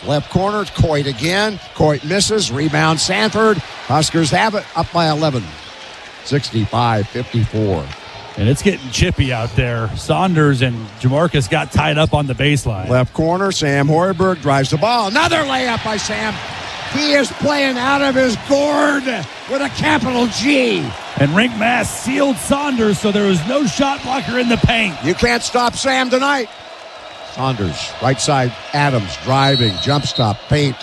Left corner, Coit again. Coit misses. Rebound, Sanford. Huskers have it, up by 11. 65-54. And it's getting chippy out there. Saunders and Jamarcus got tied up on the baseline. Left corner, Sam Hoiberg drives the ball. Another layup by Sam. He is playing out of his gourd with a capital G. And Rink Mass sealed Saunders, so there was no shot blocker in the paint. You can't stop Sam tonight. Saunders, right side, Adams driving, jump stop, paint.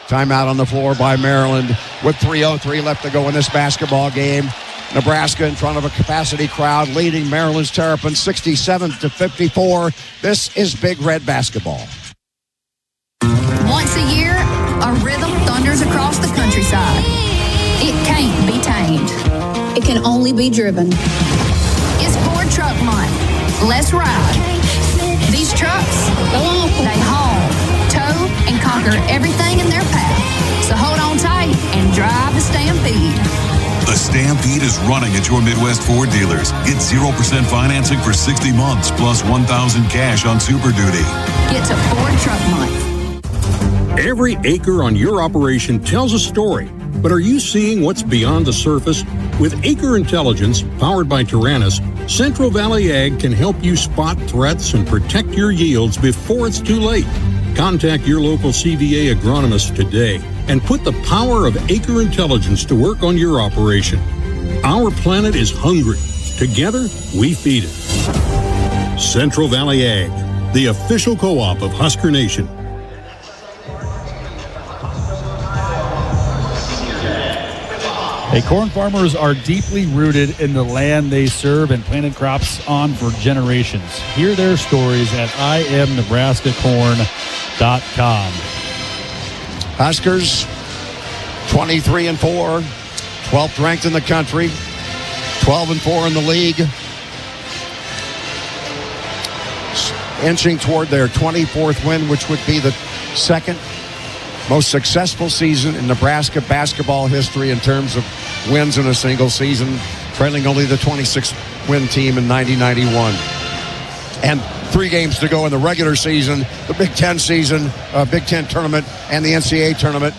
Timeout on the floor by Maryland with 3:03 left to go in this basketball game. Nebraska in front of a capacity crowd leading Maryland's Terrapins 67-54. This is Big Red basketball. Once a year, a rhythm thunders across the countryside. It can't be tamed. It can only be driven. It's Ford Truck Month. Let's ride. These trucks, they haul, tow, and conquer everything in their path. So hold on tight and drive the Stampede. The Stampede is running at your Midwest Ford dealers. Get 0% financing for 60 months plus $1,000 cash on Super Duty. Get to Ford Truck Month. Every acre on your operation tells a story, but are you seeing what's beyond the surface? With Acre Intelligence, powered by Tyrannus, Central Valley Ag can help you spot threats and protect your yields before it's too late. Contact your local CVA agronomist today and put the power of Acre Intelligence to work on your operation. Our planet is hungry. Together, we feed it. Central Valley Ag, the official co-op of Husker Nation. Hey, corn farmers are deeply rooted in the land they serve and planted crops on for generations. Hear their stories at imnebraskacorn.com. Huskers 23-4, 12th ranked in the country, 12-4 in the league. Inching toward their 24th win, which would be the second most successful season in Nebraska basketball history in terms of wins in a single season, trailing only the 26th-win team in 90-91. And 3 games to go in the regular season, the Big Ten season, Big Ten tournament, and the NCAA tournament.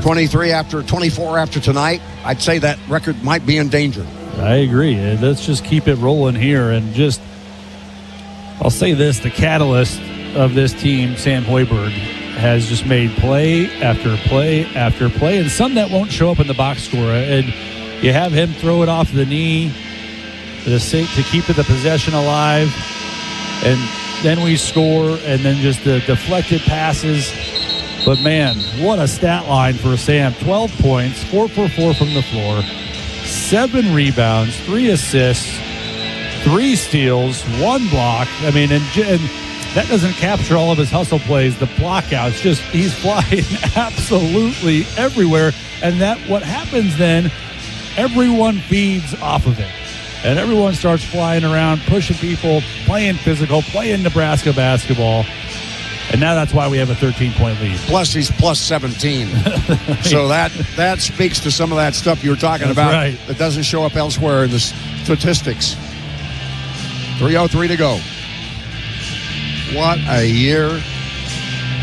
24 after tonight. I'd say that record might be in danger. I agree. Let's just keep it rolling here. And just, I'll say this, the catalyst of this team, Sam Hoiberg, has just made play after play after play, and some that won't show up in the box score. And you have him throw it off the knee to keep the possession alive, and then we score, and then just the deflected passes. But, man, what a stat line for Sam. 12 points, 4 for 4 from the floor, 7 rebounds, 3 assists, 3 steals, 1 block. I mean, and that doesn't capture all of his hustle plays, the blockouts. Just he's flying absolutely everywhere. And what happens then, everyone feeds off of it. And everyone starts flying around, pushing people, playing physical, playing Nebraska basketball. And now that's why we have a 13-point lead. Plus, he's plus 17. So that speaks to some of that stuff you were talking about. Right. That doesn't show up elsewhere in the statistics. 3:03 to go. What a year.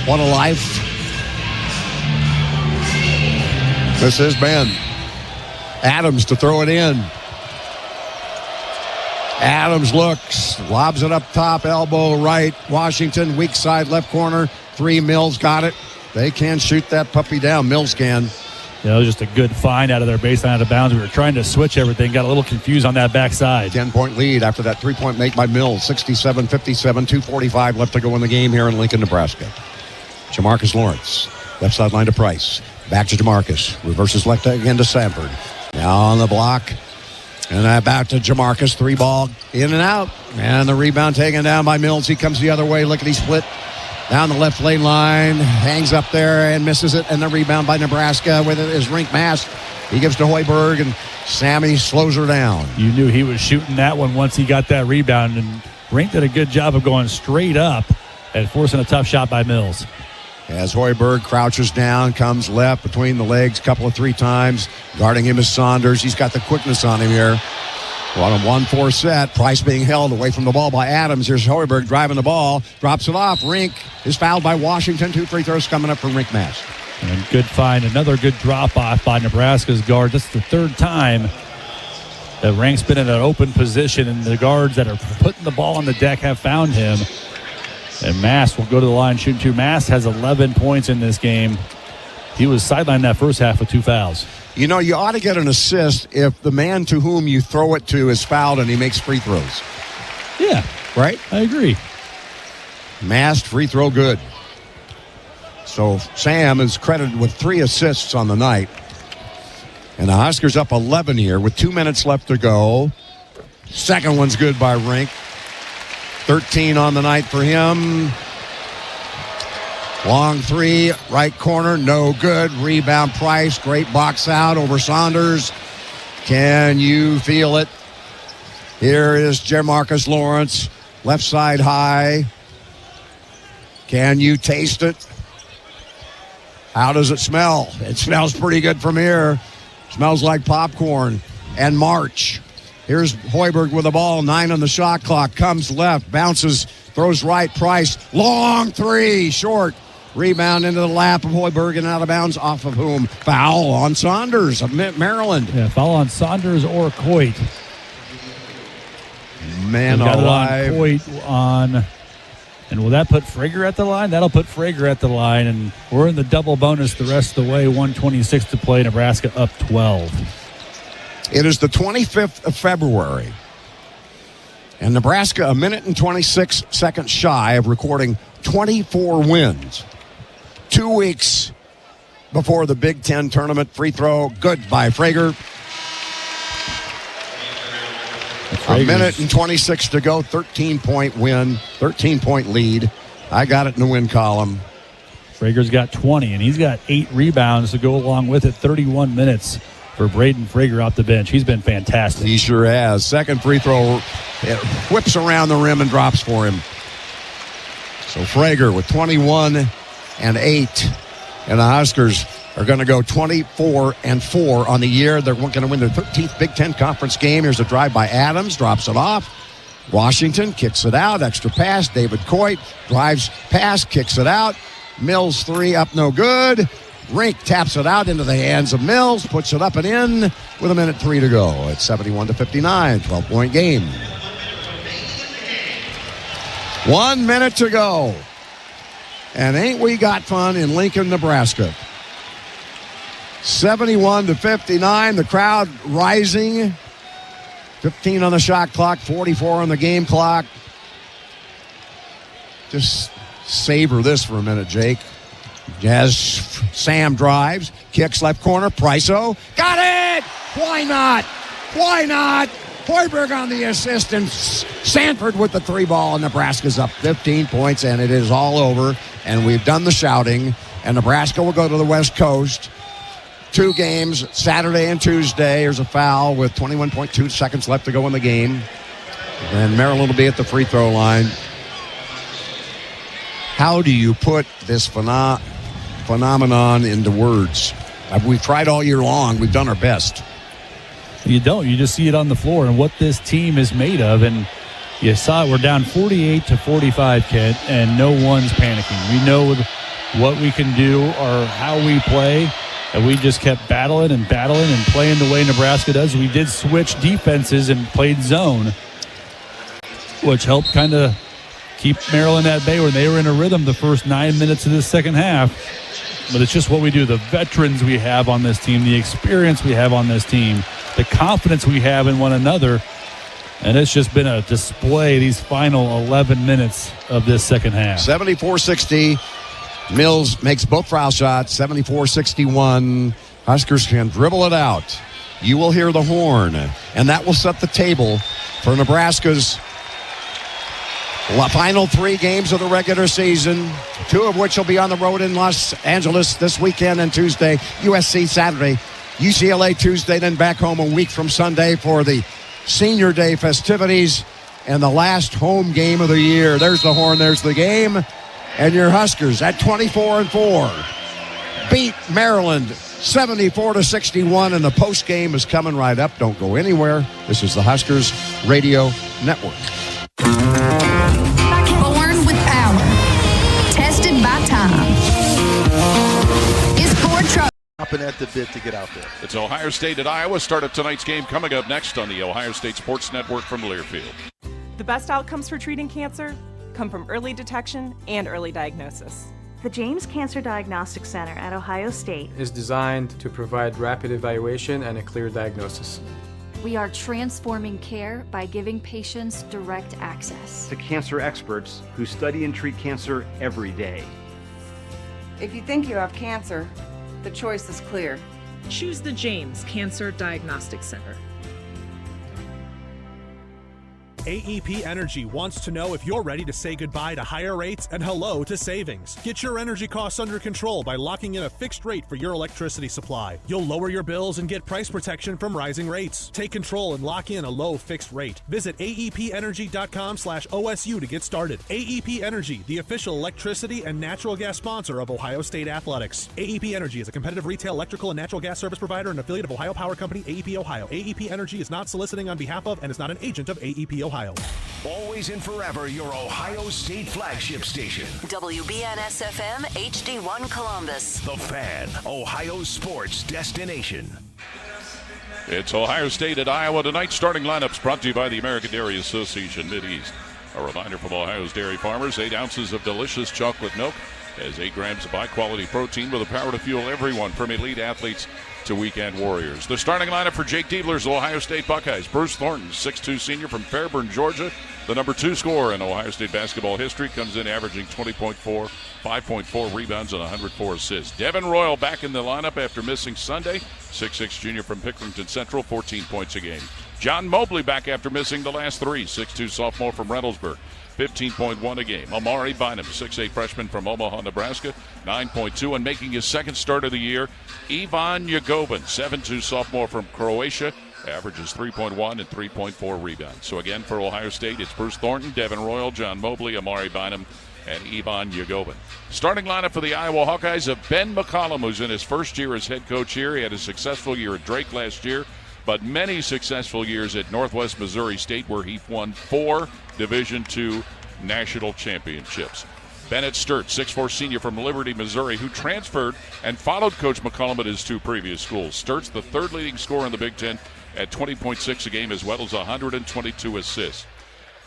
What a life. This is Ben. Adams to throw it in. Adams looks, lobs it up top, elbow right. Washington, weak side, left corner. 3, Mills got it. They can shoot that puppy down. Mills can. Just a good find out of their baseline, out of bounds. We were trying to switch everything, got a little confused on that backside. 10-point lead after that 3-point make by Mills. 67-57, 2:45 left to go in the game here in Lincoln, Nebraska. Jamarcus Lawrence, left sideline to Price. Back to Jamarcus. Reverses left again to Sanford. Now on the block. And back to Jamarcus. 3-ball in and out. And the rebound taken down by Mills. He comes the other way. Lickety split. Down the left lane line. Hangs up there and misses it. And the rebound by Nebraska with it is Rink Mass. He gives to Hoiberg, and Sammy slows her down. You knew he was shooting that one once he got that rebound. And Rink did a good job of going straight up and forcing a tough shot by Mills. As Hoiberg crouches down, comes left between the legs, couple of 3 times. Guarding him is Saunders. He's got the quickness on him here. On a 1-4 set, Price being held away from the ball by Adams. Here's Hoiberg driving the ball, drops it off. Rink is fouled by Washington. 2 free throws coming up from Rink Mast. And good find, another good drop-off by Nebraska's guard. This is the third time that Rink's been in an open position, and the guards that are putting the ball on the deck have found him. And Mast will go to the line, shooting 2. Mast has 11 points in this game. He was sidelined that first half with 2 fouls. You know, you ought to get an assist if the man to whom you throw it to is fouled and he makes free throws. Yeah. Right? I agree. Mast, free throw good. So Sam is credited with 3 assists on the night. And the Huskers up 11 here with 2 minutes left to go. Second one's good by Rink. 13 on the night for him. Long 3, right corner, no good. Rebound Price, great box out over Saunders. Can you feel it? Here is Jamarcus Lawrence, left side high. Can you taste it? How does it smell? It smells pretty good from here. Smells like popcorn. And March. Here's Hoiberg with the ball, 9 on the shot clock. Comes left, bounces, throws right. Price, long 3, short. Rebound into the lap of Hoiberg and out of bounds, off of whom? Foul on Saunders of Maryland. Yeah, foul on Saunders or Coit. Man got alive. It on Coit on, and will that put Frager at the line? That'll put Frager at the line, and we're in the double bonus the rest of the way. 1:26 to play. Nebraska up 12. It is the 25th of February. And Nebraska a minute and 26 seconds shy of recording 24 wins. 2 weeks before the Big Ten tournament. Free throw, good by Frager. A minute and 26 to go, 13-point win, 13-point lead. I got it in the win column. Frager's got 20, and he's got 8 rebounds to go along with it. 31 minutes for Braden Frager off the bench. He's been fantastic. He sure has. Second free throw, it whips around the rim and drops for him. So Frager with 21 and 8, and the Huskers are going to go 24-4 on the year. They're going to win their 13th Big Ten Conference game. Here's a drive by Adams, drops it off. Washington kicks it out, extra pass. David Coit drives, pass, kicks it out. Mills 3 up, no good. Rink taps it out into the hands of Mills, puts it up and in with a minute 3 to go. It's 71-59, 12-point game. 1 minute to go. And ain't we got fun in Lincoln, Nebraska. 71-59, the crowd rising. 15 on the shot clock, 44 on the game clock. Just savor this for a minute, Jake. As Sam drives, kicks left corner, Priceau. Got it! Why not? Why not? Hoiberg on the assist, and Sanford with the 3 ball, and Nebraska's up 15 points, and it is all over. And we've done the shouting, and Nebraska will go to the West Coast. 2 games, Saturday and Tuesday. Here's a foul with 21.2 seconds left to go in the game. And Maryland will be at the free throw line. How do you put this phenomenon into words? We've tried all year long. We've done our best. You don't. You just see it on the floor and what this team is made of. And you saw it. We're down 48-45, Kent, and no one's panicking. We know what we can do or how we play, and we just kept battling and playing the way Nebraska does. We did switch defenses and played zone, which helped kind of keep Maryland at bay when they were in a rhythm the first 9 minutes of this second half. But it's just what we do. The veterans we have on this team, the experience we have on this team, the confidence we have in one another. And it's just been a display these final 11 minutes of this second half. 74-60. Mills makes both foul shots. 74-61. Huskers can dribble it out. You will hear the horn. And that will set the table for Nebraska's final 3 games of the regular season, 2 of which will be on the road in Los Angeles this weekend and Tuesday. USC Saturday, UCLA Tuesday, then back home a week from Sunday for the Senior Day festivities and the last home game of the year. There's the horn, there's the game. And your Huskers at 24-4 beat Maryland 74-61, and the post game is coming right up. Don't go anywhere. This is the Huskers Radio Network. Born with power. Tested by time. It's Ford Truck. Hopping at the bit to get out there. It's Ohio State at Iowa. Start of tonight's game coming up next on the Ohio State Sports Network from Learfield. The best outcomes for treating cancer come from early detection and early diagnosis. The James Cancer Diagnostic Center at Ohio State is designed to provide rapid evaluation and a clear diagnosis. We are transforming care by giving patients direct access to cancer experts who study and treat cancer every day. If you think you have cancer, the choice is clear. Choose the James Cancer Diagnostic Center. AEP Energy wants to know if you're ready to say goodbye to higher rates and hello to savings. Get your energy costs under control by locking in a fixed rate for your electricity supply. You'll lower your bills and get price protection from rising rates. Take control and lock in a low fixed rate. Visit aepenergy.com/OSU to get started. AEP Energy, the official electricity and natural gas sponsor of Ohio State Athletics. AEP Energy is a competitive retail electrical and natural gas service provider and affiliate of Ohio Power Company, AEP Ohio. AEP Energy is not soliciting on behalf of and is not an agent of AEP Ohio. Always and forever your Ohio State flagship station. WBNS-FM HD1 Columbus. The Fan, Ohio sports destination. It's Ohio State at Iowa tonight. Starting lineups brought to you by the American Dairy Association Mideast. A reminder from Ohio's dairy farmers, 8 ounces of delicious chocolate milk has 8 grams of high-quality protein with the power to fuel everyone from elite athletes to weekend warriors. The starting lineup for Jake Diebler's Ohio State Buckeyes. Bruce Thornton, 6'2 senior from Fairburn, Georgia. The number 2 scorer in Ohio State basketball history, comes in averaging 20.4, 5.4 rebounds, and 104 assists. Devin Royal back in the lineup after missing Sunday. 6'6 junior from Pickerington Central, 14 points a game. John Mobley back after missing the last 3. 6'2 sophomore from Reynoldsburg, 15.1 a game. Amari Bynum, 6'8 freshman from Omaha, Nebraska, 9.2. And making his second start of the year, Ivan Yagovin, 7'2 sophomore from Croatia, averages 3.1 and 3.4 rebounds. So again, for Ohio State, it's Bruce Thornton, Devin Royal, John Mobley, Amari Bynum, and Ivan Yagovin. Starting lineup for the Iowa Hawkeyes of Ben McCollum, who's in his first year as head coach here. He had a successful year at Drake last year, but many successful years at Northwest Missouri State, where he won 4 Division II national championships. Bennett Sturt, 6'4 senior from Liberty, Missouri, who transferred and followed Coach McCollum at his 2 previous schools. Sturt's the 3rd leading scorer in the Big Ten at 20.6 a game, as well as 122 assists.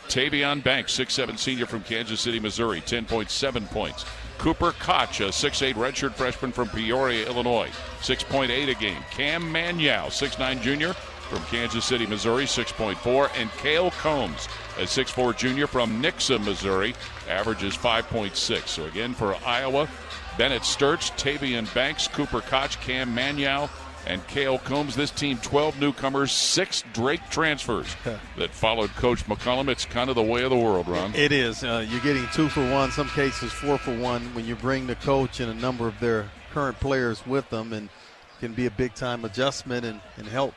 Tavion Banks, 6'7 senior from Kansas City, Missouri, 10.7 points. Cooper Koch, a 6'8 redshirt freshman from Peoria, Illinois, 6.8 a game. Cam Manyow, 6'9 junior from Kansas City, Missouri, 6.4. And Cale Combs, a 6'4 junior from Nixa, Missouri, averages 5.6. So again, for Iowa, Bennett Sturts, Tavion Banks, Cooper Koch, Cam Manyow, and Cale Combs. This team, 12 newcomers, 6 Drake transfers that followed Coach McCollum. It's kind of the way of the world, Ron. It is. You're getting 2 for 1, some cases 4 for 1, when you bring the coach and a number of their current players with them, and can be a big-time adjustment and help.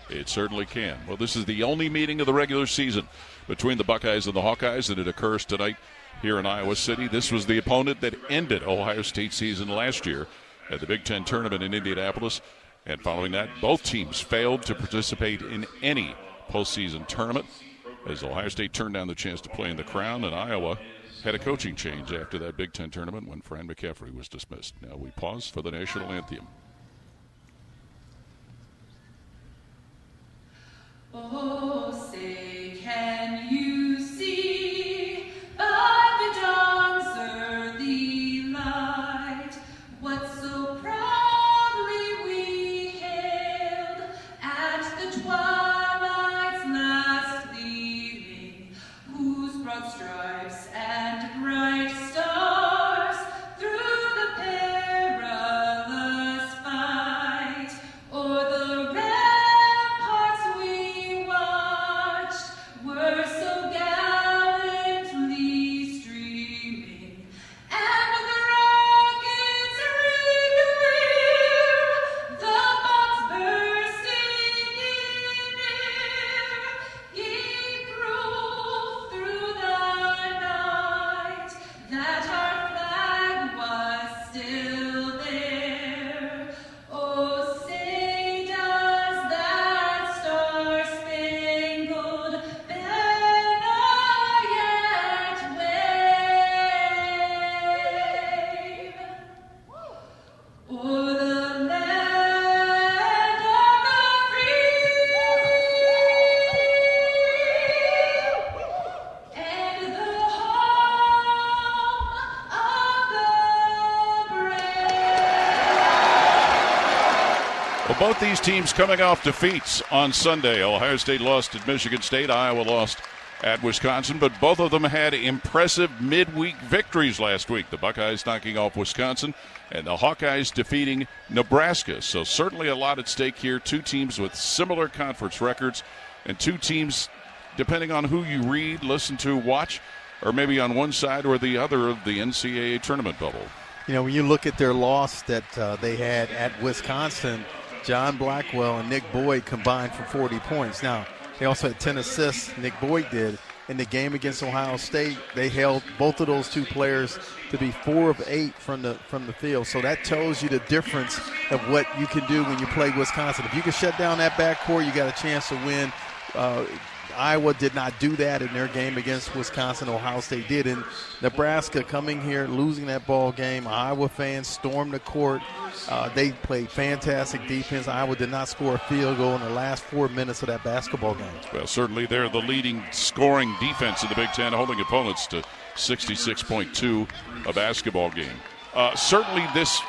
It certainly can. Well, this is the only meeting of the regular season between the Buckeyes and the Hawkeyes, and it occurs tonight here in Iowa City. This was the opponent that ended Ohio State's season last year at the Big Ten tournament in Indianapolis. And following that, both teams failed to participate in any postseason tournament, as Ohio State turned down the chance to play in the Crown, and Iowa had a coaching change after that Big Ten tournament when Fran McCaffrey was dismissed. Now we pause for the national anthem. Oh, say, can you see by the dawn's early light what so proudly we hailed at the twilight's last gleaming, whose broad stripes and bright stars through the perilous fight o'er the ramparts we watched o'er the land of the free and the home of the brave. Well, both these teams coming off defeats on Sunday. Ohio State lost at Michigan State. Iowa lost at Wisconsin, but both of them had impressive midweek victories last week. The Buckeyes knocking off Wisconsin and the Hawkeyes defeating Nebraska. So certainly a lot at stake here. Two teams with similar conference records and two teams, depending on who you read, listen to, watch, or maybe on one side or the other of the NCAA tournament bubble. You know, when you look at their loss that they had at Wisconsin, John Blackwell and Nick Boyd combined for 40 points. Now, they also had 10 assists, Nick Boyd did. In the game against Ohio State, they held both of those two players to be 4 of 8 from the field. So that tells you the difference of what you can do when you play Wisconsin. If you can shut down that backcourt, you got a chance to win. Iowa did not do that in their game against Wisconsin. Ohio State did. And Nebraska coming here, losing that ball game. Iowa fans stormed the court. They played fantastic defense. Iowa did not score a field goal in the last 4 minutes of that basketball game. Well, certainly they're the leading scoring defense in the Big Ten, holding opponents to 66.2 a basketball game. Certainly this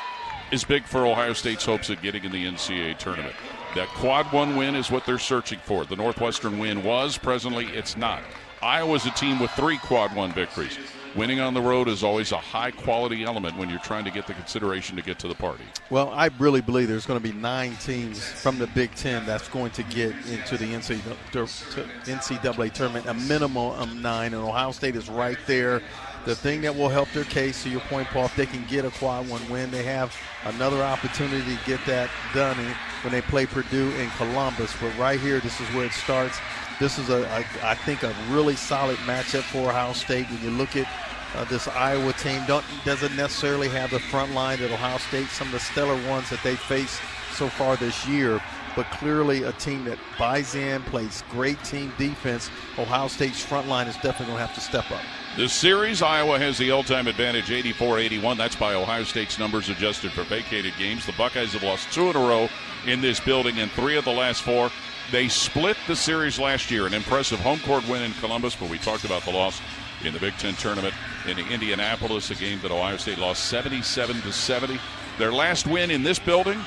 is big for Ohio State's hopes of getting in the NCAA tournament. That quad one win is what they're searching for. The Northwestern win was. Presently, it's not. Iowa's a team with 3 quad one victories. Winning on the road is always a high-quality element when you're trying to get the consideration to get to the party. Well, I really believe there's going to be 9 teams from the Big Ten that's going to get into the NCAA tournament, a minimum of 9, and Ohio State is right there. The thing that will help their case, to your point, Paul, if they can get a quad one win, they have another opportunity to get that done when they play Purdue in Columbus. But right here, this is where it starts. This is, I think, a really solid matchup for Ohio State. When you look at this Iowa team, doesn't necessarily have the front line that Ohio State, some of the stellar ones that they faced so far this year, but clearly a team that buys in, plays great team defense. Ohio State's front line is definitely going to have to step up. This series, Iowa has the all-time advantage, 84-81. That's by Ohio State's numbers adjusted for vacated games. The Buckeyes have lost 2 in a row in this building and 3 of the last 4. They split the series last year, an impressive home court win in Columbus, but we talked about the loss in the Big Ten tournament in Indianapolis, a game that Ohio State lost 77-70. Their last win in this building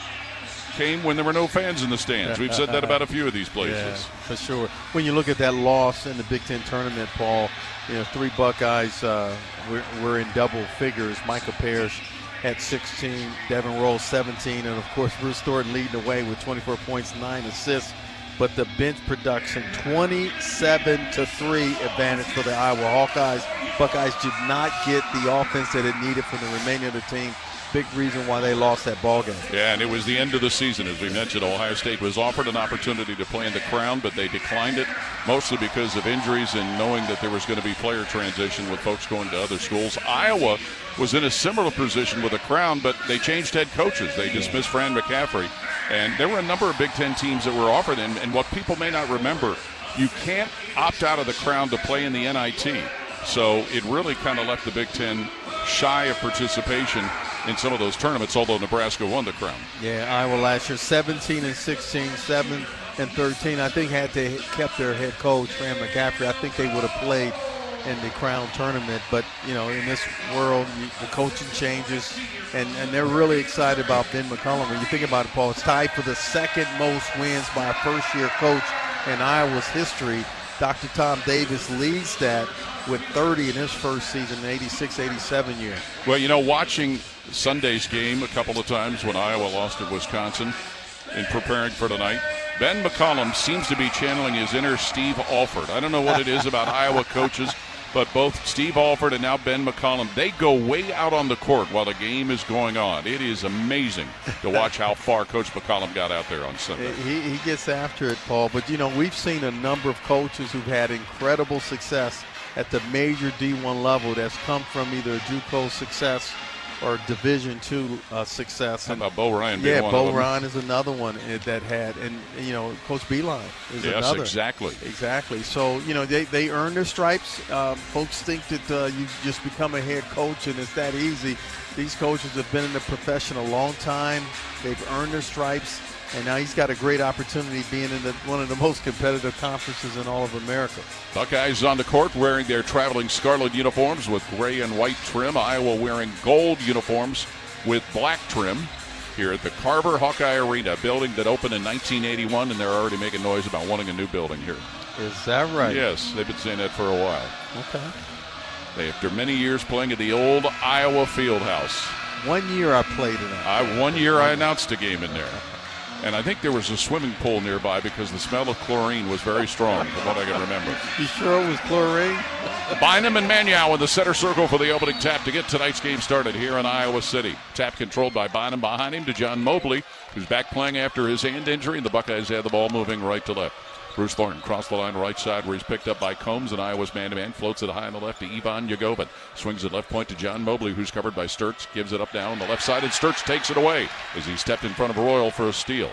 came when there were no fans in the stands. We've said that about a few of these places. Yeah, for sure. When you look at that loss in the Big Ten tournament, Paul, 3 Buckeyes were in double figures. Micah Parrish had 16, Devin Rose 17, and of course Bruce Thornton leading the way with 24 points, 9 assists. But the bench production, 27-3 advantage for the Iowa Hawkeyes. Buckeyes did not get the offense that it needed from the remainder of the team. Big reason why they lost that ball game. Yeah, and it was the end of the season. As we mentioned, Ohio State was offered an opportunity to play in the Crown, but they declined it, mostly because of injuries and knowing that there was going to be player transition with folks going to other schools. Iowa was in a similar position with the Crown, but they changed head coaches. They dismissed Fran McCaffrey, and there were a number of Big Ten teams that were offered, and what people may not remember, you can't opt out of the Crown to play in the NIT. So it really kind of left the Big Ten shy of participation in some of those tournaments, although Nebraska won the Crown. Yeah, Iowa last year, 17-16, 7-13. I think had they kept their head coach, Fran McCaffrey, I think they would have played in the Crown tournament. But, in this world, the coaching changes, and they're really excited about Ben McCollum. When you think about it, Paul, it's tied for the second most wins by a first-year coach in Iowa's history. Dr. Tom Davis leads that with 30 in his first season, 86-87 year. Well, watching Sunday's game a couple of times when Iowa lost at Wisconsin in preparing for tonight, Ben McCollum seems to be channeling his inner Steve Alford. I don't know what it is about Iowa coaches, but both Steve Alford and now Ben McCollum, they go way out on the court while the game is going on. It is amazing to watch how far Coach McCollum got out there on Sunday. He gets after it, Paul. But, we've seen a number of coaches who've had incredible success at the major D1 level that's come from either a JUCO success or Division II success. How about Bo Ryan? Yeah, one Bo of them? Ryan is another one that had, and Coach Beeline is another. Yes, exactly. So they earn their stripes. Folks think that you just become a head coach and it's that easy. These coaches have been in the profession a long time. They've earned their stripes, and now he's got a great opportunity being in one of the most competitive conferences in all of America. Buckeyes on the court wearing their traveling scarlet uniforms with gray and white trim. Iowa wearing gold uniforms with black trim here at the Carver Hawkeye Arena, building that opened in 1981, and they're already making noise about wanting a new building here. Is that right? Yes, they've been saying that for a while. Okay. After many years playing at the old Iowa Fieldhouse. 1 year I played in it. 1 year I announced a game in there. And I think there was a swimming pool nearby because the smell of chlorine was very strong, from what I can remember. You sure it was chlorine? Bynum and Maniau in the center circle for the opening tap to get tonight's game started here in Iowa City. Tap controlled by Bynum. Behind him to John Mobley, who's back playing after his hand injury, and the Buckeyes had the ball moving right to left. Bruce Thornton crossed the line right side where he's picked up by Combs, and Iowa's man-to-man floats it high on the left to Ivan Yagovin. Swings it left point to John Mobley, who's covered by Sturts. Gives it up down the left side, and Sturts takes it away as he stepped in front of Royal for a steal.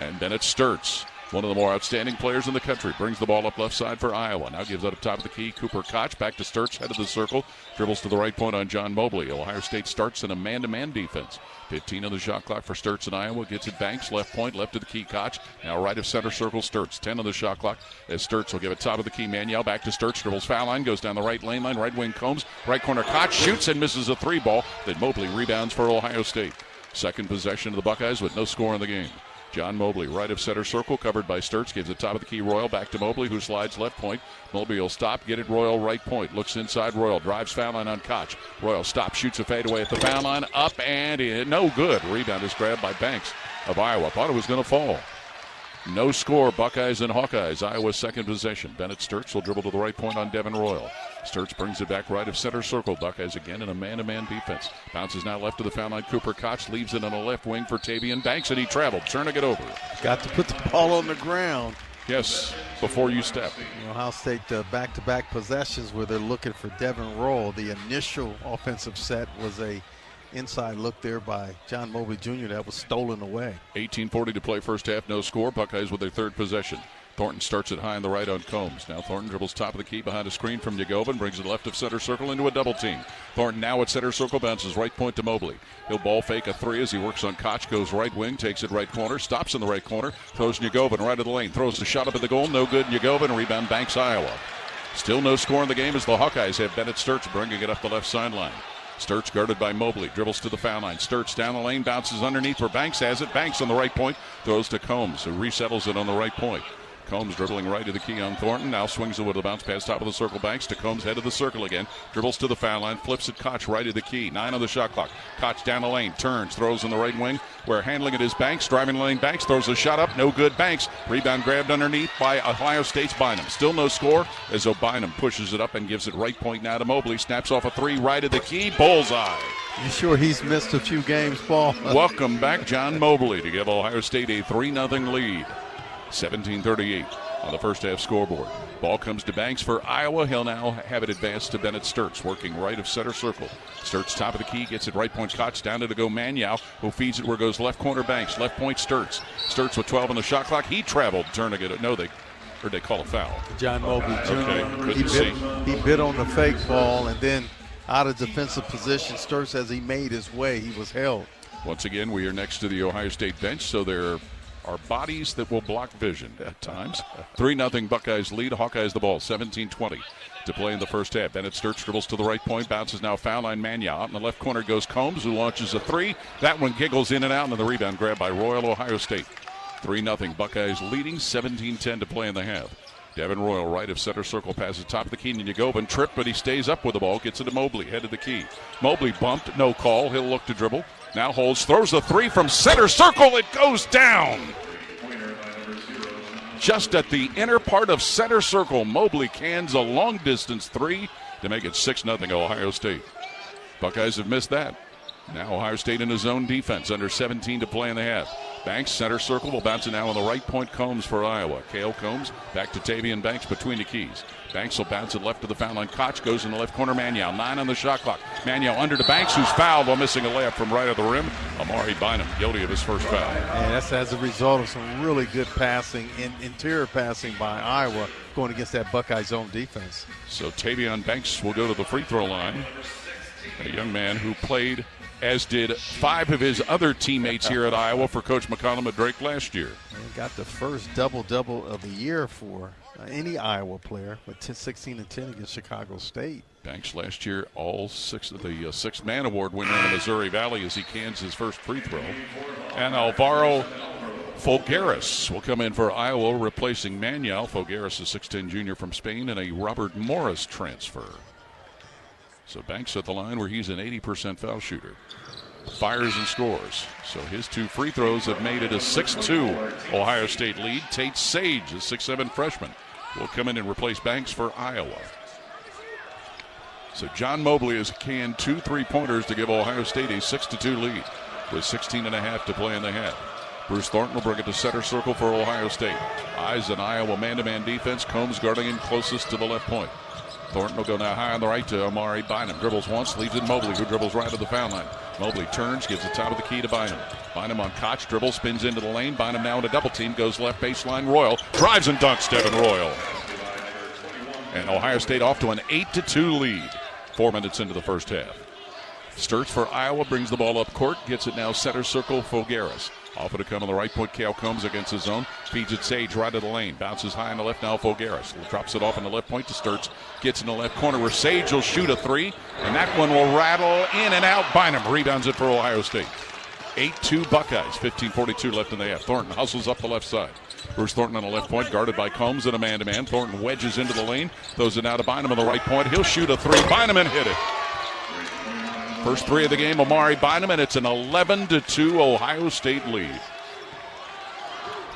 And Bennett Sturts, one of the more outstanding players in the country, brings the ball up left side for Iowa. Now gives it up top of the key. Cooper Koch back to Sturts, head of the circle. Dribbles to the right point on John Mobley. Ohio State starts in a man-to-man defense. 15 on the shot clock for Sturts and Iowa. Gets it Banks, left point, left to the key Koch. Now right of center circle, Sturts. 10 on the shot clock as Sturts will give it top of the key. Maniel back to Sturts. Dribbles foul line, goes down the right lane line. Right wing Combs. Right corner Koch shoots and misses a three ball. Then Mobley rebounds for Ohio State. Second possession of the Buckeyes with no score in the game. John Mobley, right of center circle, covered by Sturts, gives it top of the key Royal, back to Mobley, who slides left point. Mobley will stop, get it Royal, right point, looks inside Royal, drives foul line on Koch. Royal stops, shoots a fadeaway at the foul line, up and in, no good. Rebound is grabbed by Banks of Iowa. Thought it was going to fall. No score, Buckeyes and Hawkeyes. Iowa's second possession. Bennett Sturts will dribble to the right point on Devin Royal. Sturts brings it back right of center circle. Buckeyes again in a man-to-man defense. Bounces now left to the foul line. Cooper Koch leaves it on the left wing for Tavian Banks, and he traveled. Turning it over. Got to put the ball on the ground. Yes, before you step. Ohio State back-to-back possessions where they're looking for Devin Royal. The initial offensive set was a inside look there by John Mobley Jr. that was stolen away. 18:40 to play first half, no score. Buckeyes with their third possession. Thornton starts it high on the right on Combs. Now Thornton dribbles top of the key behind a screen from Yagovin, brings it left of center circle into a double team. Thornton now at center circle, bounces right point to Mobley. He'll ball fake a three as he works on Koch, goes right wing, takes it right corner, stops in the right corner, throws Yagovin right of the lane, throws the shot up at the goal, no good. Yagovin, rebound Banks, Iowa. Still no score in the game as the Hawkeyes have Bennett Sturts bringing it up the left sideline. Sturts guarded by Mobley, dribbles to the foul line. Sturts down the lane, bounces underneath where Banks has it. Banks on the right point, throws to Combs, who resettles it on the right point. Combs dribbling right to the key on Thornton. Now swings it with a bounce pass top of the circle. Banks to Combs, head of the circle again. Dribbles to the foul line, flips it Koch right to the key. 9 on the shot clock. Koch down the lane, turns, throws in the right wing. Where handling it is Banks. Driving the lane, Banks throws a shot up. No good. Banks. Rebound grabbed underneath by Ohio State's Bynum. Still no score as O'Bynum pushes it up and gives it right point now to Mobley. Snaps off a three right at the key. Bullseye. You sure he's missed a few games, Paul? Welcome back, John Mobley, to give Ohio State a 3-0 lead. 17:38 on the first half scoreboard. Ball comes to Banks for Iowa. He'll now have it advanced to Bennett Sturts, working right of center circle. Sturts top of the key, gets it right point Koch, down to go Maniau, who feeds it where goes left corner Banks, left point Sturts. Sturts with 12 on the shot clock. He traveled, turning it. No, they call a foul. John Mobley Jr. Okay, he bit on the fake ball, and then out of defensive position, Sturts, as he made his way, he was held. Once again, we are next to the Ohio State bench, so there are bodies that will block vision at times. 3-0 Buckeyes lead. Hawkeyes the ball. 17:20 to play in the first half. Bennett Sturts dribbles to the right point, bounces now foul line Maniau. Out in the left corner goes Combs, who launches a three. That one giggles in and out, and then the rebound grabbed by Royal Ohio State. 3-0 Buckeyes leading. 17:10 to play in the half. Devin Royal right of center circle, passes top of the key, and Yagovin trip, but he stays up with the ball, gets it to Mobley, head of the key. Mobley bumped, no call. He'll look to dribble. Now holds, throws the three from center circle. It goes down. Just at the inner part of center circle, Mobley cans a long distance three to make it 6-0 Ohio State. Buckeyes have missed that. Now Ohio State in his own defense, under 17 to play in the half. Banks, center circle, will bounce it now on the right point. Combs for Iowa. Cale Combs back to Tavian Banks between the keys. Banks will bounce it left to the foul line. Koch goes in the left corner. Maniau, 9 on the shot clock. Maniau under to Banks, who's fouled while missing a layup from right of the rim. Amari Bynum guilty of his first foul. And that's as a result of some really good passing, interior passing by Iowa going against that Buckeye zone defense. So Tavian Banks will go to the free throw line. A young man who played, as did 5 of his other teammates here at Iowa for Coach McCollum at Drake last year. And got the first double-double of the year for any Iowa player with 16 and 10 against Chicago State. Banks last year, all 6 of the Sixth Man Award winner in the Missouri Valley as he cans his first free throw. And Alvaro Folgueras will come in for Iowa, replacing Manuel. Folgueras, a 6'10 junior from Spain, and a Robert Morris transfer. So Banks at the line where he's an 80% foul shooter. Fires and scores. So his 2 free throws have made it a 6-2 Ohio State lead. Tate Sage, a 6'7 freshman, will come in and replace Banks for Iowa. So John Mobley has canned 2 3-pointers to give Ohio State a 6-2 lead with 16.5 to play in the half. Bruce Thornton will bring it to center circle for Ohio State. Eyes an Iowa man-to-man defense. Combs guarding him closest to the left point. Thornton will go now high on the right to Amari Bynum. Dribbles once, leaves it Mobley, who dribbles right to the foul line. Mobley turns, gives the top of the key to Bynum. Bynum on Koch, dribble, spins into the lane. Bynum now in a double team, goes left baseline. Royal drives and dunks Devin Royal. And Ohio State off to an 8-2 lead. 4 minutes into the first half. Sturts for Iowa brings the ball up court, gets it now center circle. Folgueras. Offer to come on the right point. Cale Combs against his zone. Feeds it Sage right of the lane. Bounces high on the left now. Folgueras drops it off on the left point to Sturts. Gets in the left corner where Sage will shoot a 3. And that one will rattle in and out. Bynum rebounds it for Ohio State. 8-2 Buckeyes. 15:42 left in the half. Thornton hustles up the left side. Bruce Thornton on the left point, guarded by Combs and a man-to-man. Thornton wedges into the lane. Throws it now to Bynum on the right point. He'll shoot a 3. Bynum and hit it. First 3 of the game, Amari Bynum, and it's an 11-2 Ohio State lead.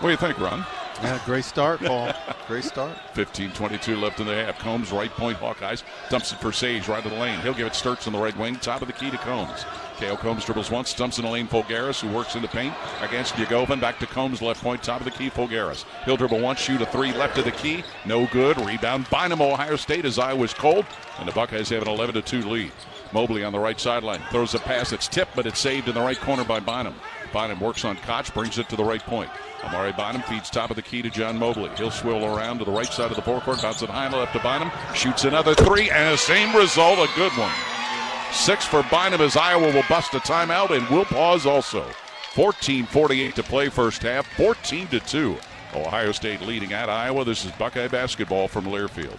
What do you think, Ron? Yeah, great start, Paul. Great start. 15:22 left in the half. Combs, right point, Hawkeyes. Dumps it for Sage, right of the lane. He'll give it Sturts on the right wing. Top of the key to Combs. Cale Combs dribbles once, dumps in the lane. Folgueras, who works in the paint against Yagovin. Back to Combs, left point, top of the key. Folgueras. He'll dribble once, shoot a 3, left of the key. No good. Rebound. Bynum, Ohio State, as Iowa's cold. And the Buckeyes have an 11-2 lead. Mobley on the right sideline. Throws a pass. It's tipped, but it's saved in the right corner by Bynum. Bynum works on Koch, brings it to the right point. Amari Bynum feeds top of the key to John Mobley. He'll swivel around to the right side of the forecourt, bounce it high on the left to Bynum. Shoots another 3, and the same result, a good one. 6 for Bynum as Iowa will bust a timeout and will pause also. 14:48 to play first half, 14-2. Ohio State leading at Iowa. This is Buckeye basketball from Learfield.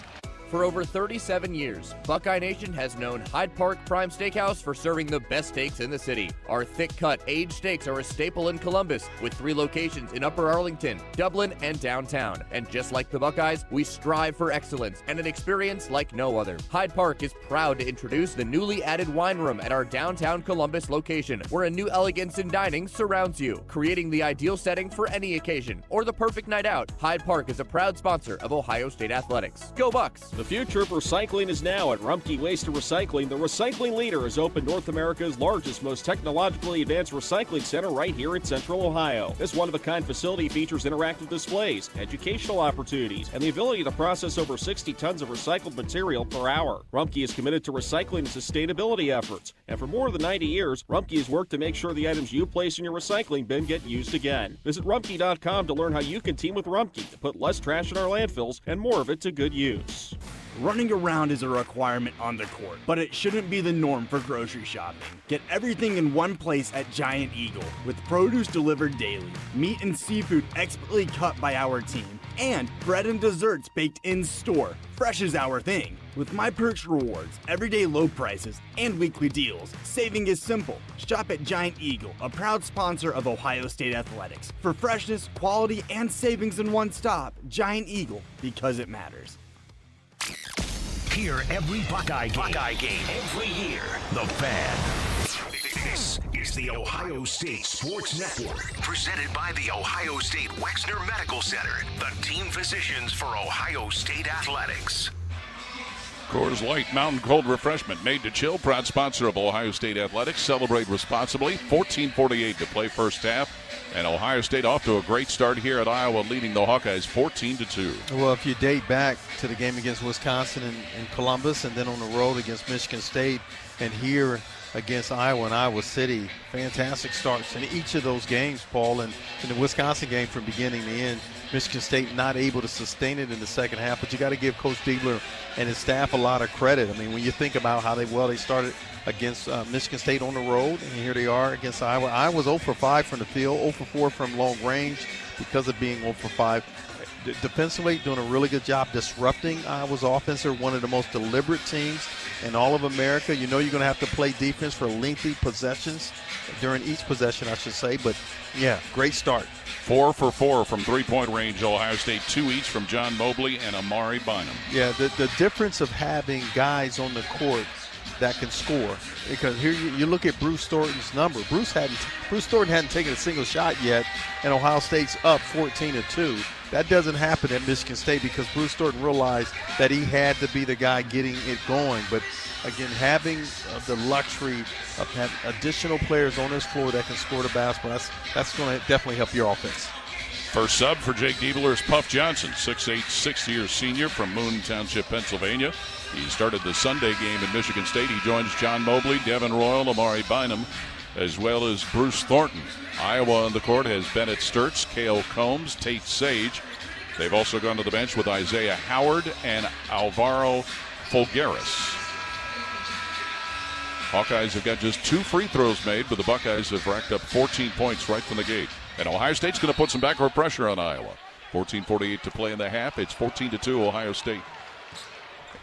For over 37 years, Buckeye Nation has known Hyde Park Prime Steakhouse for serving the best steaks in the city. Our thick-cut, aged steaks are a staple in Columbus, with 3 locations in Upper Arlington, Dublin, and downtown. And just like the Buckeyes, we strive for excellence and an experience like no other. Hyde Park is proud to introduce the newly added wine room at our downtown Columbus location, where a new elegance in dining surrounds you, creating the ideal setting for any occasion or the perfect night out. Hyde Park is a proud sponsor of Ohio State Athletics. Go Bucks! The future of recycling is now at Rumpke Waste and Recycling. The recycling leader has opened North America's largest, most technologically advanced recycling center right here in Central Ohio. This one-of-a-kind facility features interactive displays, educational opportunities, and the ability to process over 60 tons of recycled material per hour. Rumpke is committed to recycling and sustainability efforts, and for more than 90 years, Rumpke has worked to make sure the items you place in your recycling bin get used again. Visit Rumpke.com to learn how you can team with Rumpke to put less trash in our landfills and more of it to good use. Running around is a requirement on the court, but it shouldn't be the norm for grocery shopping. Get everything in one place at Giant Eagle, with produce delivered daily, meat and seafood expertly cut by our team, and bread and desserts baked in store. Fresh is our thing. With My Perks rewards, everyday low prices, and weekly deals, saving is simple. Shop at Giant Eagle, a proud sponsor of Ohio State Athletics. For freshness, quality, and savings in one stop, Giant Eagle, because it matters. Hear every Buckeye game every year. The Fan. This is the Ohio State Sports Network, presented by the Ohio State Wexner Medical Center, the team physicians for Ohio State Athletics. Coors Light Mountain Cold Refreshment, made to chill, proud sponsor of Ohio State Athletics. Celebrate responsibly. 14:48 to play first half. And Ohio State off to a great start here at Iowa, leading the Hawkeyes 14-2. Well, if you date back to the game against Wisconsin and Columbus, and then on the road against Michigan State, and here against Iowa and Iowa City, fantastic starts in each of those games, Paul. And in the Wisconsin game from beginning to end, Michigan State not able to sustain it in the second half, but you got to give Coach Diebler and his staff a lot of credit. I mean, when you think about how they started against Michigan State on the road, and here they are against Iowa. Iowa's 0 for 5 from the field, 0 for 4 from long range because of being 0 for 5. Defensively, doing a really good job disrupting Iowa's offense. They're one of the most deliberate teams in all of America. You know you're going to have to play defense for lengthy possessions, during each possession, I should say. But, yeah, great start. 4 for 4 from three-point range, Ohio State, 2 each from John Mobley and Amari Bynum. Yeah, the difference of having guys on the court that can score, because here you look at Bruce Thornton's number. Bruce Thornton hadn't taken a single shot yet, and Ohio State's up 14-2. That doesn't happen at Michigan State because Bruce Thornton realized that he had to be the guy getting it going. But again, having the luxury of having additional players on this floor that can score the basketball, that's going to definitely help your offense. First sub for Jake Diebler is Puff Johnson, 6'8", six-year senior from Moon Township, Pennsylvania. He started the Sunday game in Michigan State. He joins John Mobley, Devin Royal, Amari Bynum, as well as Bruce Thornton. Iowa on the court has Bennett Sturtz, Cale Combs, Tate Sage. They've also gone to the bench with Isaiah Howard and Alvaro Folgueras. Hawkeyes have got just 2 free throws made, but the Buckeyes have racked up 14 points right from the gate. And Ohio State's going to put some backcourt pressure on Iowa. 14:48 to play in the half. It's 14-2 Ohio State.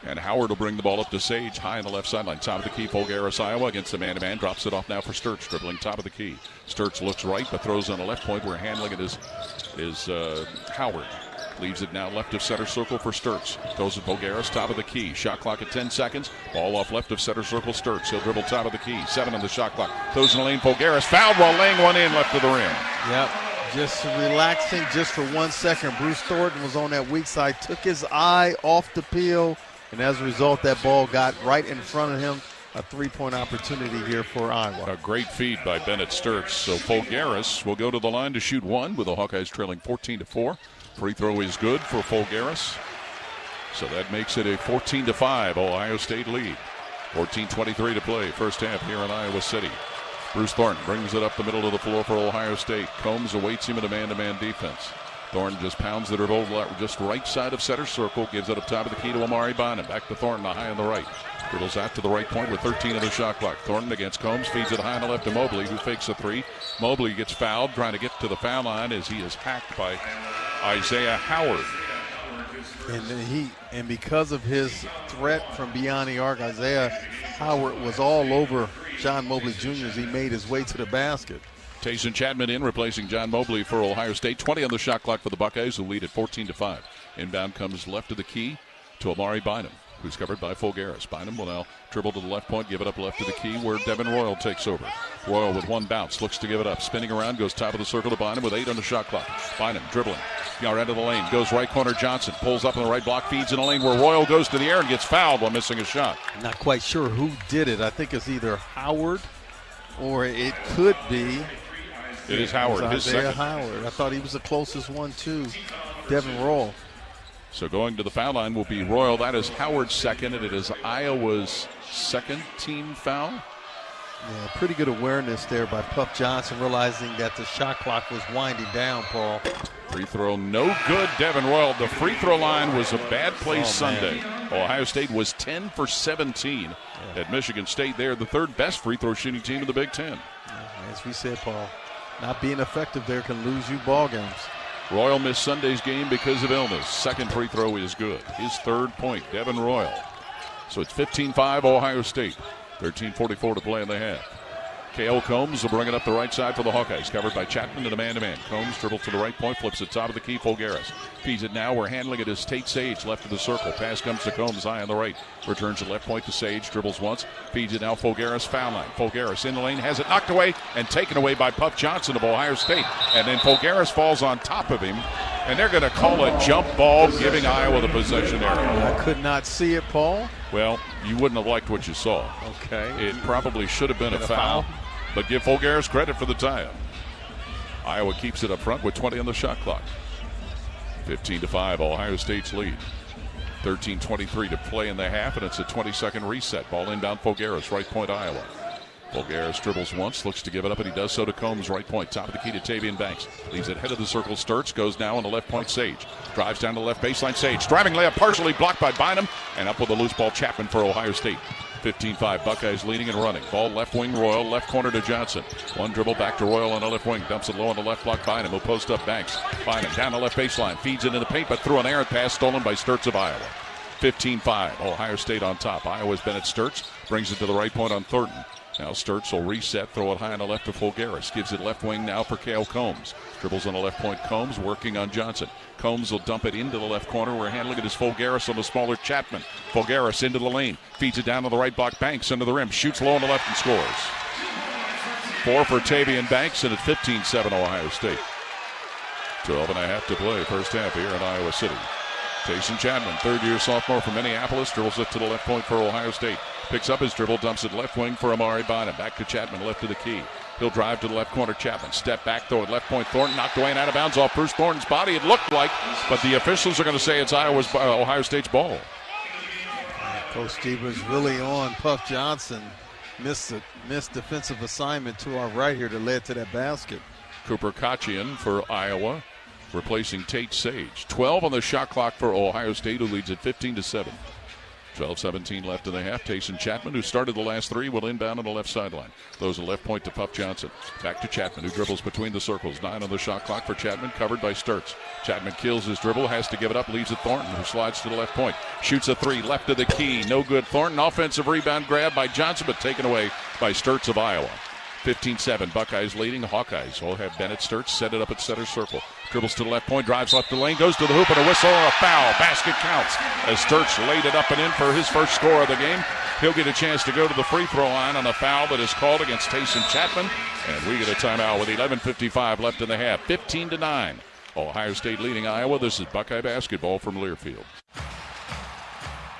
And Howard will bring the ball up to Sage, high on the left sideline. Top of the key, Folgueras, Iowa against the man-to-man. Drops it off now for Sturtz, dribbling top of the key. Sturtz looks right, but throws on the left point where handling it is Howard. Leaves it now left of center circle for Sturtz. Throws it Folgueras, top of the key. Shot clock at 10 seconds. Ball off left of center circle, Sturtz. He'll dribble top of the key. 7 on the shot clock. Throws in the lane, Folgueras fouled while laying one in left of the rim. Yep. Just relaxing just for 1 second. Bruce Thornton was on that weak side, took his eye off the peel, and as a result, that ball got right in front of him. A 3-point opportunity here for Iowa. A great feed by Bennett Sturtz. So Folgueras will go to the line to shoot 1 with the Hawkeyes trailing 14-4. Free throw is good for Folgueras. So that makes it a 14-5 Ohio State lead. 14:23 to play, first half here in Iowa City. Bruce Thornton brings it up the middle of the floor for Ohio State. Combs awaits him in a man-to-man defense. Thornton just pounds the dribble just right side of center circle, gives it up top of the key to Amari Bynum. Back to Thornton, high on the right. Dribbles out to the right point with 13 of the shot clock. Thornton against Combs, feeds it high on the left to Mobley, who fakes a 3. Mobley gets fouled, trying to get to the foul line as he is hacked by Isaiah Howard. And because of his threat from beyond the arc, Isaiah Howard was all over John Mobley Jr. as he made his way to the basket. Tayson Chapman in, replacing John Mobley for Ohio State. 20 on the shot clock for the Buckeyes, who lead at 14-5. Inbound comes left of the key to Amari Bynum, who's covered by Folgueras. Bynum will now dribble to the left point, give it up left of the key where Devin Royal takes over. Royal with 1 bounce, looks to give it up. Spinning around, goes top of the circle to Bynum with 8 on the shot clock. Bynum dribbling, out of the lane, goes right corner Johnson, pulls up on the right block, feeds in the lane where Royal goes to the air and gets fouled while missing a shot. Not quite sure who did it. I think it's either Howard or it could be. It is Howard, his second. Howard. I thought he was the closest one to Devin Royal. So going to the foul line will be Royal. That is Howard's second, and it is Iowa's second team foul. Yeah, pretty good awareness there by Puff Johnson, realizing that the shot clock was winding down, Paul. Free throw no good, Devin Royal. The free throw line was a bad play Sunday. Ohio State was 10 for 17 at Michigan State. They're the 3rd best free throw shooting team in the Big Ten. As we said, Paul, not being effective there can lose you ball games. Royal missed Sunday's game because of illness. Second free throw is good. His 3rd point, Devin Royal. So it's 15-5 Ohio State. 13:44 to play in the half. Cale Combs will bring it up the right side for the Hawkeyes. Covered by Chapman and a man-to-man. Combs dribbles to the right point, flips it top of the key, Folgueras. Feeds it now. We're handling it as Tate Sage, left of the circle. Pass comes to Combs, high on the right. Returns the left point to Sage, dribbles once. Feeds it now, Folgueras, foul line. Folgueras in the lane, has it knocked away and taken away by Puff Johnson of Ohio State. And then Folgueras falls on top of him And they're going to call a jump ball, giving Iowa the possession arrow. I could not see it, Paul. Well, you wouldn't have liked what you saw. Okay. It probably should have been a foul, but give Fulgaris credit for the tie-up. Iowa keeps it up front with 20 on the shot clock. 15-5, Ohio State's lead. 13:23 to play in the half, and it's a 20-second reset. Ball inbound, Fulgaris, right point, Iowa. Fulgaris dribbles once, looks to give it up, and he does so to Combs, right point. Top of the key to Tavian Banks. Leaves it head of the circle. Sturtz goes now on the left point. Sage drives down the left baseline. Sage driving layup, partially blocked by Bynum, and up with a loose ball, Chapman for Ohio State. 15-5, Buckeyes leading and running. Ball left wing, Royal, left corner to Johnson. One dribble back to Royal on the left wing. Dumps it low on the left block, Bynum. He'll post up Banks. Bynum down the left baseline. Feeds it in the paint, but through an errant pass stolen by Sturtz of Iowa. 15-5, Ohio State on top. Iowa's Bennett Sturtz brings it to the right point on Thornton. Now Sturtz will reset, throw it high on the left to Fulgaris. Gives it left wing now for Cale Combs. Dribbles on the left point, Combs working on Johnson. Combs will dump it into the left corner where handling it is Fulgaris on the smaller Chapman. Fulgaris into the lane. Feeds it down to the right block, Banks under the rim. Shoots low on the left and scores. 4 for Tavian Banks, and it's 15-7 Ohio State. 12.5 to play, first half here in Iowa City. Tayson Chapman, third-year sophomore from Minneapolis, dribbles it to the left point for Ohio State. Picks up his dribble, dumps it left wing for Amari Bynum. Back to Chapman, left of the key. He'll drive to the left corner, Chapman. Step back, throw it left point. Thornton knocked away and out of bounds off Bruce Thornton's body, it looked like, but the officials are going to say it's Ohio State's ball. Coach Steve was really on Puff Johnson. Missed defensive assignment to our right here that led to that basket. Cooper Kachian for Iowa, replacing Tate Sage. 12 on the shot clock for Ohio State, who leads at 15-7. 12-17 left in the half. Tayson Chapman, who started the last three, will inbound on the left sideline. Throws a left point to Puff Johnson. Back to Chapman, who dribbles between the circles. 9 on the shot clock for Chapman, covered by Sturtz. Chapman kills his dribble, has to give it up, leaves it Thornton, who slides to the left point. Shoots a three, left of the key. No good. Thornton, offensive rebound grab by Johnson, but taken away by Sturtz of Iowa. 15-7, Buckeyes leading. Hawkeyes will have Bennett Sturtz set it up at center circle. Dribbles to the left point, drives left the lane, goes to the hoop, and a whistle or a foul. Basket counts as Sturtz laid it up and in for his first score of the game. He'll get a chance to go to the free throw line on a foul that is called against Tayson Chapman. And we get a timeout with 11:55 left in the half. 15-9. Ohio State leading Iowa. This is Buckeye basketball from Learfield.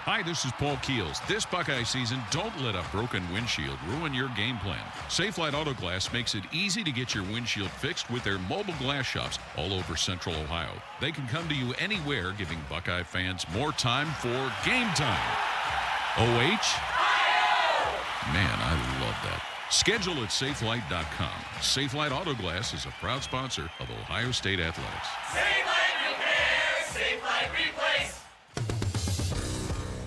Hi, this is Paul Keels. This Buckeye season, don't let a broken windshield ruin your game plan. Safelite Auto Glass makes it easy to get your windshield fixed with their mobile glass shops all over Central Ohio. They can come to you anywhere, giving Buckeye fans more time for game time. OH? Man, I love that. Schedule at safelite.com. Safelite Auto Glass is a proud sponsor of Ohio State Athletics. Safelite repair, Safelite replace.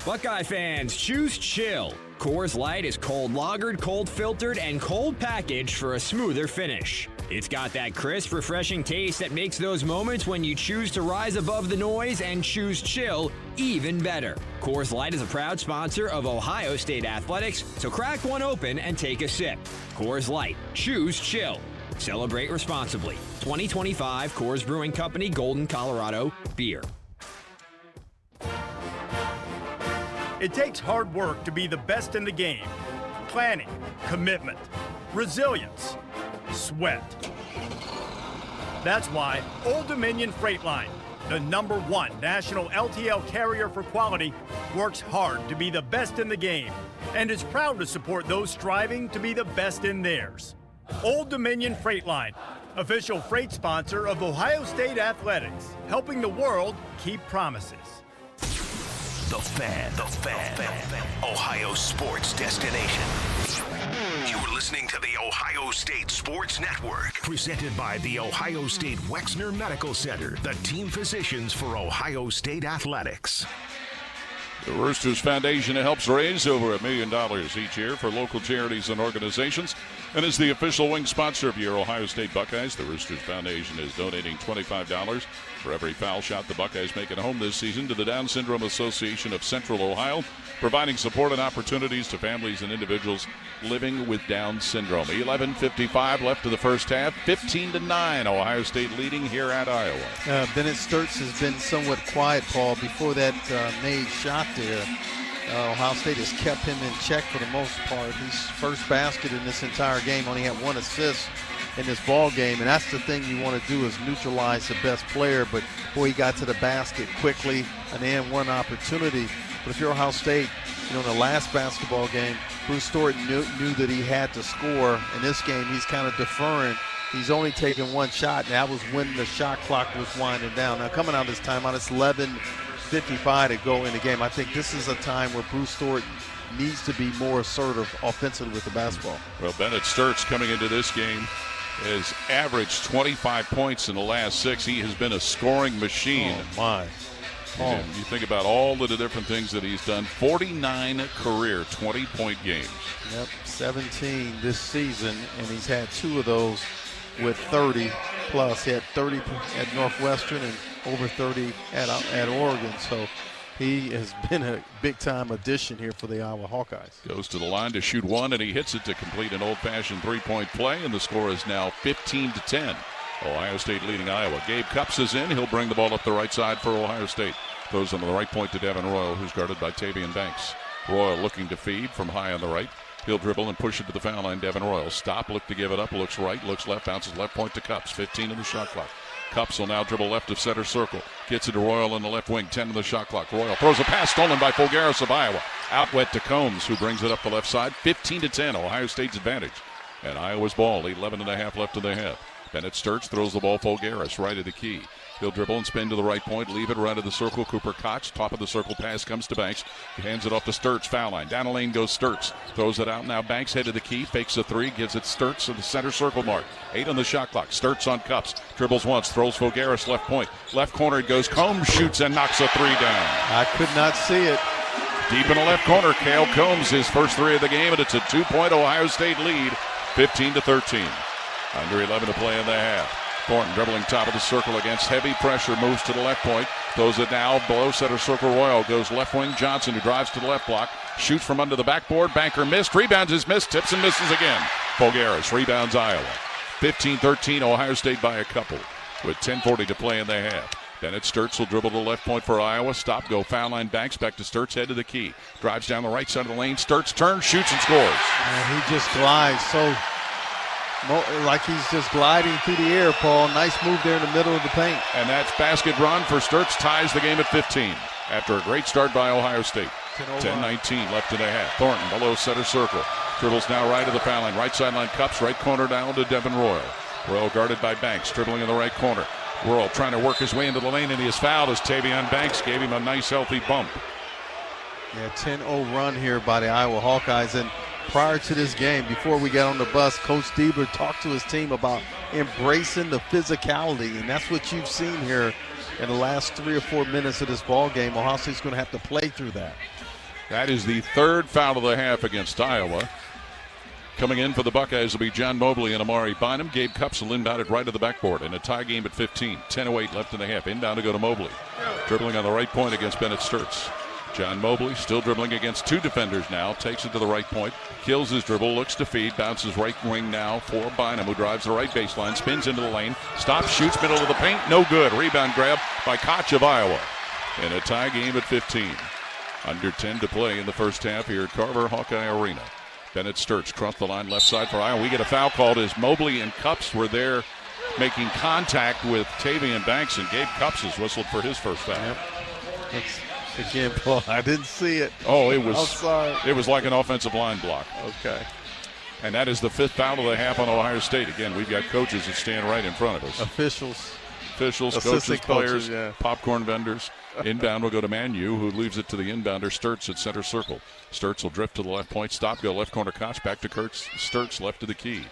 Buckeye fans, choose chill. Coors Light is cold lagered, cold filtered, and cold packaged for a smoother finish. It's got that crisp, refreshing taste that makes those moments when you choose to rise above the noise and choose chill even better. Coors Light is a proud sponsor of Ohio State Athletics, so crack one open and take a sip. Coors Light, choose chill. Celebrate responsibly. 2025 Coors Brewing Company, Golden, Colorado, beer. It takes hard work to be the best in the game. Planning, commitment, resilience, sweat. That's why Old Dominion Freight Line, the #1 national LTL carrier for quality, works hard to be the best in the game and is proud to support those striving to be the best in theirs. Old Dominion Freight Line, official freight sponsor of Ohio State Athletics, helping the world keep promises. The Fan. Ohio sports destination. You're listening to the Ohio State Sports Network, presented by the Ohio State Wexner Medical Center, the team physicians for Ohio State Athletics. The Roosters Foundation helps raise over $1 million each year for local charities and organizations, and is the official wing sponsor of your Ohio State Buckeyes. The Roosters Foundation is donating $25 for every foul shot the Buckeyes make at home this season to the Down Syndrome Association of Central Ohio, providing support and opportunities to families and individuals living with Down syndrome. 11:55 left of the first half. 15-9, Ohio State leading here at Iowa. Bennett Sturtz has been somewhat quiet, Paul, before that made shot there. Ohio State has kept him in check for the most part. His first basket in this entire game, only had one assist in this ball game, and that's the thing you want to do is neutralize the best player. But boy, he got to the basket quickly, an and one opportunity. But if you're Ohio State, in the last basketball game, Bruce Thornton knew that he had to score. In this game, he's kind of deferring. He's only taking one shot, and that was when the shot clock was winding down. Now, coming out of this timeout, it's 11:55 to go in the game. I think this is a time where Bruce Thornton needs to be more assertive offensively with the basketball. Well, Bennett Sturts coming into this game has averaged 25 points in the last 6. He has been a scoring machine. Oh, my. Oh. You think about all of the different things that he's done. 49 career 20-point games. Yep, 17 this season, and he's had 2 of those with 30 plus. He had 30 at Northwestern and over 30 at Oregon. So he has been a big-time addition here for the Iowa Hawkeyes. Goes to the line to shoot one, and he hits it to complete an old-fashioned three-point play, and the score is now 15-10. Ohio State leading Iowa. Gabe Cupps is in. He'll bring the ball up the right side for Ohio State. Throws on the right point to Devin Royal, who's guarded by Tavian Banks. Royal looking to feed from high on the right. He'll dribble and push it to the foul line. Devin Royal stop, look to give it up, looks right, looks left, bounces left point to Cupps. 15 in the shot clock. Cupps will now dribble left of center circle. Gets it to Royal in the left wing. 10 in the shot clock. Royal throws a pass stolen by Fulgaris of Iowa. Out wet to Combs, who brings it up the left side. 15-10, Ohio State's advantage. And Iowa's ball, 11.5 left in the half. Bennett Sturts throws the ball Fulgaris right at the key. He'll dribble and spin to the right point, leave it right of the circle. Cooper Koch, top of the circle pass comes to Banks. He hands it off to Sturts, foul line. Down the lane goes Sturts. Throws it out now. Banks head to the key, fakes a three, gives it Sturts to the center circle mark. 8 on the shot clock. Sturts on Cupps. Dribbles once, throws Fulgaris left point. Left corner it goes. Combs shoots and knocks a three down. I could not see it. Deep in the left corner, Cale Combs, his first three of the game, and it's a 2-point Ohio State lead, 15-13. Under 11 to play in the half. Thornton dribbling top of the circle against heavy pressure, moves to the left point, throws it now below center circle. Royal goes left wing. Johnson, who drives to the left block, shoots from under the backboard. Banker missed, rebounds is missed, tips and misses again. Fulgaris rebounds Iowa. 15-13, Ohio State by a couple with 10:40 to play in the half. Bennett Sturts will dribble to the left point for Iowa. Stop, go, foul line. Banks back to Sturts, head to the key. Drives down the right side of the lane. Sturts turns, shoots, and scores. He just glides so like he's just gliding through the air, Paul. Nice move there in the middle of the paint. And that's basket run for Sturts, ties the game at 15 after a great start by Ohio State. 10-19 left in the half. Thornton below center circle. Dribbles now right of the foul line. Right sideline Cupps, right corner down to Devin Royal. Royal guarded by Banks, dribbling in the right corner. Royal trying to work his way into the lane, and he is fouled as Tavion Banks gave him a nice healthy bump. Yeah, 10-0 run here by the Iowa Hawkeyes. And prior to this game, before we got on the bus, Coach Dieber talked to his team about embracing the physicality, and that's what you've seen here in the last 3 or 4 minutes of this ball game. Ohio State's going to have to play through that. That is the third foul of the half against Iowa. Coming in for the Buckeyes will be John Mobley and Amari Bynum. Gabe Cupps will inbound it right to the backboard in a tie game at 15. 10:08 left in the half. Inbound to go to Mobley. Dribbling on the right point against Bennett Sturts. John Mobley still dribbling against 2 defenders now. Takes it to the right point. Kills his dribble. Looks to feed. Bounces right wing now for Bynum, who drives the right baseline. Spins into the lane. Stops. Shoots middle of the paint. No good. Rebound grab by Koch of Iowa. In a tie game at 15. Under 10 to play in the first half here at Carver Hawkeye Arena. Bennett Sturts crossed the line left side for Iowa. We get a foul called as Mobley and Cupps were there making contact with Tavion Banks, and Gabe Cupps has whistled for his first foul. Yep. Again, Paul, I didn't see it. Oh, it was. I'm sorry. It was like an offensive line block. Okay. And that is the 5th foul of the half on Ohio State. Again, we've got coaches that stand right in front of us. Officials, coaches, players, yeah. Popcorn vendors. Inbound will go to Manu, who leaves it to the inbounder, Sturts at center circle. Sturts will drift to the left point, stop, go left corner, Koch, back to Sturts, left to the key.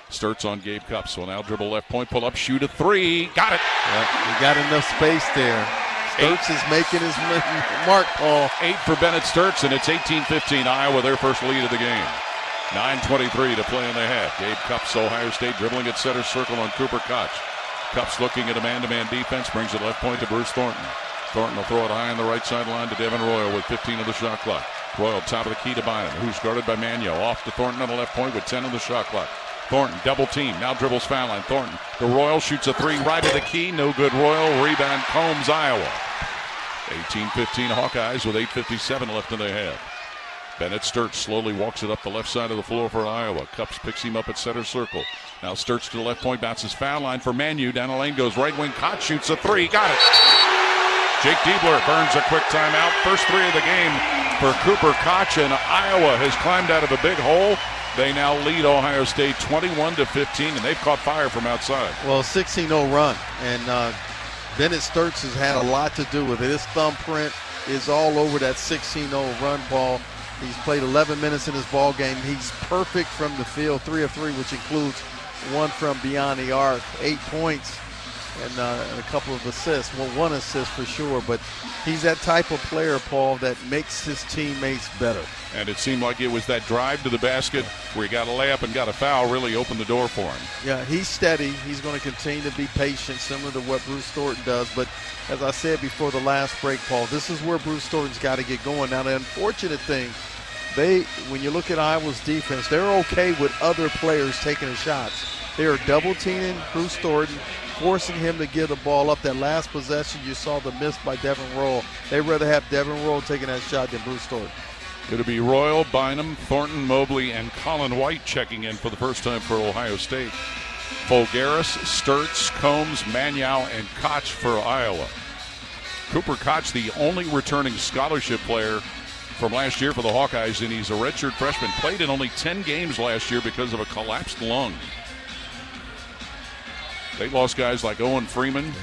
Sturts on Gabe Cupps, will now dribble left point, pull up, shoot a 3. Got it. Yep, he got enough space there. Sturts is making his mark, Paul. 8 for Bennett Sturts, and it's 18-15. Iowa, their first lead of the game. 9:23 to play in the half. Gabe Cupps, Ohio State, dribbling at center circle on Cooper Koch. Cupps looking at a man-to-man defense, brings it left point to Bruce Thornton. Thornton will throw it high on the right sideline to Devin Royal with 15 of the shot clock. Royal top of the key to Bynum, who's guarded by Magno. Off to Thornton on the left point with 10 of the shot clock. Thornton double team, now dribbles foul line. Thornton to Royal, shoots a 3 right at the key. No good. Royal, rebound Combs, Iowa. 18-15 Hawkeyes with 8:57 left in the half. Bennett Sturtz slowly walks it up the left side of the floor for Iowa. Cups picks him up at center circle. Now Sturtz to the left point, bounces foul line for Manu. Down the lane goes right wing. Koch shoots a three. Got it. Jake Diebler burns a quick timeout. First three of the game for Cooper Koch, and Iowa has climbed out of a big hole. They now lead Ohio State 21-15, and they've caught fire from outside. Well, 16-0 run, and Bennett Sturtz has had a lot to do with it. His thumbprint is all over that 16-0 run ball. He's played 11 minutes in his ball game. He's perfect from the field, 3 of 3, which includes 1 from beyond the arc, 8 points. And a couple of assists. Well, 1 assist for sure, but he's that type of player, Paul, that makes his teammates better. And it seemed like it was that drive to the basket where he got a layup and got a foul really opened the door for him. Yeah, he's steady. He's going to continue to be patient, similar to what Bruce Thornton does. But as I said before the last break, Paul, this is where Bruce Thornton's got to get going. Now, the unfortunate thing, when you look at Iowa's defense, they're okay with other players taking the shots. They are double-teaming Bruce Thornton, forcing him to give the ball up. That last possession, you saw the miss by Devin Royal. They'd rather have Devin Royal taking that shot than Bruce Thornton. It'll be Royal, Bynum, Thornton, Mobley, and Colin White checking in for the first time for Ohio State. Folgaris, Sturtz, Combs, Manyau, and Koch for Iowa. Cooper Koch, the only returning scholarship player from last year for the Hawkeyes, and he's a redshirt freshman. Played in only 10 games last year because of a collapsed lung. They lost guys like Owen Freeman,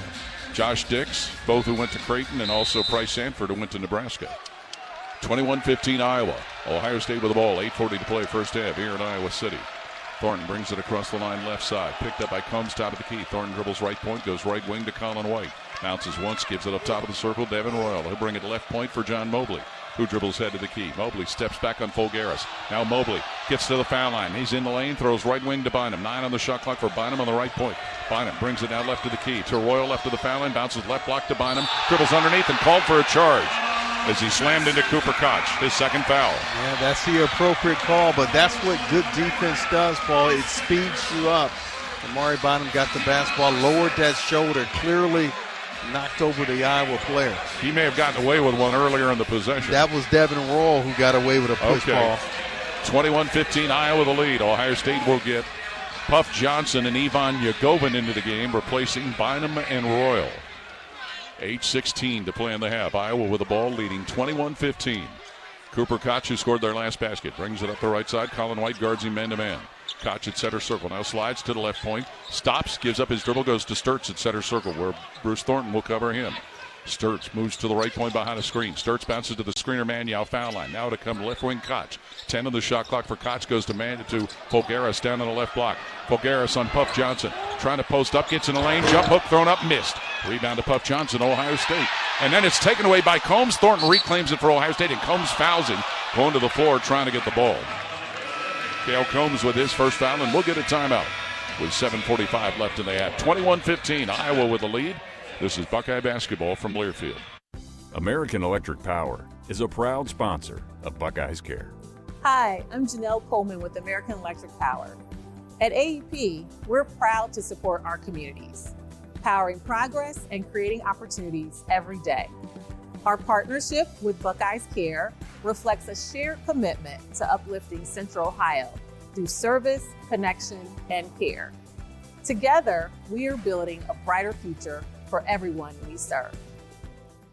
Josh Dix, both who went to Creighton, and also Price Sanford, who went to Nebraska. 21-15 Iowa. Ohio State with the ball. 8:40 to play first half here in Iowa City. Thornton brings it across the line left side. Picked up by Combs, top of the key. Thornton dribbles right point, goes right wing to Colin White. Bounces once, gives it up top of the circle. Devin Royal. He'll bring it left point for John Mobley, who dribbles head to the key. Mobley steps back on Folgaris. Now Mobley gets to the foul line. He's in the lane, throws right wing to Bynum. 9 on the shot clock for Bynum on the right point. Bynum brings it now left to the key. To Royal left to the foul line, bounces left block to Bynum. Dribbles underneath and called for a charge as he slammed into Cooper Koch, his second foul. Yeah, that's the appropriate call, but that's what good defense does, Paul. It speeds you up. Amari Bynum got the basketball, lowered that shoulder, clearly knocked over the Iowa player. He may have gotten away with one earlier in the possession. That was Devin Royal who got away with a push ball. 21-15 Iowa the lead. Ohio State will get Puff Johnson and Ivan Yagovin into the game, replacing Bynum and Royal. 8:16 to play in the half. Iowa with the ball leading 21-15. Cooper Koch, who scored their last basket, brings it up the right side. Colin White guards him man-to-man. Koch at center circle. Now slides to the left point. Stops, gives up his dribble, goes to Sturtz at center circle, where Bruce Thornton will cover him. Sturtz moves to the right point behind a screen. Sturtz bounces to the screener, Manyau foul line. Now to come left wing Koch. 10 on the shot clock for Koch, goes to Folgaris down on the left block. Folgaris on Puff Johnson. Trying to post up, gets in the lane, jump hook thrown up, missed. Rebound to Puff Johnson, Ohio State. And then it's taken away by Combs. Thornton reclaims it for Ohio State, and Combs fouls him, going to the floor trying to get the ball. Cale Combs with his first foul, and we'll get a timeout with 7:45 left in the half. 21-15, Iowa with the lead. This is Buckeye basketball from Learfield. American Electric Power is a proud sponsor of Buckeyes Care. Hi, I'm Janelle Coleman with American Electric Power. At AEP, we're proud to support our communities, powering progress and creating opportunities every day. Our partnership with Buckeyes Care reflects a shared commitment to uplifting Central Ohio through service, connection, and care. Together, we are building a brighter future for everyone we serve.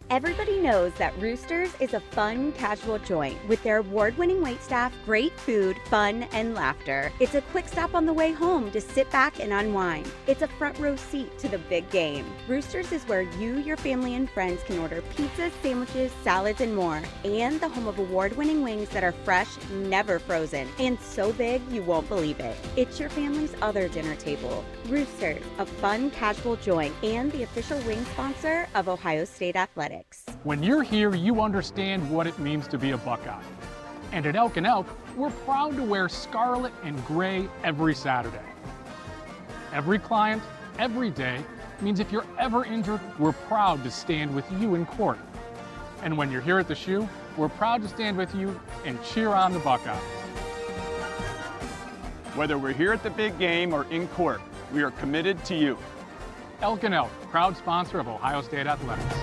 Everybody knows that Roosters is a fun, casual joint with their award-winning waitstaff, great food, fun, and laughter. It's a quick stop on the way home to sit back and unwind. It's a front row seat to the big game. Roosters is where you, your family, and friends can order pizzas, sandwiches, salads, and more. And the home of award-winning wings that are fresh, never frozen, and so big you won't believe it. It's your family's other dinner table. Roosters, a fun, casual joint, and the official wing sponsor of Ohio State Athletics. When you're here, you understand what it means to be a Buckeye. And at Elk & Elk, we're proud to wear scarlet and gray every Saturday. Every client, every day, means if you're ever injured, we're proud to stand with you in court. And when you're here at the shoe, we're proud to stand with you and cheer on the Buckeyes. Whether we're here at the big game or in court, we are committed to you. Elk & Elk, proud sponsor of Ohio State Athletics.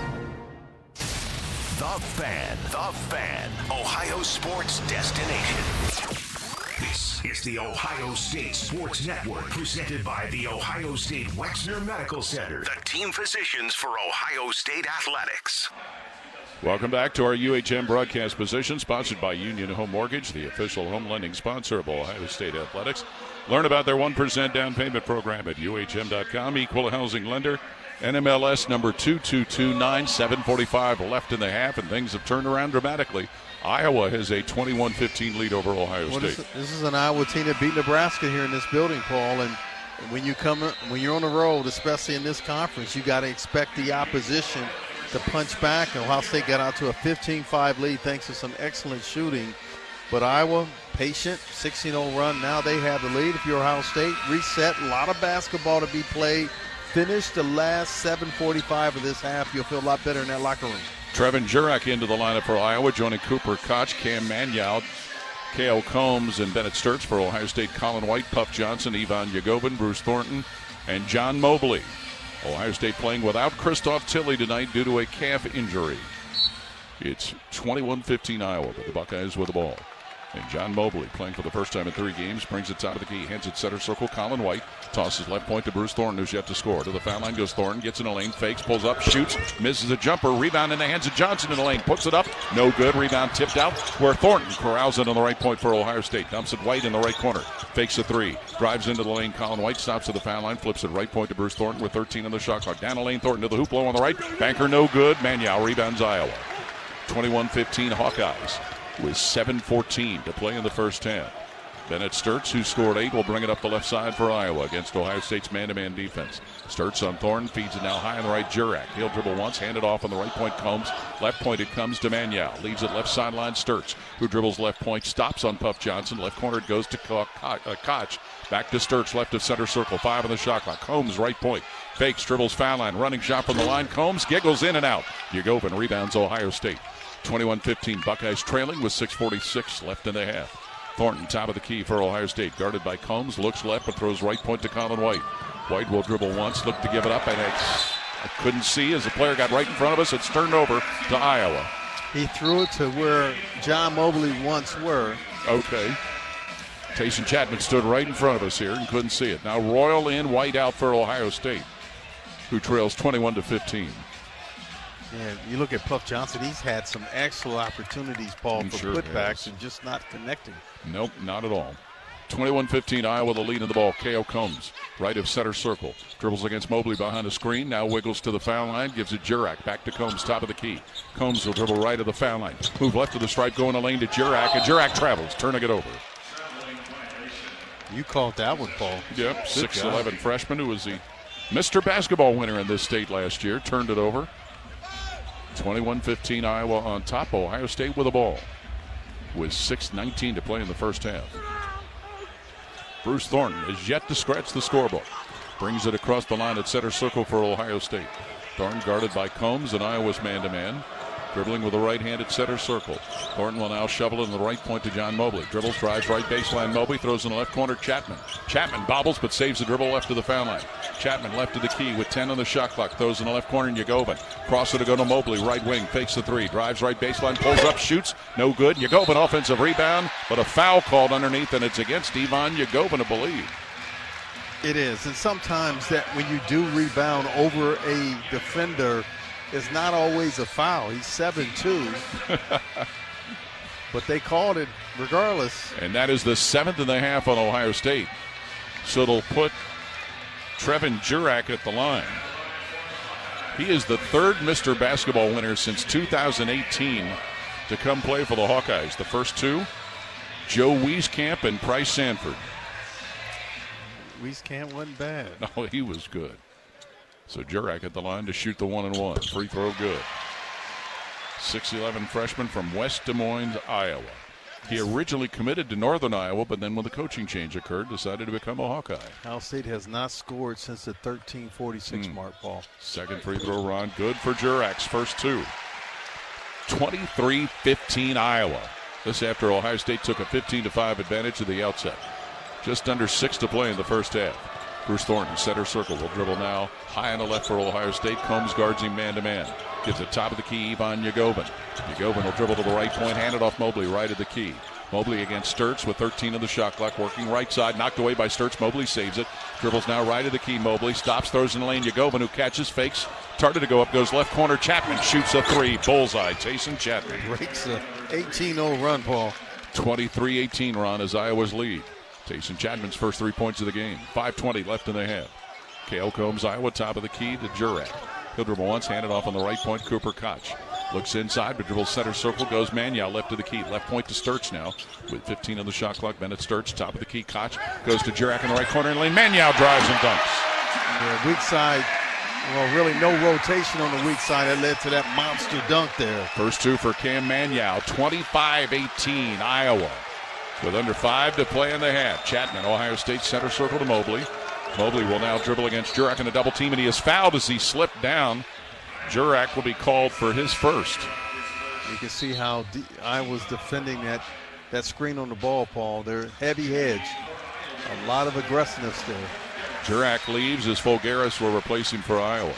The Fan, Ohio sports destination. This is the Ohio State Sports Network, presented by the Ohio State Wexner Medical Center, the team physicians for Ohio State athletics. Welcome back to our UHM broadcast position, sponsored by Union Home Mortgage, the official home lending sponsor of Ohio State athletics. Learn about their 1% down payment program at UHM.com. Equal housing lender. NMLS number 2229, 7:45 left in the half, and things have turned around dramatically. Iowa has a 21-15 lead over Ohio State. This is an Iowa team that beat Nebraska here in this building, Paul. And when you're on the road, especially in this conference, you got to expect the opposition to punch back. And Ohio State got out to a 15-5 lead thanks to some excellent shooting. But Iowa, patient, 16-0 run. Now they have the lead. If you're Ohio State, reset. A lot of basketball to be played. Finish the last 7:45 of this half. You'll feel a lot better in that locker room. Trevin Jurek into the lineup for Iowa, joining Cooper Koch, Cam Manyow, Cale Combs, and Bennett Sturts for Ohio State. Colin White, Puff Johnson, Ivan Yagobin, Bruce Thornton, and John Mobley. Ohio State playing without Christoph Tilley tonight due to a calf injury. It's 21-15 Iowa, but the Buckeyes with the ball. And John Mobley, playing for the first time in 3 games, brings it top of the key, hands it center circle. Colin White tosses left point to Bruce Thornton, who's yet to score. To the foul line goes Thornton, gets in a lane, fakes, pulls up, shoots, misses a jumper, rebound in the hands of Johnson in the lane, puts it up, no good, rebound tipped out, where Thornton corrals it on the right point for Ohio State, dumps it White in the right corner, fakes a 3, drives into the lane. Colin White stops at the foul line, flips it right point to Bruce Thornton with 13 on the shot clock. Down the lane, Thornton to the hoop, low on the right, banker no good, Manyow rebounds Iowa. 21-15 Hawkeyes. With 7:14 to play in the first half. Bennett Sturts, who scored 8, will bring it up the left side for Iowa against Ohio State's man-to-man defense. Sturts on Thornton, feeds it now high on the right, Jurek. He'll dribble once, hand it off on the right point, Combs. Left point it comes to Manyow. Leaves it left sideline, Sturts, who dribbles left point, stops on Puff Johnson. Left corner it goes to Koch. Back to Sturts, left of center circle, 5 on the shot clock. Combs, right point. Fakes, dribbles, foul line, running shot from the line. Combs giggles in and out. Yagobin rebounds Ohio State. 21-15 Buckeyes trailing with 6:46 left in the half. Thornton top of the key for Ohio State, guarded by Combs, looks left but throws right point to Colin White. White will dribble once, look to give it up, and I couldn't see as the player got right in front of us. It's turned over to Iowa. He threw it to where John Mobley once were. Okay. Tayson Chapman stood right in front of us here and couldn't see it. Now Royal in, White out for Ohio State, who trails 21-15. And you look at Puff Johnson, he's had some excellent opportunities, Paul, for putbacks and just not connecting. Nope, not at all. 21-15 Iowa, the lead in the ball. K.O. Combs, right of center circle. Dribbles against Mobley behind the screen. Now wiggles to the foul line. Gives it Jurek. Back to Combs, top of the key. Combs will dribble right of the foul line. Move left of the stripe, go in the lane to Jurek. And Jurek travels, turning it over. You called that one, Paul. Yep, 6'11 freshman who was the Mr. Basketball winner in this state last year. Turned it over. 21-15 Iowa on top. Ohio State with the ball with 6:19 to play in the first half. Bruce Thornton is yet to scratch the scoreboard. Brings it across the line at center circle for Ohio State. Thornton guarded by Combs and Iowa's man-to-man. Dribbling with the right hand at center circle. Thornton will now shovel in the right point to John Mobley. Dribbles, drives right baseline. Mobley throws in the left corner. Chapman bobbles but saves the dribble left of the foul line. Chapman left of the key with 10 on the shot clock. Throws in the left corner. Yagobin. Cross it to go to Mobley. Right wing. Fakes the 3. Drives right baseline. Pulls up. Shoots. No good. Yagobin offensive rebound. But a foul called underneath, and it's against Ivan Yagobin, I believe. It is. And sometimes that when you do rebound over a defender, it's not always a foul. He's 7'2". But they called it regardless. And that is the 7th in the half on Ohio State. So it'll put Trevin Jurek at the line. He is the 3rd Mr. Basketball winner since 2018 to come play for the Hawkeyes. The first 2, Joe Wieskamp and Price Sanford. Wieskamp wasn't bad. No, he was good. So Jurek at the line to shoot the 1-and-1. Free throw good. 6'11 freshman from West Des Moines, Iowa. He originally committed to Northern Iowa, but then when the coaching change occurred, decided to become a Hawkeye. Ohio State has not scored since the 13:46 mark, Paul. Second free throw run, good for Jurek's first 2. 23-15 Iowa. This after Ohio State took a 15-5 advantage at the outset. Just under 6 to play in the first half. Bruce Thornton, center circle, will dribble now. High on the left for Ohio State. Combs guards him man-to-man. Gives it top of the key, Ivan Yagobin. Yagobin will dribble to the right point, hand it off Mobley, right of the key. Mobley against Sturtz with 13 of the shot clock, working right side, knocked away by Sturtz. Mobley saves it. Dribbles now right of the key. Mobley stops, throws in the lane. Yagobin, who catches, fakes. Tarted to go up, goes left corner. Chapman shoots a three. Bullseye. Tayson Chapman. Breaks a 18-0 run, Paul. 23-18 run as Iowa's lead. Tayson Chapman's first 3 points of the game. 5:20 left in the half. Cale Combs, Iowa, top of the key to Jurak. He'll dribble once, hand it off on the right point. Cooper Koch looks inside, but dribbles center circle, goes Manyow left of the key. Left point to Sturtz now with 15 on the shot clock. Bennett Sturtz, top of the key. Koch goes to Jurak in the right corner lane. Manyow drives and dunks. Yeah, weak side. Well, really no rotation on the weak side. That led to that monster dunk there. First two for Cam Manyow. 25-18 Iowa. With under 5 to play in the half. Chapman, Ohio State center circle to Mobley. Mobley will now dribble against Jurak in a double team, and he is fouled as he slipped down. Jurak will be called for his first. You can see how Iowa's defending that screen on the ball, Paul. They're heavy hedge. A lot of aggressiveness there. Jurak leaves as Folgaris will replace him for Iowa.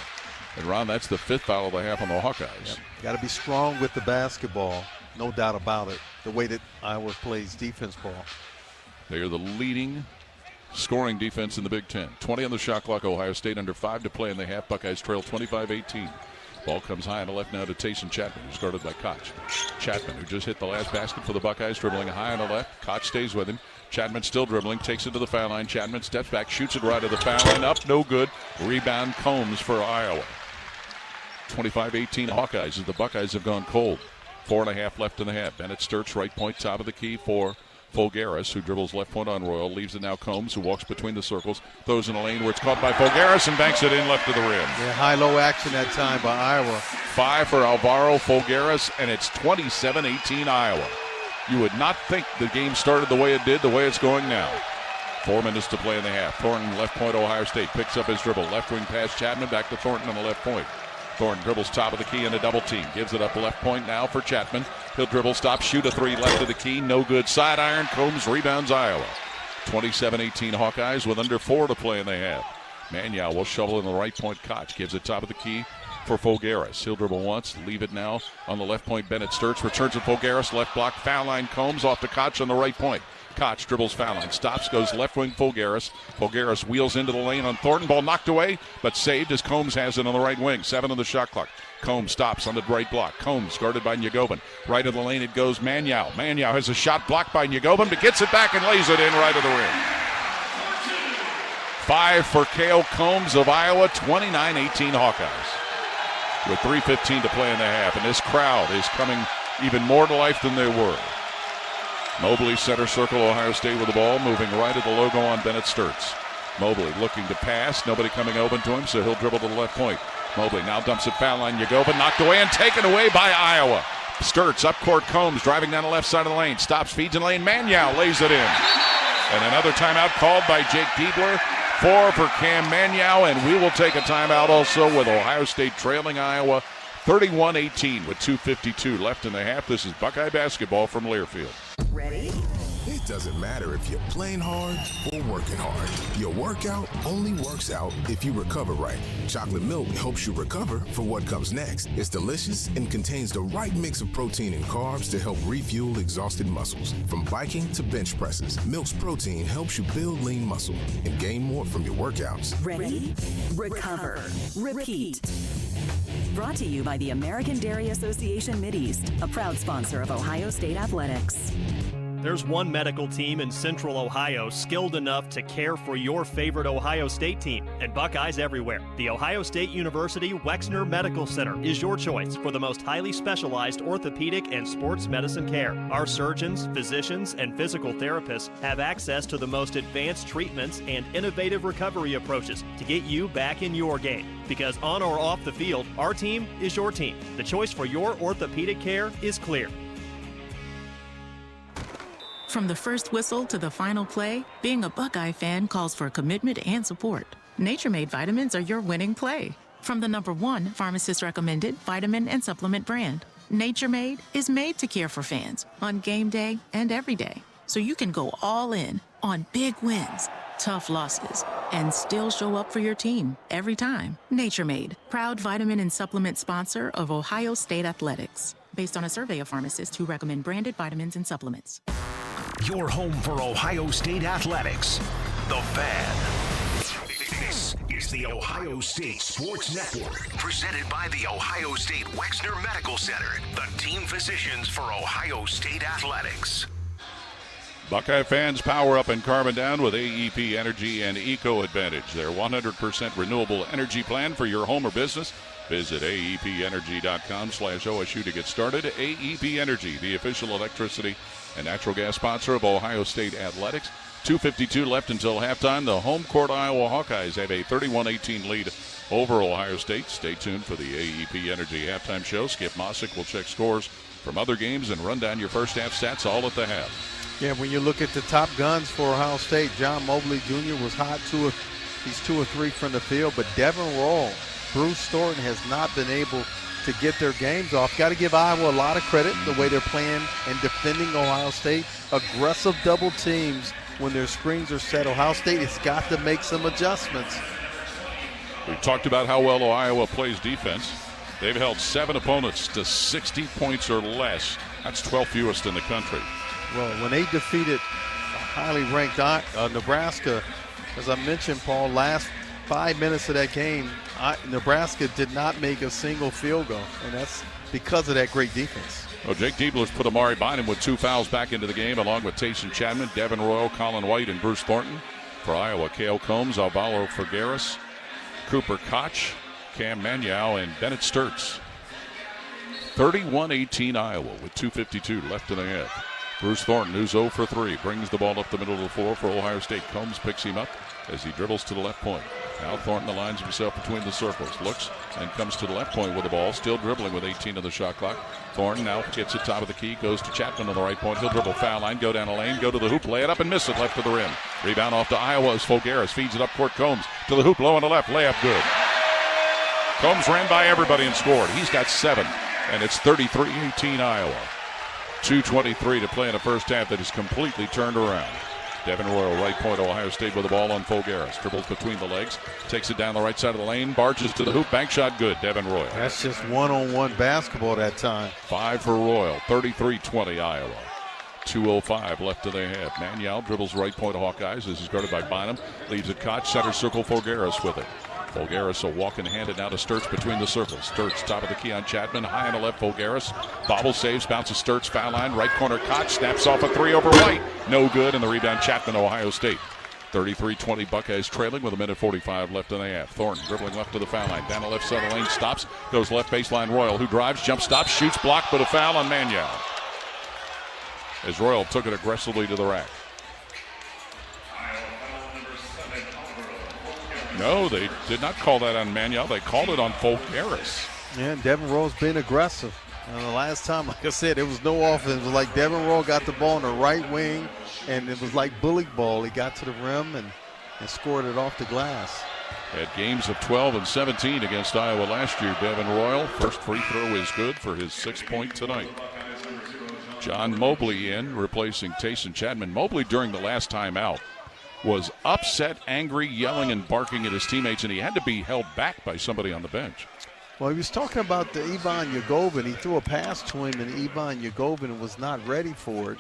And Ron, that's the 5th foul of the half on the Hawkeyes. Yep. Got to be strong with the basketball. No doubt about it. The way that Iowa plays defense, Paul. They are the leading scoring defense in the Big Ten. 20 on the shot clock. Ohio State under 5 to play in the half. Buckeyes trail 25-18. Ball comes high on the left now to Tayson Chapman, who's guarded by Koch. Chapman, who just hit the last basket for the Buckeyes, dribbling high on the left. Koch stays with him. Chapman still dribbling, takes it to the foul line. Chapman steps back, shoots it right at the foul line. Up, no good. Rebound Combs for Iowa. 25-18 Hawkeyes as the Buckeyes have gone cold. 4.5 left in the half. Bennett Sturtz, right point, top of the key for Folgaris, who dribbles left point on Royal. Leaves it now Combs, who walks between the circles. Throws in a lane where it's caught by Folgaris and banks it in left of the rim. Yeah, high-low action that time by Iowa. 5 for Alvaro Folgaris, and it's 27-18 Iowa. You would not think the game started the way it did, the way it's going now. 4 minutes to play in the half. Thornton, left point, Ohio State, picks up his dribble. Left wing pass, Chapman, back to Thornton on the left point. Thornton dribbles top of the key in a double team. Gives it up left point now for Chapman. He'll dribble, stop, shoot a three left of the key. No good. Side iron. Combs rebounds Iowa. 27-18 Hawkeyes with under 4 to play in the half. Manyow will shovel in the right point. Koch gives it top of the key for Folgaris. He'll dribble once. Leave it now on the left point. Bennett Sturtz returns to Folgaris. Left block. Foul line. Combs off to Koch on the right point. Koch dribbles foul line. Stops, goes left wing Folgaris. Folgaris wheels into the lane on Thornton. Ball knocked away, but saved as Combs has it on the right wing. 7 on the shot clock. Combs stops on the right block. Combs guarded by Yagobin. Right of the lane it goes Manyow. Manyow has a shot blocked by Yagobin, but gets it back and lays it in right of the rim. 5 for Cale Combs of Iowa. 29-18 Hawkeyes. With 3:15 to play in the half, and this crowd is coming even more to life than they were. Mobley, center circle, Ohio State with the ball, moving right at the logo on Bennett Sturtz. Mobley looking to pass, nobody coming open to him, so he'll dribble to the left point. Mobley now dumps it foul line. Yagobin knocked away and taken away by Iowa. Sturtz up court, Combs driving down the left side of the lane, stops, feeds in lane. Manyow lays it in. And another timeout called by Jake Diebler. 4 for Cam Manyow, and we will take a timeout also with Ohio State trailing Iowa 31-18 with 2:52 left in the half. This is Buckeye basketball from Learfield. Ready? It doesn't matter if you're playing hard or working hard. Your workout only works out if you recover right. Chocolate milk helps you recover for what comes next. It's delicious and contains the right mix of protein and carbs to help refuel exhausted muscles. From biking to bench presses, Milk's protein helps you build lean muscle and gain more from your workouts. Ready? Recover. Repeat. Brought to you by the American Dairy Association Mideast, a proud sponsor of Ohio State Athletics. There's one medical team in Central Ohio skilled enough to care for your favorite Ohio State team, and Buckeyes everywhere. The Ohio State University Wexner Medical Center is your choice for the most highly specialized orthopedic and sports medicine care. Our surgeons, physicians, and physical therapists have access to the most advanced treatments and innovative recovery approaches to get you back in your game. Because on or off the field, our team is your team. The choice for your orthopedic care is clear. From the first whistle to the final play, being a Buckeye fan calls for commitment and support. Nature Made vitamins are your winning play. From the #1 pharmacist-recommended vitamin and supplement brand, Nature Made is made to care for fans on game day and every day. so you can go all in on big wins, tough losses, and still show up for your team every time. Nature Made, proud vitamin and supplement sponsor of Ohio State Athletics. Based on a survey of pharmacists who recommend branded vitamins and supplements. Your home for Ohio State athletics. The Fan. This is the Ohio State Sports Network, presented by the Ohio State Wexner Medical Center, the team physicians for Ohio State athletics. Buckeye fans, power up and carbon down with AEP Energy and Eco Advantage. Their 100% renewable energy plan for your home or business. Visit aepenergy.com/OSU to get started. AEP Energy, the official electricity and natural gas sponsor of Ohio State Athletics. 2:52 left until halftime. The home court Iowa Hawkeyes have a 31-18 lead over Ohio State. Stay tuned for the AEP Energy halftime show. Skip Mossick will check scores from other games and run down your first half stats all at the half. Yeah, when you look at the top guns for Ohio State, John Mobley Jr. was hot. He's 2 or 3 from the field, but Devin Roll, Bruce Thornton has not been able to get their games off. Got to give Iowa a lot of credit the way they're playing and defending Ohio State. Aggressive double teams when their screens are set. Ohio State has got to make some adjustments. We talked about how well Iowa plays defense. They've held 7 opponents to 60 points or less. That's 12th fewest in the country. Well, when they defeated highly ranked Nebraska, as I mentioned, Paul, last 5 minutes of that game, Nebraska did not make a single field goal, and that's because of that great defense. Well, Jake Diebler's put Amari Bynum with 2 fouls back into the game, along with Tayson Chapman, Devin Royal, Colin White, and Bruce Thornton. For Iowa, Cale Combs, Alvaro Figueres, Cooper Koch, Cam Maniau, and Bennett Sturtz. 31-18 Iowa with 2:52 left in the half. Bruce Thornton, who's 0 for 3, brings the ball up the middle of the floor for Ohio State. Combs picks him up as he dribbles to the left point. Now Thornton aligns himself between the circles, looks and comes to the left point with the ball, still dribbling with 18 of the shot clock. Thornton now gets it top of the key, goes to Chapman on the right point. He'll dribble foul line, go down the lane, go to the hoop, lay it up and miss it left to the rim. Rebound off to Iowa as Fogaris feeds it up court. Combs to the hoop, low on the left, layup good. Combs ran by everybody and scored. He's got 7, and it's 33-18 Iowa. 2:23 to play in the first half that is completely turned around. Devin Royal, right point, Ohio State with the ball on Fogaris. Dribbles between the legs, takes it down the right side of the lane, barges to the hoop, bank shot good, Devin Royal. That's just one-on-one basketball that time. 5 for Royal, 33-20 Iowa. 2:05 left to the half. Maniau dribbles right point of Hawkeyes. This is guarded by Bynum. Leaves it Koch, center circle, Fogaris with it. Fogaris will walk and hand it now to Sturtz between the circles. Sturtz top of the key on Chapman, high on the left, Fogaris. Bobble saves, bounces Sturtz, foul line, right corner Koch, snaps off a 3 over White. No good, and the rebound Chapman, Ohio State. 33-20 Buckeyes trailing with 1:45 left in the half. Thornton dribbling left to the foul line. Down the left side of the lane, stops, goes left baseline Royal, who drives, jump stops, shoots, blocked, but a foul on Maniau. As Royal took it aggressively to the rack. No, they did not call that on Maniau. They called it on Fogaris. Yeah, and Devin Royal's been aggressive. The last time, like I said, it was no offense. It was like Devin Royal got the ball on the right wing, and it was like bully ball. He got to the rim and scored it off the glass. Had games of 12 and 17 against Iowa last year. Devin Royal, first free throw is good for his 6-point tonight. John Mobley in, replacing Tayson Chapman. Mobley, during the last time out, was upset, angry, yelling and barking at his teammates, and he had to be held back by somebody on the bench. Well, he was talking about the Ivan Yagovin. He threw a pass to him, and Ivan Yagovin was not ready for it.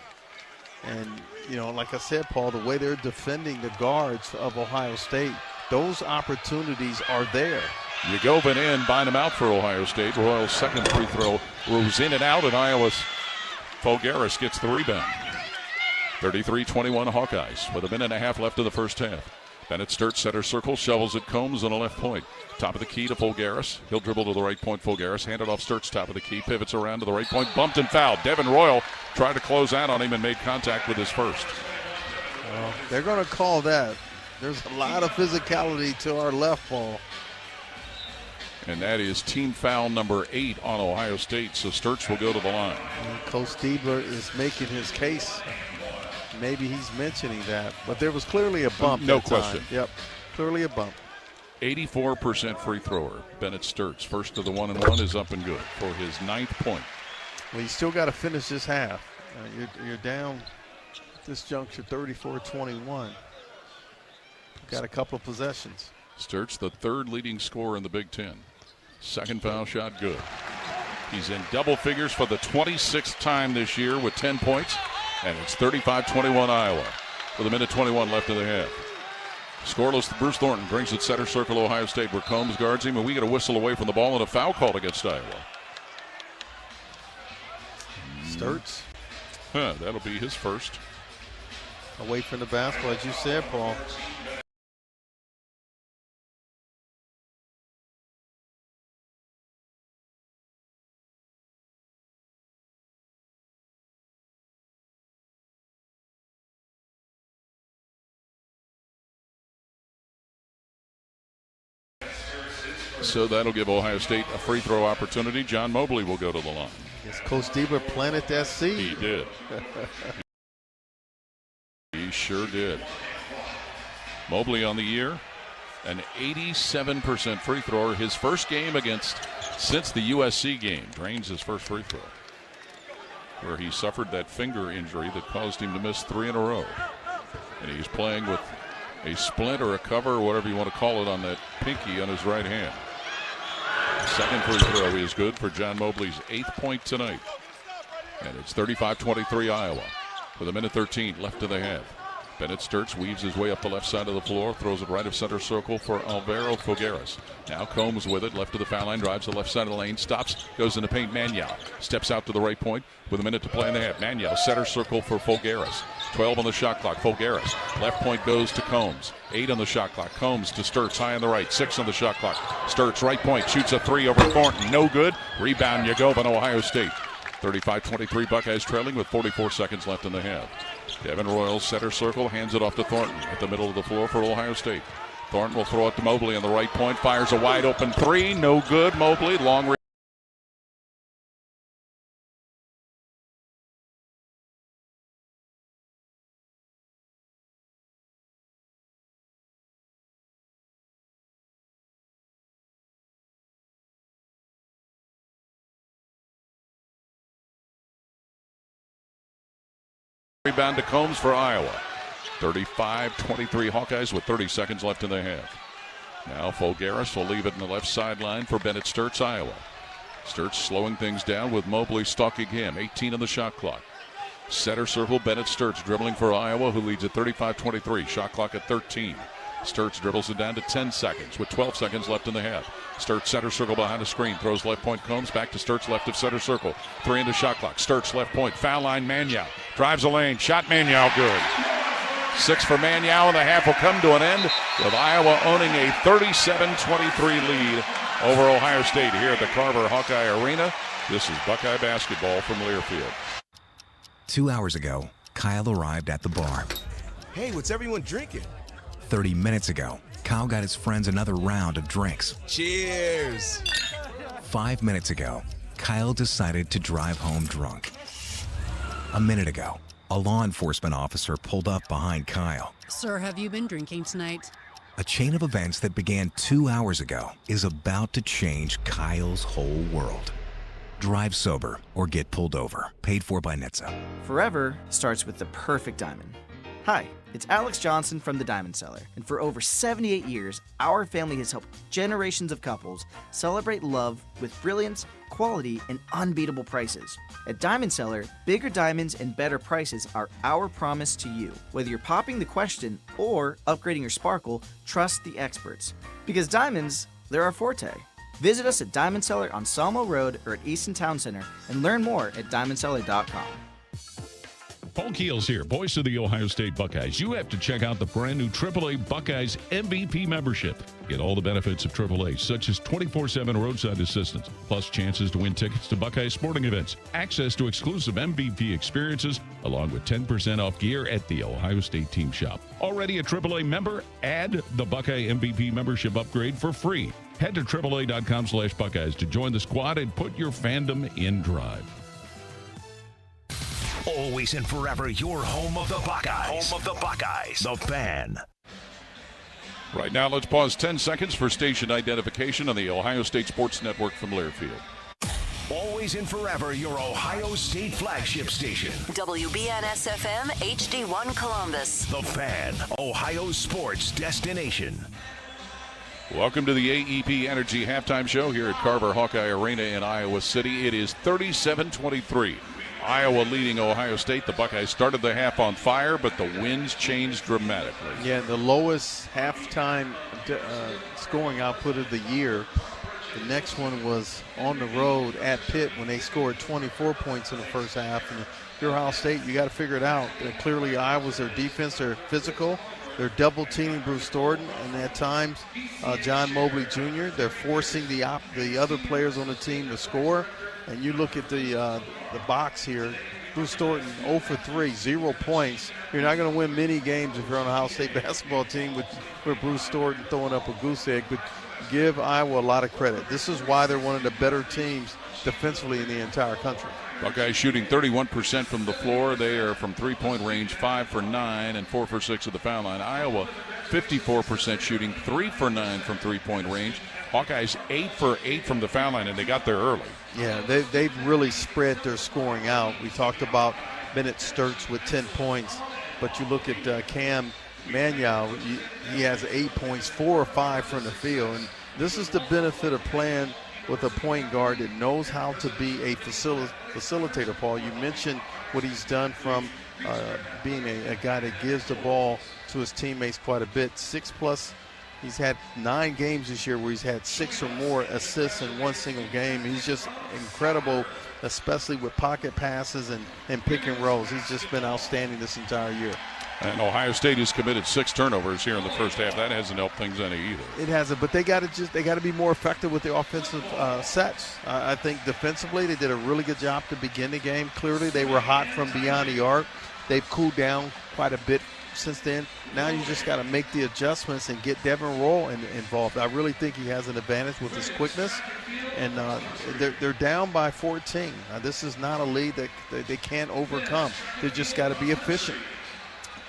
And, you know, like I said, Paul, the way they're defending the guards of Ohio State, those opportunities are there. Yagovin in, Bynum out for Ohio State. Royal's second free throw was in and out, and Iowa's Fogaris gets the rebound. 33-21 Hawkeyes with 1.5 left of the first half. Bennett Sturtz, center circle, shovels it Combs on the left point. Top of the key to Fogaris. He'll dribble to the right point, Fogaris. Hand it off Sturtz, top of the key. Pivots around to the right point. Bumped and fouled. Devin Royal tried to close out on him and made contact with his first. Well, they're going to call that. There's a lot of physicality to our left ball. And that is team foul number 8 on Ohio State, so Sturtz will go to the line. And Coach Diebler is making his case. Maybe he's mentioning that, but there was clearly a bump. No question. Yep, clearly a bump. 84% free thrower, Bennett Sturtz. First of the 1-and-1 is up and good for his 9th point. Well, you still got to finish this half. You're down this juncture, 34-21. Got a couple of possessions. Sturts, the third leading scorer in the Big Ten. Second foul shot, good. He's in double figures for the 26th time this year with 10 points, and it's 35-21 Iowa with a minute 21 left in the half. Scoreless, Bruce Thornton brings it center circle, Ohio State, where Combs guards him, and we get a whistle away from the ball and a foul called against Iowa. Sturts. That'll be his first. Away from the basketball, as you said, Paul. So that'll give Ohio State a free throw opportunity. John Mobley will go to the line. Yes, Coach Deaver planted that seed. He did. He sure did. Mobley on the year, an 87% free thrower. His first game since the USC game, drains his first free throw, where he suffered that finger injury that caused him to miss 3 in a row. And he's playing with a splint or a cover or whatever you want to call it on that pinky on his right hand. Second free throw is good for John Mobley's 8th point tonight. And it's 35-23 Iowa with a minute 13 left in the half. Bennett Sturts weaves his way up the left side of the floor, throws it right of center circle for Alvaro Fogueras. Now Combs with it, left to the foul line, drives the left side of the lane, stops, goes into paint. Manial steps out to the right point with a minute to play in the half. Manial center circle for Fogueras. 12 on the shot clock. Fogueras. Left point goes to Combs. 8 on the shot clock. Combs to Sturts, high on the right. 6 on the shot clock. Sturts, right point, shoots a 3 over Thornton. No good. Rebound, Yagova, Ohio State. 35-23 Buckeyes trailing with 44 seconds left in the half. Devin Royals, center circle, hands it off to Thornton at the middle of the floor for Ohio State. Thornton will throw it to Mobley on the right point. Fires a wide open 3. No good. Mobley, long rebound to Combs for Iowa. 35-23 Hawkeyes with 30 seconds left in the half. Now Fogueras will leave it in the left sideline for Bennett Sturts, Iowa. Sturts slowing things down with Mobley stalking him. 18 on the shot clock. Center circle, Bennett Sturts dribbling for Iowa, who leads at 35-23. Shot clock at 13. Sturts dribbles it down to 10 seconds with 12 seconds left in the half. Sturts center circle behind the screen. Throws left point. Combs back to Sturts left of center circle. 3 into shot clock. Sturts left point. Foul line. Manial drives the lane. Shot Manial good. 6 for Manial, and the half will come to an end with Iowa owning a 37-23 lead over Ohio State here at the Carver Hawkeye Arena. This is Buckeye basketball from Learfield. 2 hours ago, Kyle arrived at the bar. Hey, what's everyone drinking? 30 minutes ago, Kyle got his friends another round of drinks. Cheers! 5 minutes ago, Kyle decided to drive home drunk. A minute ago, a law enforcement officer pulled up behind Kyle. Sir, have you been drinking tonight? A chain of events that began 2 hours ago is about to change Kyle's whole world. Drive sober or get pulled over. Paid for by NHTSA. Forever starts with the perfect diamond. Hi, it's Alex Johnson from the Diamond Cellar, and for over 78 years, our family has helped generations of couples celebrate love with brilliance, quality, and unbeatable prices. At Diamond Cellar, bigger diamonds and better prices are our promise to you. Whether you're popping the question or upgrading your sparkle, trust the experts. Because diamonds, they're our forte. Visit us at Diamond Cellar on Sawmill Road or at Easton Town Center and learn more at diamondcellar.com. Paul Keels here, voice of the Ohio State Buckeyes. You have to check out the brand new AAA Buckeyes MVP membership. Get all the benefits of AAA, such as 24/7 roadside assistance, plus chances to win tickets to Buckeye sporting events, access to exclusive MVP experiences, along with 10% off gear at the Ohio State team shop. Already a AAA member? Add the Buckeye MVP membership upgrade for free. Head to AAA.com/Buckeyes to join the squad and put your fandom in drive. Always and forever your home of the Buckeyes. Home of the Buckeyes. The Fan. Right now, let's pause 10 seconds for station identification on the Ohio State Sports Network from Learfield. Always and forever your Ohio State flagship station. WBNS-FM HD1 Columbus. The Fan, Ohio sports destination. Welcome to the AEP Energy Halftime Show here at Carver Hawkeye Arena in Iowa City. It is 37-23. Iowa leading Ohio State. The Buckeyes started the half on fire, but the winds changed dramatically. Yeah, the lowest halftime scoring output of the year. The next one was on the road at Pitt when they scored 24 points in the first half. And if you're Ohio State, you got to figure it out. Clearly, Iowa's their defense. They're physical. They're double-teaming Bruce Thornton, and at times, John Mobley Jr. They're forcing the other players on the team to score. And you look at the box here, Bruce Thornton 0 for 3, 0 points. You're not going to win many games if you're on a Ohio State basketball team with Bruce Thornton throwing up a goose egg, but give Iowa a lot of credit. This is why they're one of the better teams defensively in the entire country. Buckeyes shooting 31% from the floor. They are from three-point range, 5 for 9 and 4 for 6 at the foul line. Iowa 54% shooting, 3 for 9 from three-point range. Hawkeyes 8 for 8 from the foul line, and they got there early. Yeah, they've really spread their scoring out. We talked about Bennett Sturtz with 10 points, but you look at Cam Manyow, he has 8 points, 4 or 5 from the field. And this is the benefit of playing with a point guard that knows how to be a facilitator, Paul. You mentioned what he's done from being a guy that gives the ball to his teammates quite a bit. 6+. He's had 9 games this year where he's had 6 or more assists in one single game. He's just incredible, especially with pocket passes and pick and rolls. He's just been outstanding this entire year. And Ohio State has committed 6 turnovers here in the first half. That hasn't helped things any either. It hasn't, but they got to be more effective with the offensive sets. I think defensively they did a really good job to begin the game. Clearly they were hot from beyond the arc. They've cooled down quite a bit since then. Now you just got to make the adjustments and get Devin Roll involved. I really think he has an advantage with his quickness, and they're down by 14. This is not a lead that they can't overcome. They just got to be efficient.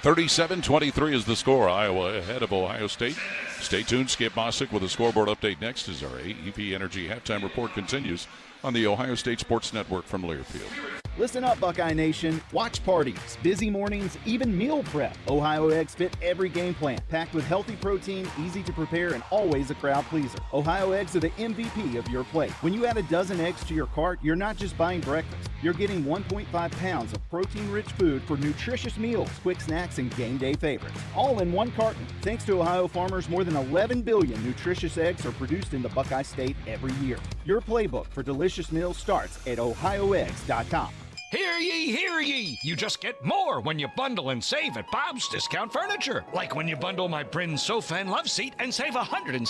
37-23 is the score. Iowa ahead of Ohio State. Stay tuned. Skip Mossick with a scoreboard update next as our AEP Energy Halftime Report continues on the Ohio State Sports Network from Learfield. Listen up, Buckeye Nation. Watch parties, busy mornings, even meal prep. Ohio Eggs fit every game plan. Packed with healthy protein, easy to prepare, and always a crowd pleaser. Ohio Eggs are the MVP of your plate. When you add a dozen eggs to your cart, you're not just buying breakfast. You're getting 1.5 pounds of protein-rich food for nutritious meals, quick snacks, and game day favorites. All in one carton. Thanks to Ohio farmers, more than 11 billion nutritious eggs are produced in the Buckeye State every year. Your playbook for delicious meals starts at ohioeggs.com. Hear ye, hear ye! You just get more when you bundle and save at Bob's Discount Furniture. Like when you bundle my Bryn sofa and love seat and save $179.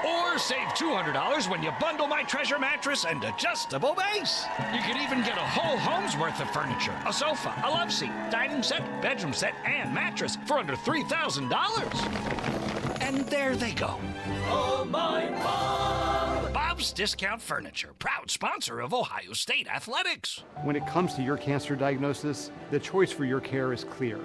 Or save $200 when you bundle my Treasure mattress and adjustable base. You can even get a whole home's worth of furniture. A sofa, a love seat, dining set, bedroom set, and mattress for under $3,000. And there they go. Oh, my Bob! Bob's Discount Furniture, proud sponsor of Ohio State Athletics. When it comes to your cancer diagnosis, the choice for your care is clear.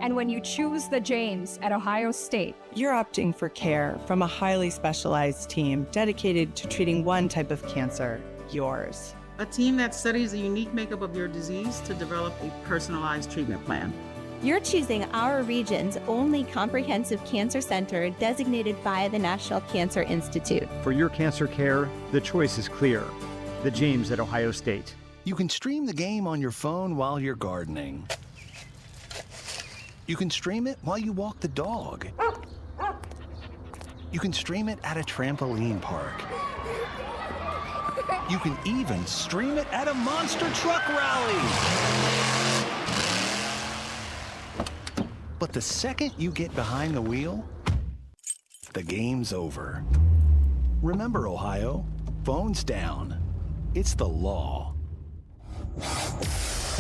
And when you choose the James at Ohio State, you're opting for care from a highly specialized team dedicated to treating one type of cancer, yours. A team that studies the unique makeup of your disease to develop a personalized treatment plan. You're choosing our region's only comprehensive cancer center designated by the National Cancer Institute. For your cancer care, the choice is clear. The James at Ohio State. You can stream the game on your phone while you're gardening. You can stream it while you walk the dog. You can stream it at a trampoline park. You can even stream it at a monster truck rally. But the second you get behind the wheel, the game's over. Remember, Ohio, phones down. It's the law.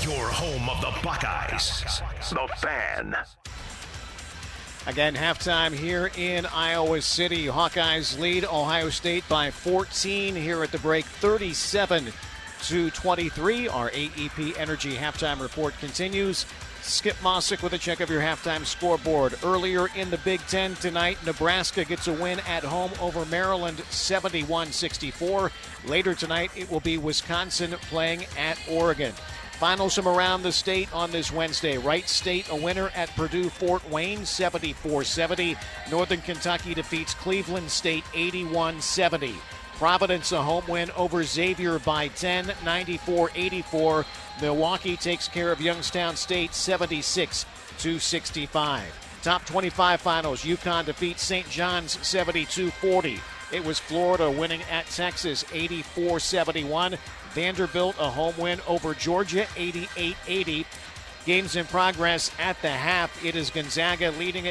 Your home of the Buckeyes. The Fan. Again, halftime here in Iowa City. Hawkeyes lead Ohio State by 14 here at the break, 37-23. Our AEP Energy halftime report continues. Skip Mossick with a check of your halftime scoreboard. Earlier in the Big Ten tonight, Nebraska gets a win at home over Maryland, 71-64. Later tonight, it will be Wisconsin playing at Oregon. Finals from around the state on this Wednesday. Wright State a winner at Purdue-Fort Wayne, 74-70. Northern Kentucky defeats Cleveland State, 81-70. Providence a home win over Xavier by 10, 94-84. Milwaukee takes care of Youngstown State, 76-65. Top 25 finals, UConn defeats St. John's, 72-40. It was Florida winning at Texas, 84-71. Vanderbilt a home win over Georgia, 88-80. Games in progress at the half. It is Gonzaga leading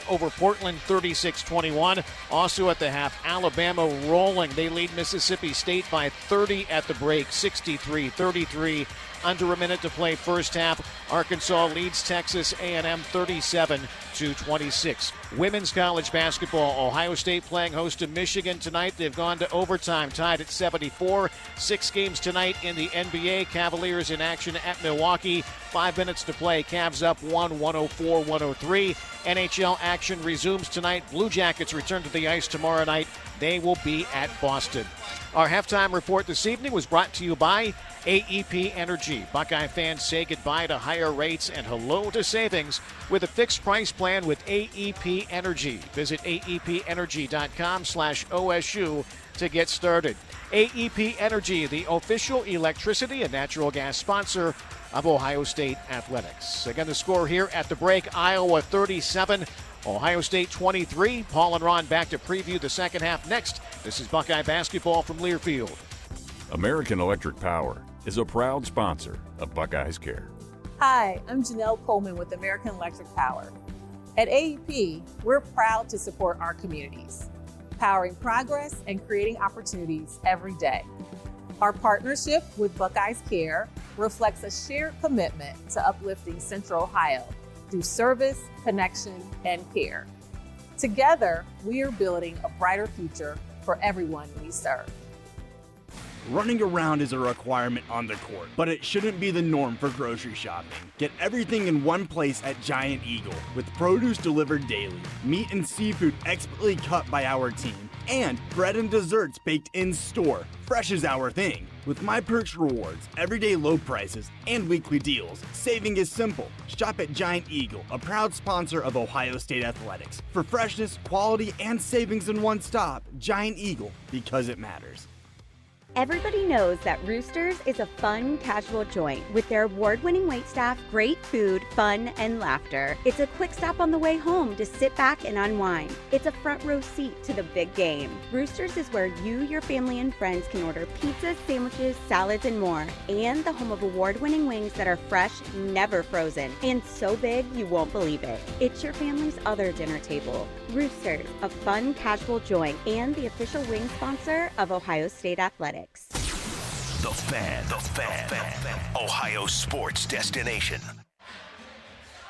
over Portland, 36-21. Also at the half, Alabama rolling. They lead Mississippi State by 30 at the break, 63-33. Under a minute to play first half. Arkansas leads Texas A&M 37-26. Women's college basketball. Ohio State playing host to Michigan tonight. They've gone to overtime, tied at 74. 6 games tonight in the NBA. Cavaliers in action at Milwaukee. 5 minutes to play. Cavs up 104-103. NHL action resumes tonight. Blue Jackets return to the ice tomorrow night. They will be at Boston. Our halftime report this evening was brought to you by AEP Energy. Buckeye fans say goodbye to higher rates and hello to savings with a fixed price plan with AEP Energy. Visit aepenergy.com/OSU to get started. AEP Energy, the official electricity and natural gas sponsor of Ohio State Athletics. Again, the score here at the break, Iowa 37, Ohio State 23. Paul and Ron back to preview the second half next. This is Buckeye basketball from Learfield. American Electric Power is a proud sponsor of Buckeyes Care. Hi, I'm Janelle Coleman with American Electric Power. At AEP, we're proud to support our communities, powering progress and creating opportunities every day. Our partnership with Buckeyes Care reflects a shared commitment to uplifting Central Ohio through service, connection, and care. Together, we are building a brighter future for everyone we serve. Running around is a requirement on the court, but it shouldn't be the norm for grocery shopping. Get everything in one place at Giant Eagle, with produce delivered daily, meat and seafood expertly cut by our team, and bread and desserts baked in store. Fresh is our thing. With My Perks rewards, everyday low prices, and weekly deals, saving is simple. Shop at Giant Eagle, a proud sponsor of Ohio State Athletics. For freshness, quality, and savings in one stop, Giant Eagle, because it matters. Everybody knows that Roosters is a fun, casual joint with their award-winning waitstaff, great food, fun, and laughter. It's a quick stop on the way home to sit back and unwind. It's a front row seat to the big game. Roosters is where you, your family, and friends can order pizzas, sandwiches, salads, and more. And the home of award-winning wings that are fresh, never frozen, and so big you won't believe it. It's your family's other dinner table. Roosters, a fun, casual joint, and the official wing sponsor of Ohio State Athletics. The Fan, Ohio sports destination.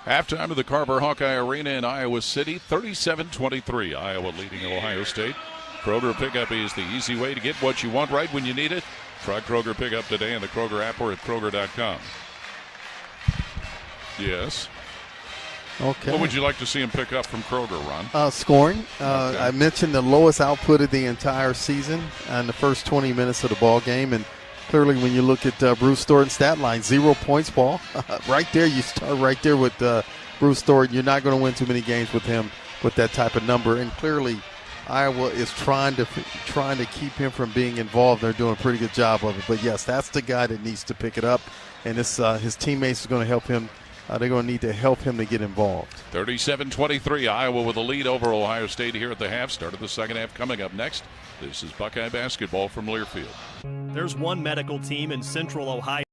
Halftime of the Carver Hawkeye Arena in Iowa City, 37-23. Iowa leading Ohio State. Kroger Pickup is the easy way to get what you want right when you need it. Try Kroger Pickup today in the Kroger app or at Kroger.com. Yes. Okay. What would you like to see him pick up from Kroger, Ron? Scoring. Okay. I mentioned the lowest output of the entire season in the first 20 minutes of the ball game, and clearly when you look at Bruce Thornton's stat line, 0 points, Paul. Right there, you start right there with Bruce Thornton. You're not going to win too many games with him with that type of number, and clearly Iowa is trying to keep him from being involved. They're doing a pretty good job of it. But yes, that's the guy that needs to pick it up, and his teammates are going to help him. They're going to need to help him to get involved. 37-23, Iowa with a lead over Ohio State here at the half. Start of the second half coming up next. This is Buckeye basketball from Learfield. There's one medical team in Central Ohio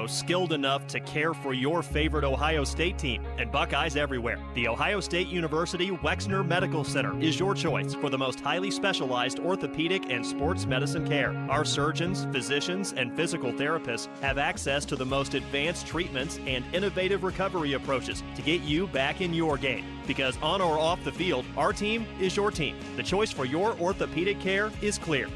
skilled enough to care for your favorite Ohio State team, and Buckeyes everywhere. The Ohio State University Wexner Medical Center is your choice for the most highly specialized orthopedic and sports medicine care. Our surgeons, physicians, and physical therapists have access to the most advanced treatments and innovative recovery approaches to get you back in your game. Because on or off the field, our team is your team. The choice for your orthopedic care is clear.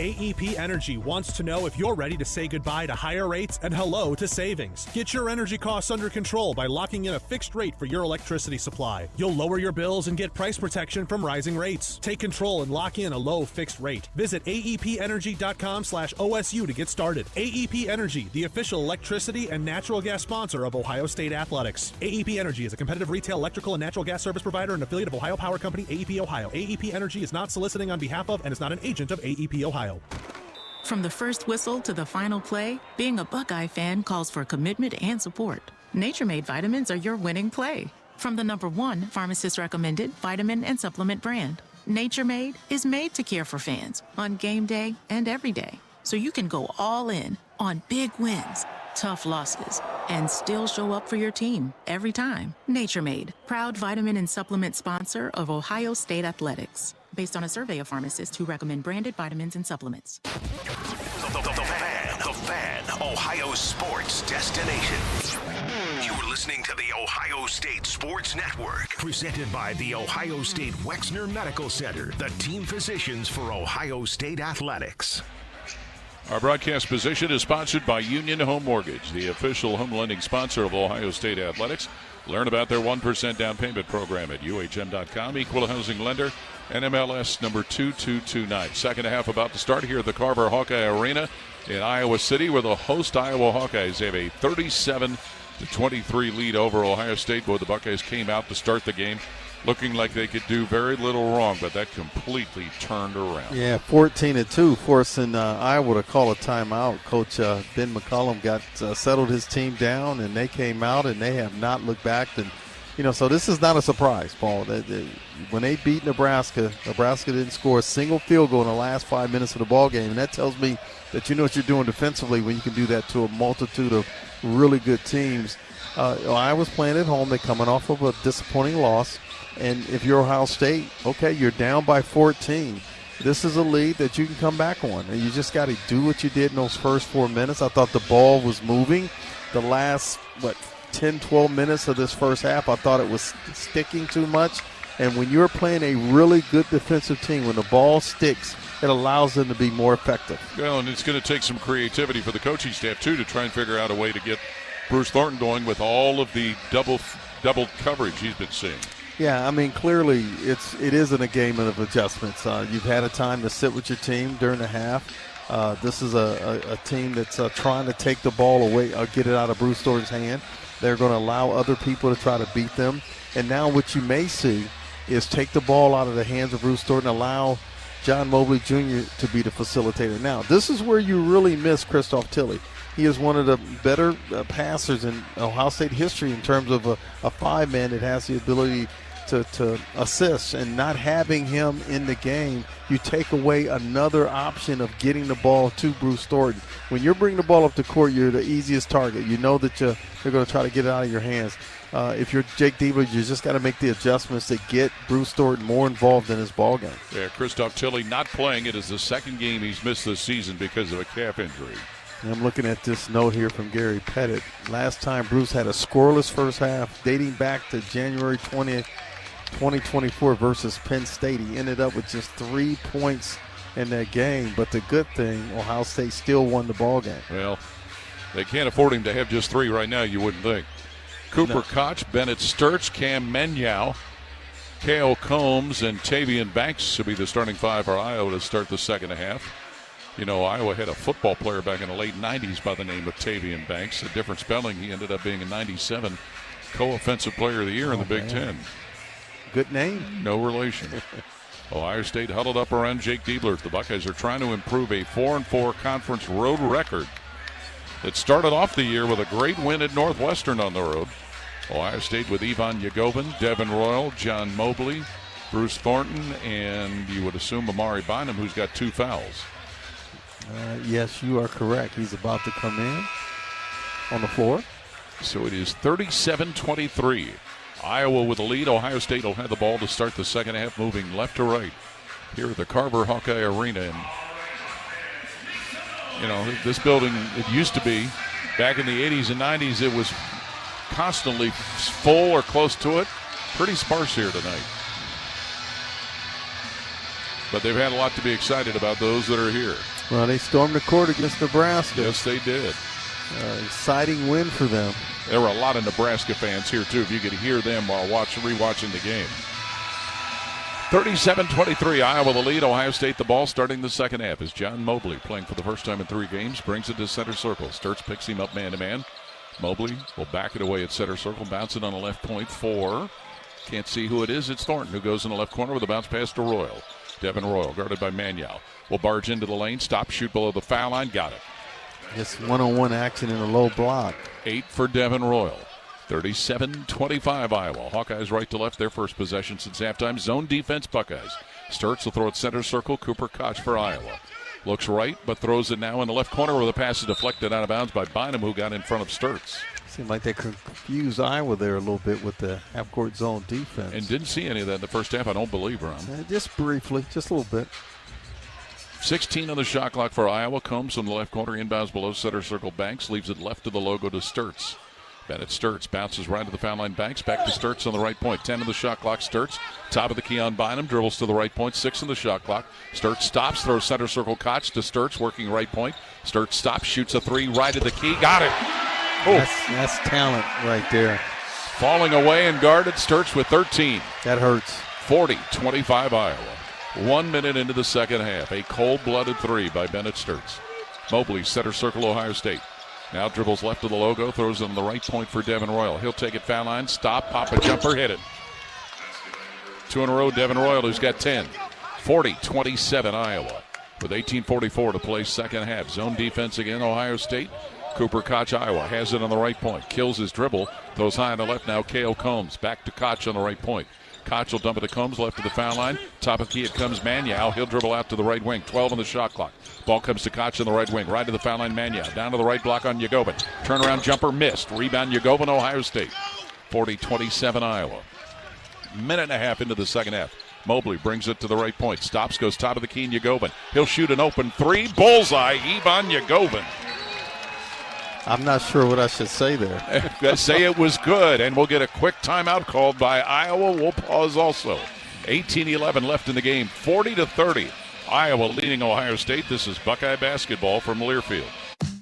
AEP Energy wants to know if you're ready to say goodbye to higher rates and hello to savings. Get your energy costs under control by locking in a fixed rate for your electricity supply. You'll lower your bills and get price protection from rising rates. Take control and lock in a low fixed rate. Visit aepenergy.com/OSU to get started. AEP Energy, the official electricity and natural gas sponsor of Ohio State Athletics. AEP Energy is a competitive retail electrical and natural gas service provider and affiliate of Ohio Power Company, AEP Ohio. AEP Energy is not soliciting on behalf of and is not an agent of AEP Ohio. From the first whistle to the final play, being a Buckeye fan calls for commitment and support. Nature Made vitamins are your winning play. From the #1 pharmacist-recommended vitamin and supplement brand, Nature Made is made to care for fans on game day and every day, so you can go all in on big wins, tough losses, and still show up for your team every time. Nature Made, proud vitamin and supplement sponsor of Ohio State Athletics, based on a survey of pharmacists who recommend branded vitamins and supplements. The Fan, Ohio sports destination. You're listening to the Ohio State Sports Network. Presented by the Ohio State Wexner Medical Center, the team physicians for Ohio State Athletics. Our broadcast position is sponsored by Union Home Mortgage, the official home lending sponsor of Ohio State Athletics. Learn about their 1% down payment program at UHM.com. Equal housing lender, NMLS number 2229. Second half about to start here at the Carver Hawkeye Arena in Iowa City, where the host Iowa Hawkeyes have a 37-23 lead over Ohio State. Boy, the Buckeyes came out to start the game looking like they could do very little wrong, but that completely turned around. Yeah, 14-2, forcing Iowa to call a timeout. Coach Ben McCollum got settled his team down, and they came out, and they have not looked back. And so this is not a surprise, Paul. When they beat Nebraska, Nebraska didn't score a single field goal in the last 5 minutes of the ball game, and that tells me that you know what you're doing defensively when you can do that to a multitude of really good teams. Iowa's playing at home. They're coming off of a disappointing loss. And if you're Ohio State, okay, you're down by 14. This is a lead that you can come back on. And you just got to do what you did in those first 4 minutes. I thought the ball was moving. The last, 10, 12 minutes of this first half, I thought it was sticking too much. And when you're playing a really good defensive team, when the ball sticks, it allows them to be more effective. Well, and it's going to take some creativity for the coaching staff, too, to try and figure out a way to get Bruce Thornton going with all of the double coverage he's been seeing. Yeah, I mean, clearly it isn't a game of adjustments. You've had a time to sit with your team during the half. This is a team that's trying to take the ball away or get it out of Bruce Thornton's hand. They're going to allow other people to try to beat them. And now what you may see is take the ball out of the hands of Bruce Thornton, allow John Mobley Jr. to be the facilitator. Now, this is where you really miss Christoph Tilley. He is one of the better passers in Ohio State history in terms of a five-man that has the ability to assist, and not having him in the game, you take away another option of getting the ball to Bruce Thornton. When you're bringing the ball up the court, you're the easiest target. You know that they're going to try to get it out of your hands. If you're Jake Diebler, you just got to make the adjustments to get Bruce Thornton more involved in his ball game. Yeah, Christoph Tilley not playing. It is the second game he's missed this season because of a calf injury. I'm looking at this note here from Gary Pettit. Last time Bruce had a scoreless first half dating back to January 20th, 2024 versus Penn State. He ended up with just 3 points in that game, but the good thing, Ohio State still won the ball game. Well, they can't afford him to have just 3 right now, you wouldn't think. Cooper Koch, Bennett Sturts, Cam Menyow, Kale Combs, and Tavian Banks will be the starting 5 for Iowa to start the second half. You know, Iowa had a football player back in the late 90s by the name of Tavian Banks. A different spelling. He ended up being a 97 co-offensive player of the year in the Big Ten. Good name. No relation. Ohio State huddled up around Jake Diebler. The Buckeyes are trying to improve a 4-4 conference road record that started off the year with a great win at Northwestern on the road. Ohio State with Ivan Yagovin, Devin Royal, John Mobley, Bruce Thornton, and you would assume Amari Bynum, who's got 2 fouls. Yes, you are correct. He's about to come in on the floor. So it is 37-23. Iowa with the lead. Ohio State will have the ball to start the second half, moving left to right here at the Carver Hawkeye Arena. And, you know, this building, it used to be, back in the 80s and 90s, it was constantly full or close to it. Pretty sparse here tonight. But they've had a lot to be excited about, those that are here. Well, they stormed the court against Nebraska. Yes, they did. Exciting win for them. There were a lot of Nebraska fans here, too, if you could hear them while rewatching the game. 37-23, Iowa the lead. Ohio State the ball starting the second half as John Mobley, playing for the first time in 3 games, brings it to center circle. Sturtz picks him up man-to-man. Mobley will back it away at center circle, bounce it on the left point for, can't see who it is. It's Thornton, who goes in the left corner with a bounce pass to Royal. Devin Royal, guarded by Maniau, will barge into the lane, stop, shoot below the foul line, got it. Just one-on-one action in a low block. 8 for Devin Royal. 37-25 Iowa. Hawkeyes right to left, their first possession since halftime. Zone defense, Buckeyes. Sturtz will throw it center circle. Cooper Koch for Iowa. Looks right, but throws it now in the left corner where the pass is deflected out of bounds by Bynum, who got in front of Sturtz. Seemed like they confused Iowa there a little bit with the half-court zone defense. And didn't see any of that in the first half, I don't believe, Ron. Just briefly, just a little bit. 16 on the shot clock for Iowa. Comes from the left corner, inbounds below center circle. Banks leaves it left of the logo to Sturtz. Bennett Sturtz bounces right to the foul line. Banks back to Sturtz on the right point. 10 on the shot clock. Sturtz, top of the key on Bynum, dribbles to the right point. 6 on the shot clock. Sturtz stops, throws center circle. Koch to Sturtz, working right point. Sturtz stops, shoots a 3 right at the key. Got it. Oh. That's talent right there. Falling away and guarded. Sturtz with 13. That hurts. 40-25 Iowa. 1 minute into the second half. A cold-blooded 3 by Bennett Sturtz. Mobley, center circle, Ohio State. Now dribbles left of the logo, throws it on the right point for Devin Royal. He'll take it foul line, stop, pop a jumper, hit it. 2 in a row, Devin Royal, who's got 10. 40-27 Iowa. With 18:44 to play second half. Zone defense again, Ohio State. Cooper Koch, Iowa, has it on the right point. Kills his dribble, throws high on the left now. Cale Combs back to Koch on the right point. Koch will dump it to Combs, left of the foul line. Top of key, it comes Maniau. He'll dribble out to the right wing. 12 on the shot clock. Ball comes to Koch on the right wing. Right to the foul line, Maniau. Down to the right block on Yagobin. Turnaround jumper missed. Rebound Yagobin, Ohio State. 40-27 Iowa. Minute and a half into the second half. Mobley brings it to the right point. Stops, goes top of the key, Yagobin. He'll shoot an open 3. Bullseye, Ivan Yagobin. I'm not sure what I should say there. Say it was good, and we'll get a quick timeout called by Iowa. We'll pause also. 18-11 left in the game, 40-30. Iowa leading Ohio State. This is Buckeye basketball from Learfield.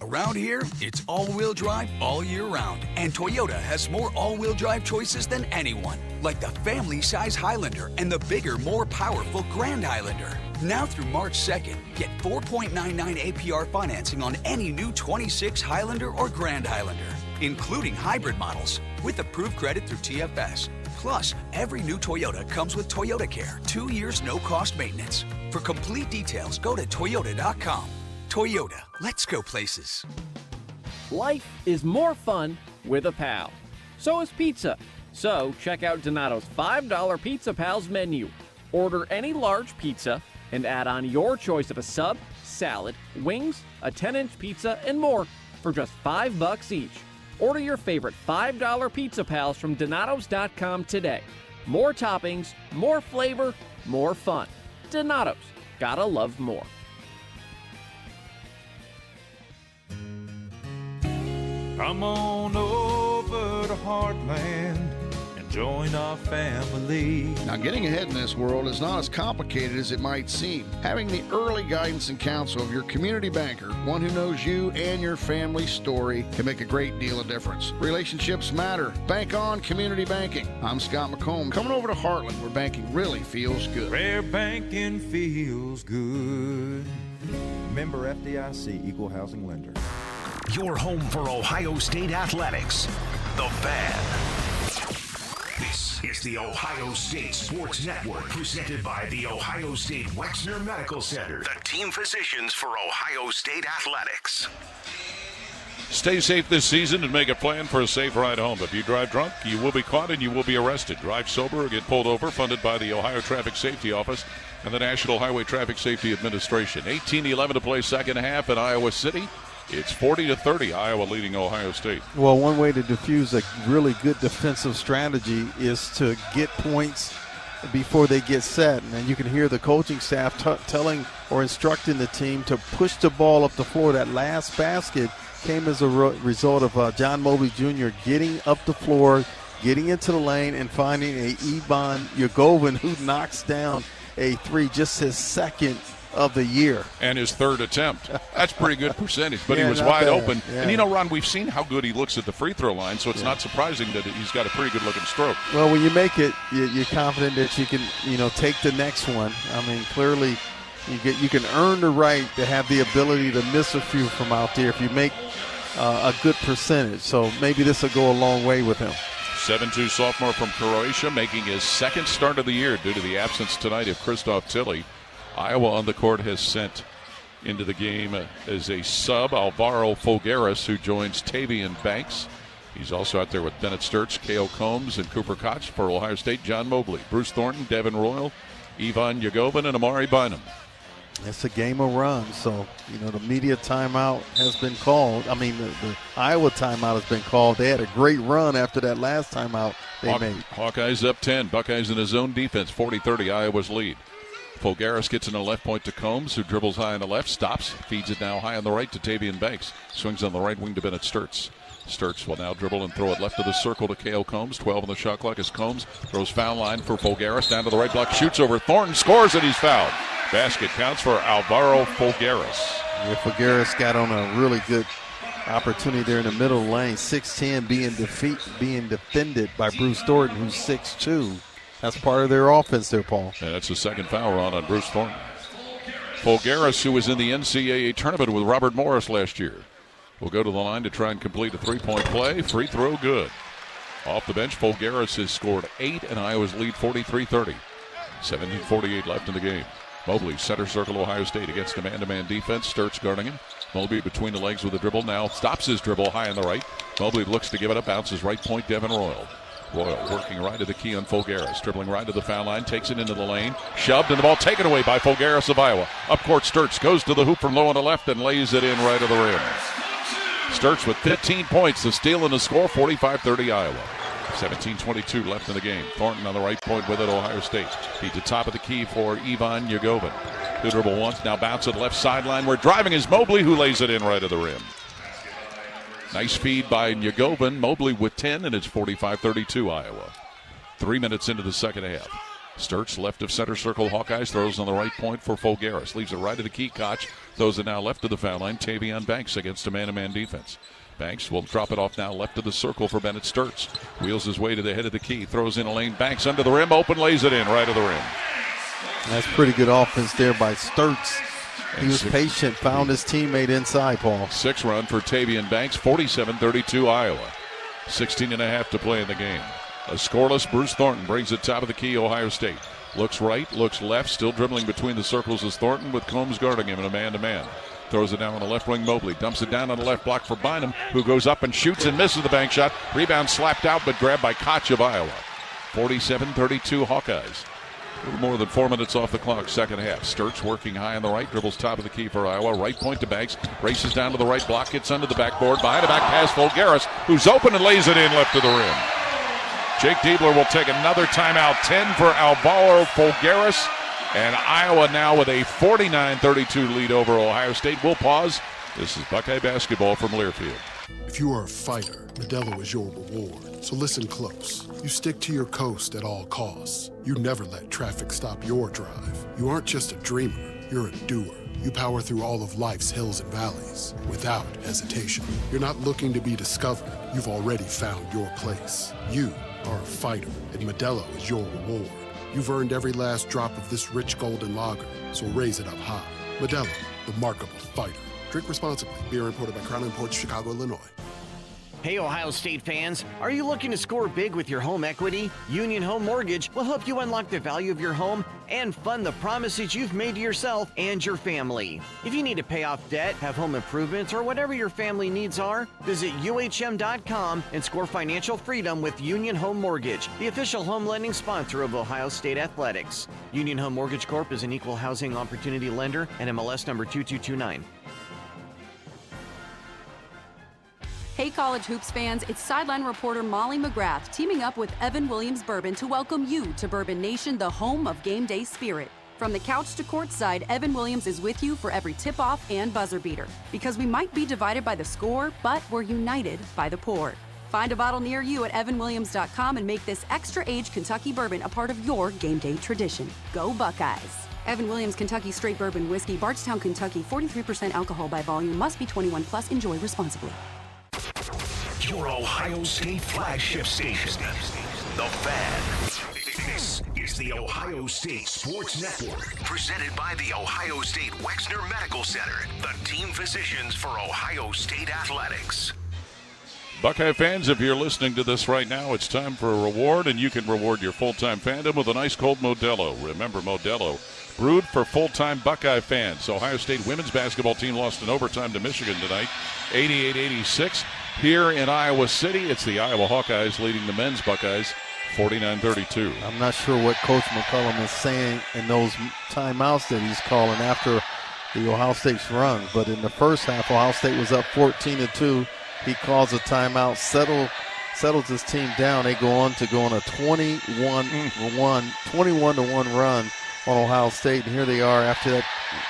Around here, it's all-wheel drive all year round. And Toyota has more all-wheel drive choices than anyone. Like the family-size Highlander and the bigger, more powerful Grand Highlander. Now through March 2nd, get 4.99 APR financing on any new 26 Highlander or Grand Highlander, including hybrid models, with approved credit through TFS. Plus, every new Toyota comes with Toyota Care, 2 years no-cost maintenance. For complete details, go to Toyota.com. Toyota, let's go places. Life is more fun with a pal. So is pizza. So check out Donato's $5 Pizza Pals menu. Order any large pizza and add on your choice of a sub, salad, wings, a 10-inch pizza, and more for just $5 each. Order your favorite $5 Pizza Pals from Donatos.com today. More toppings, more flavor, more fun. Donatos. Gotta love more. Come on over to Heartland and join our family. Now, getting ahead in this world is not as complicated as it might seem. Having the early guidance and counsel of your community banker, one who knows you and your family's story, can make a great deal of difference. Relationships matter. Bank on community banking. I'm Scott McComb, coming over to Heartland, where banking really feels good. Where banking feels good. Member FDIC, Equal Housing Lender. Your home for Ohio State athletics. The Fan. This is the Ohio State Sports Network, presented by the Ohio State Wexner Medical Center, the team physicians for Ohio State athletics. Stay safe this season and make a plan for a safe ride home. If you drive drunk, you will be caught and you will be arrested. Drive sober or get pulled over, funded by the Ohio Traffic Safety Office and the National Highway Traffic Safety Administration. 18-11 to play second half in Iowa City. It's 40-30, Iowa leading Ohio State. Well, one way to diffuse a really good defensive strategy is to get points before they get set. And you can hear the coaching staff telling or instructing the team to push the ball up the floor. That last basket came as a result of John Mobley Jr. getting up the floor, getting into the lane, and finding a Ivan Yagobin who knocks down a three, just his second of the year. And his third attempt. That's pretty good percentage, but Yeah, he was not wide bad. open. Yeah. And, Ron, we've seen how good he looks at the free throw line, so it's not surprising that he's got a pretty good-looking stroke. Well, when you make it, you're confident that you can, take the next one. I mean, clearly you can earn the right to have the ability to miss a few from out there if you make a good percentage. So maybe this will go a long way with him. 7'2" sophomore from Croatia, making his second start of the year due to the absence tonight of Christoph Tilley. Iowa on the court has sent into the game as a sub Alvaro Folgueras, who joins Tavian Banks. He's also out there with Bennett Sturts, K.O. Combs, and Cooper Koch. For Ohio State, John Mobley, Bruce Thornton, Devin Royal, Ivan Yagovin, and Amari Bynum. It's a game of runs, so, the media timeout has been called. I mean, the Iowa timeout has been called. They had a great run after that last timeout they made. Hawkeyes up 10. Buckeyes in a zone defense, 40-30, Iowa's lead. Folgueras gets in the left point to Combs, who dribbles high on the left, stops, feeds it now high on the right to Tavian Banks. Swings on the right wing to Bennett Sturts. Sturts will now dribble and throw it left of the circle to K.O. Combs. 12 on the shot clock as Combs throws foul line for Folgueras. Down to the right block, shoots over Thornton, scores, and he's fouled. Basket counts for Alvaro Folgueras. Yeah, Folgueras got on a really good opportunity there in the middle lane. 6'10", being defended by Bruce Thornton, who's 6'2". That's part of their offense there, Paul. And that's the second foul run on Bruce Thornton. Folgueras, who was in the NCAA tournament with Robert Morris last year, will go to the line to try and complete a three-point play. Free throw good. Off the bench, Folgueras has scored 8, and Iowa's lead 43-30. 17:48 left in the game. Mobley, center circle, Ohio State against a man-to-man defense. Sturts guarding him. Mobley between the legs with a dribble. Now stops his dribble high on the right. Mobley looks to give it up. Bounces right point, Devin Royal. Royal working right to the key on Folgueras. Dribbling right to the foul line. Takes it into the lane. Shoved, and the ball taken away by Folgueras of Iowa. Up court, Sturts goes to the hoop from low on the left and lays it in right of the rim. Sturts with 15 points. The steal and the score, 45-30 Iowa. 17:22 left in the game. Thornton on the right point with it, Ohio State. Feeds the top of the key for Ivan Yagovin. Good dribble once, now bounce at left sideline. Where driving is Mobley, who lays it in right of the rim. Nice feed by Yagovin. Mobley with 10, and it's 45-32 Iowa. 3 minutes into the second half. Sturts left of center circle. Hawkeyes throws on the right point for Folgueras. Leaves it right to the key. Koch throws it now left to the foul line. Tavian Banks against a man-to-man defense. Banks will drop it off now left of the circle for Bennett Sturts. Wheels his way to the head of the key. Throws in a lane. Banks under the rim. Open, lays it in right of the rim. That's pretty good offense there by Sturts. He was patient, found his teammate inside, Paul. 6 run for Tavian Banks, 47-32 Iowa. 16.5 to play in the game. A scoreless Bruce Thornton brings it top of the key, Ohio State. Looks right, looks left, still dribbling between the circles is Thornton with Combs guarding him in a man-to-man. Throws it down on the left wing, Mobley. Dumps it down on the left block for Bynum, who goes up and shoots and misses the bank shot. Rebound slapped out, but grabbed by Koch of Iowa. 47-32 Hawkeyes. A little more than 4 minutes off the clock, second half. Sturts working high on the right, dribbles top of the key for Iowa. Right point to Banks, races down to the right block, gets under the backboard. Behind a back pass, Folgueras, who's open and lays it in left to the rim. Jake Diebler will take another timeout. 10 for Alvaro Folgueras. And Iowa now with a 49-32 lead over Ohio State. We'll pause. This is Buckeye basketball from Learfield. If you are a fighter, Modelo is your reward. So listen close. You stick to your coast at all costs. You never let traffic stop your drive. You aren't just a dreamer, you're a doer. You power through all of life's hills and valleys without hesitation. You're not looking to be discovered. You've already found your place. You are a fighter, and Modelo is your reward. You've earned every last drop of this rich golden lager, so raise it up high. Modelo, the mark of a fighter. Drink responsibly. Beer imported by Crown Imports, Chicago, Illinois. Hey, Ohio State fans, are you looking to score big with your home equity? Union Home Mortgage will help you unlock the value of your home and fund the promises you've made to yourself and your family. If you need to pay off debt, have home improvements, or whatever your family needs are, visit UHM.com and score financial freedom with Union Home Mortgage, the official home lending sponsor of Ohio State Athletics. Union Home Mortgage Corp is an equal housing opportunity lender and MLS number 2229. Hey college hoops fans, it's sideline reporter Molly McGrath teaming up with Evan Williams Bourbon to welcome you to Bourbon Nation, the home of game day spirit. From the couch to courtside, Evan Williams is with you for every tip-off and buzzer beater. Because we might be divided by the score, but we're united by the pour. Find a bottle near you at evanwilliams.com and make this extra-aged Kentucky bourbon a part of your game day tradition. Go Buckeyes. Evan Williams Kentucky Straight Bourbon Whiskey, Bardstown, Kentucky, 43% alcohol by volume, must be 21 plus. Enjoy responsibly. Your Ohio State flagship station, The Fan. This is the Ohio State Sports Network, presented by the Ohio State Wexner Medical Center, the team physicians for Ohio State athletics. Buckeye fans, if you're listening to this right now, it's time for a reward, and you can reward your full-time fandom with an ice-cold Modelo. Remember, Modelo, brewed for full-time Buckeye fans. Ohio State women's basketball team lost in overtime to Michigan tonight, 88-86. Here in Iowa City, it's the Iowa Hawkeyes leading the men's Buckeyes, 49-32. I'm not sure what Coach McCullum is saying in those timeouts that he's calling after the Ohio State's run, but in the first half, Ohio State was up 14-2. He calls a timeout, settles his team down. They go on a 21-1 run on Ohio State. And here they are after that,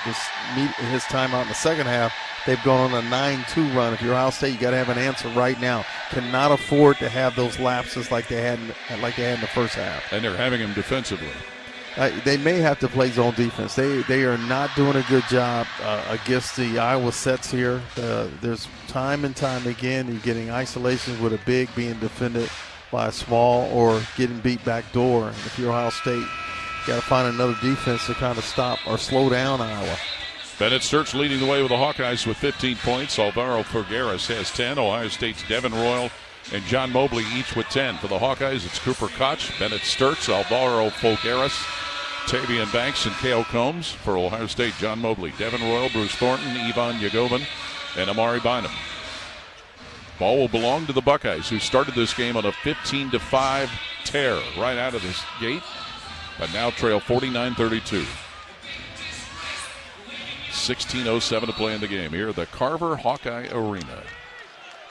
his timeout in the second half. They've gone on a 9-2 run. If you're Ohio State, you got to have an answer right now. Cannot afford to have those lapses like they had in the first half. And they're having them defensively. They may have to play zone defense. They are not doing a good job against the Iowa sets here. There's time and time again you're getting isolations with a big being defended by a small or getting beat back door. And if you're Ohio State, you got to find another defense to kind of stop or slow down Iowa. Bennett Sturts leading the way with the Hawkeyes with 15 points. Alvaro Figueres has 10. Ohio State's Devin Royal and John Mobley each with 10. For the Hawkeyes, it's Cooper Koch, Bennett Sturts, Alvaro Figueres, Tavian Banks, and Cale Combs. For Ohio State, John Mobley, Devin Royal, Bruce Thornton, Ivan Yagovin, and Amari Bynum. Ball will belong to the Buckeyes, who started this game on a 15-5 tear right out of this gate, but now trail 49-32. 16:07 to play in the game here at the Carver Hawkeye Arena.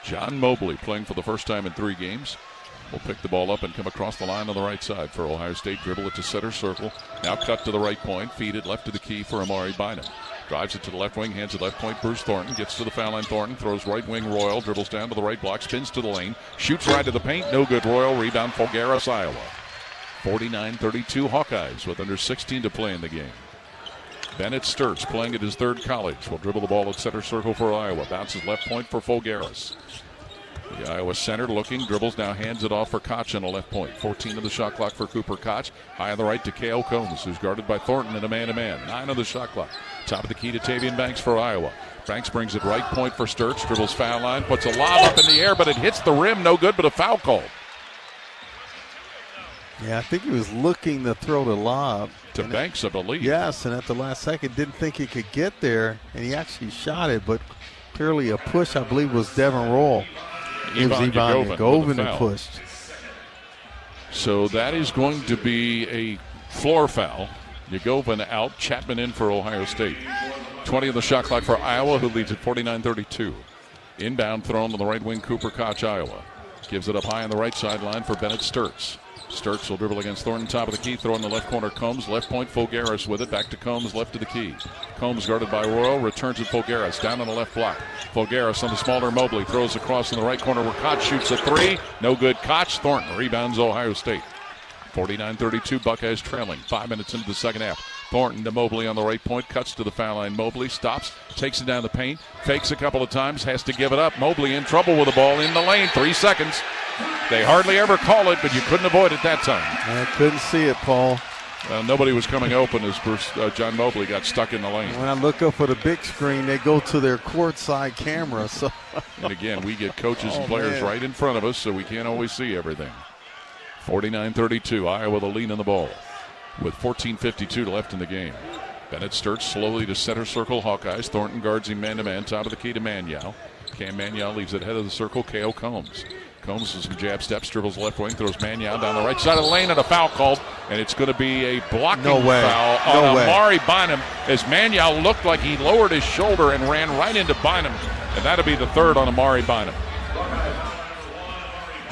John Mobley playing for the first time in 3 games. Will pick the ball up and come across the line on the right side for Ohio State. Dribble it to center circle. Now cut to the right point. Feed it left to the key for Amari Bynum. Drives it to the left wing. Hands it left point. Bruce Thornton gets to the foul line. Thornton throws right wing Royal. Dribbles down to the right block. Spins to the lane. Shoots right to the paint. No good. Royal. Rebound Fulgaris, Iowa. 49-32 Hawkeyes with under 16 to play in the game. Bennett Sturts playing at his third college. Will dribble the ball at center circle for Iowa. Bounces left point for Fulgaris. The Iowa center looking, dribbles, now hands it off for Koch on the left point. 14 of the shot clock for Cooper Koch. High on the right to Cale Combs, who's guarded by Thornton in a man-to-man. 9 of the shot clock. Top of the key to Tavian Banks for Iowa. Banks brings it right point for Sturts, dribbles foul line, puts a lob up in the air, but it hits the rim. No good, but a foul call. Yeah, I think he was looking to throw the lob. To Banks, I believe. Yes, and at the last second didn't think he could get there, and he actually shot it, but clearly a push, I believe, was Devin Roll. It was Ivan Yagovin who pushed. So that is going to be a floor foul. Yagovin out, Chapman in for Ohio State. 20 of the shot clock for Iowa, who leads at 49-32. Inbound thrown to the right wing, Cooper Koch, Iowa. Gives it up high on the right sideline for Bennett Sturts. Sturts will dribble against Thornton, top of the key, throw in the left corner, Combs, left point, Fulgaris with it, back to Combs, left to the key. Combs guarded by Royal, returns it Fulgaris, down on the left block. Fulgaris on the smaller Mobley, throws across in the right corner where Koch shoots a 3, no good, Koch, Thornton rebounds Ohio State. 49-32, Buckeyes trailing, 5 minutes into the second half. Thornton to Mobley on the right point, cuts to the foul line. Mobley stops, takes it down the paint, fakes a couple of times, has to give it up. Mobley in trouble with the ball in the lane, 3 seconds. They hardly ever call it, but you couldn't avoid it that time. I couldn't see it, Paul. Nobody was coming open as John Mobley got stuck in the lane. When I look up for the big screen, they go to their courtside camera. So. And again, we get coaches and players right in front of us, so we can't always see everything. 49-32, Iowa the lead in the ball with 14:52 left in the game. Bennett Sturts slowly to center circle, Hawkeyes. Thornton guards him man-to-man, top of the key to Manyow. Cam Manyow leaves it head of the circle, Cale Combs. Combs with some jab steps, dribbles left wing, throws Manyow down the right side of the lane, and a foul called, and it's going to be a blocking foul on Amari Bynum, as Manyow looked like he lowered his shoulder and ran right into Bynum, and that'll be the third on Amari Bynum.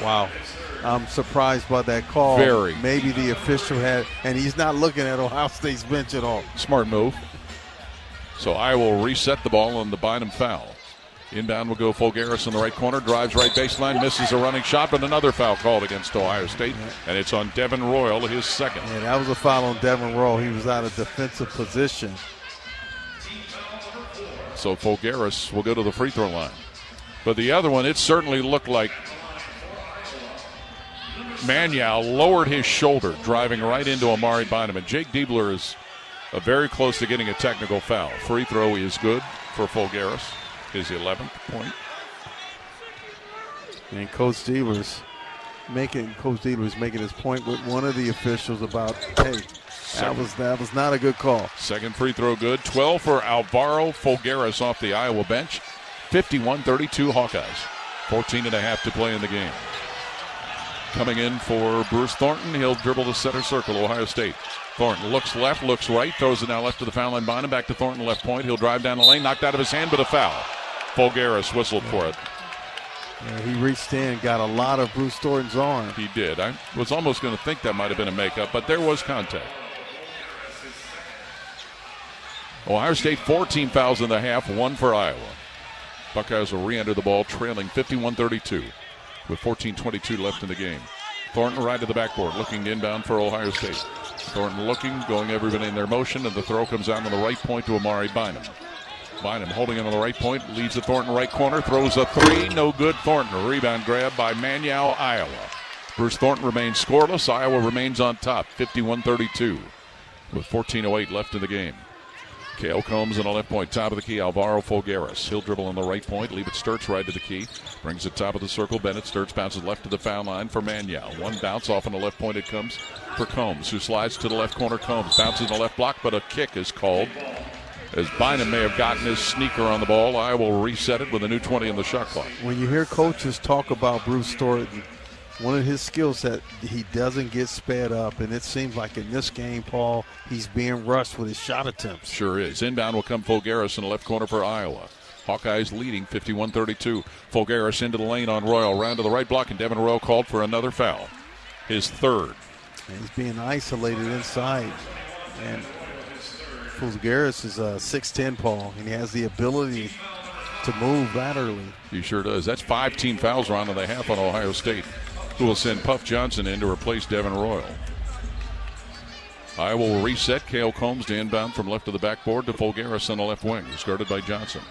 Wow. I'm surprised by that call. Very. Maybe the official had, and he's not looking at Ohio State's bench at all. Smart move. So Iowa will reset the ball on the Bynum foul. Inbound will go Fulgaris in the right corner, drives right baseline, misses a running shot, but another foul called against Ohio State, and it's on Devin Royal, his second. Yeah, that was a foul on Devin Royal. He was out of defensive position. So Fulgaris will go to the free throw line. But the other one, it certainly looked like Maniau lowered his shoulder, driving right into Amari Bynum. And Jake Diebler is very close to getting a technical foul. Free throw is good for Fulgaris, his 11th point. And Coach Diebler's making his point with one of the officials about, hey, that was not a good call. Second free throw good. 12 for Alvaro Fulgaris off the Iowa bench. 51-32 Hawkeyes. 14.5 to play in the game. Coming in for Bruce Thornton. He'll dribble the center circle, Ohio State. Thornton looks left, looks right, throws it now left to the foul line. Bynum back to Thornton, left point. He'll drive down the lane, knocked out of his hand, but a foul. Fulgaris whistled for it. Yeah, he reached in, got a lot of Bruce Thornton's arm. He did. I was almost going to think that might have been a makeup, but there was contact. Ohio State 14 fouls in the half, 1 for Iowa. Buckeyes will re-enter the ball, trailing 51-32 with 14:22 left in the game. Thornton right to the backboard, looking inbound for Ohio State. Thornton looking, going everybody in their motion, and the throw comes out on the right point to Amari Bynum. Bynum holding it on the right point, leads the Thornton right corner, throws a three, no good. Thornton, a rebound grab by Maniau, Iowa. Bruce Thornton remains scoreless. Iowa remains on top, 51-32 with 14:08 left in the game. Cale Combs on the left point, top of the key, Alvaro Fulgaris. He'll dribble on the right point, leave it Sturts right to the key. Brings it top of the circle, Bennett. Sturts bounces left to the foul line for Maniau. One bounce off on the left point, it comes for Combs, who slides to the left corner. Combs bounces in the left block, but a kick is called. As Bynum may have gotten his sneaker on the ball, Iowa will reset it with a new 20 in the shot clock. When you hear coaches talk about Bruce Thornton, one of his skills that he doesn't get sped up, and it seems like in this game, Paul, he's being rushed with his shot attempts. Sure is. Inbound will come Fulgaris in the left corner for Iowa. Hawkeyes leading 51-32. Fulgaris into the lane on Royal, round to the right block, and Devin Royal called for another foul. His third. And he's being isolated inside. And Fulgaris is 6'10", Paul, and he has the ability to move laterally. He sure does. That's 5 team fouls around in the half on Ohio State, who will send Puff Johnson in to replace Devin Royal. Iowa will reset. Cale Combs to inbound from left to the backboard to Fulgaris on the left wing, started by Johnson.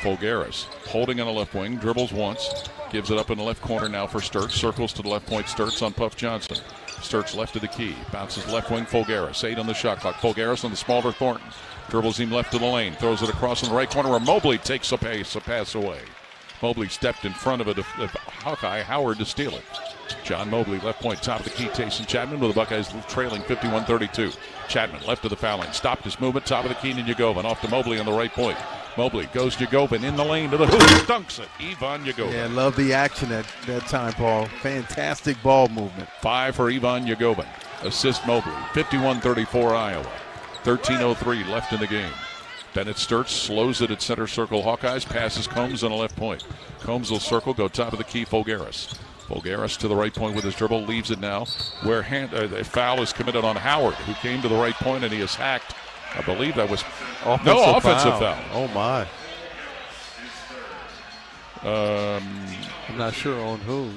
Fulgaris holding on the left wing, dribbles once, gives it up in the left corner now for Sturts, circles to the left point, Sturts on Puff Johnson. Sturts left to the key, bounces left wing, Fulgaris, 8 on the shot clock. Fulgaris on the smaller Thornton, dribbles him left to the lane, throws it across in the right corner where Mobley takes a pass away. Mobley stepped in front of it, Hawkeye Howard to steal it. John Mobley, left point, top of the key, Taysom Chapman with the Buckeyes trailing 51-32. Chapman left to the foul line, stopped his movement, top of the key, and Yagovin off to Mobley on the right point. Mobley goes Yagovin in the lane to the hoop, dunks it. Ivan Yagovin. Yeah, love the action at that time, Paul. Fantastic ball movement. 5 for Ivan Yagovin. Assist Mobley. 51-34 Iowa. 13:03 left in the game. Bennett Sturts slows it at center circle. Hawkeyes passes Combs on the left point. Combs will circle, go top of the key, Fulgaris. Fulgaris to the right point with his dribble, leaves it now where a foul is committed on Howard, who came to the right point and he is hacked. I believe that was offensive foul. Oh my. I'm not sure on who.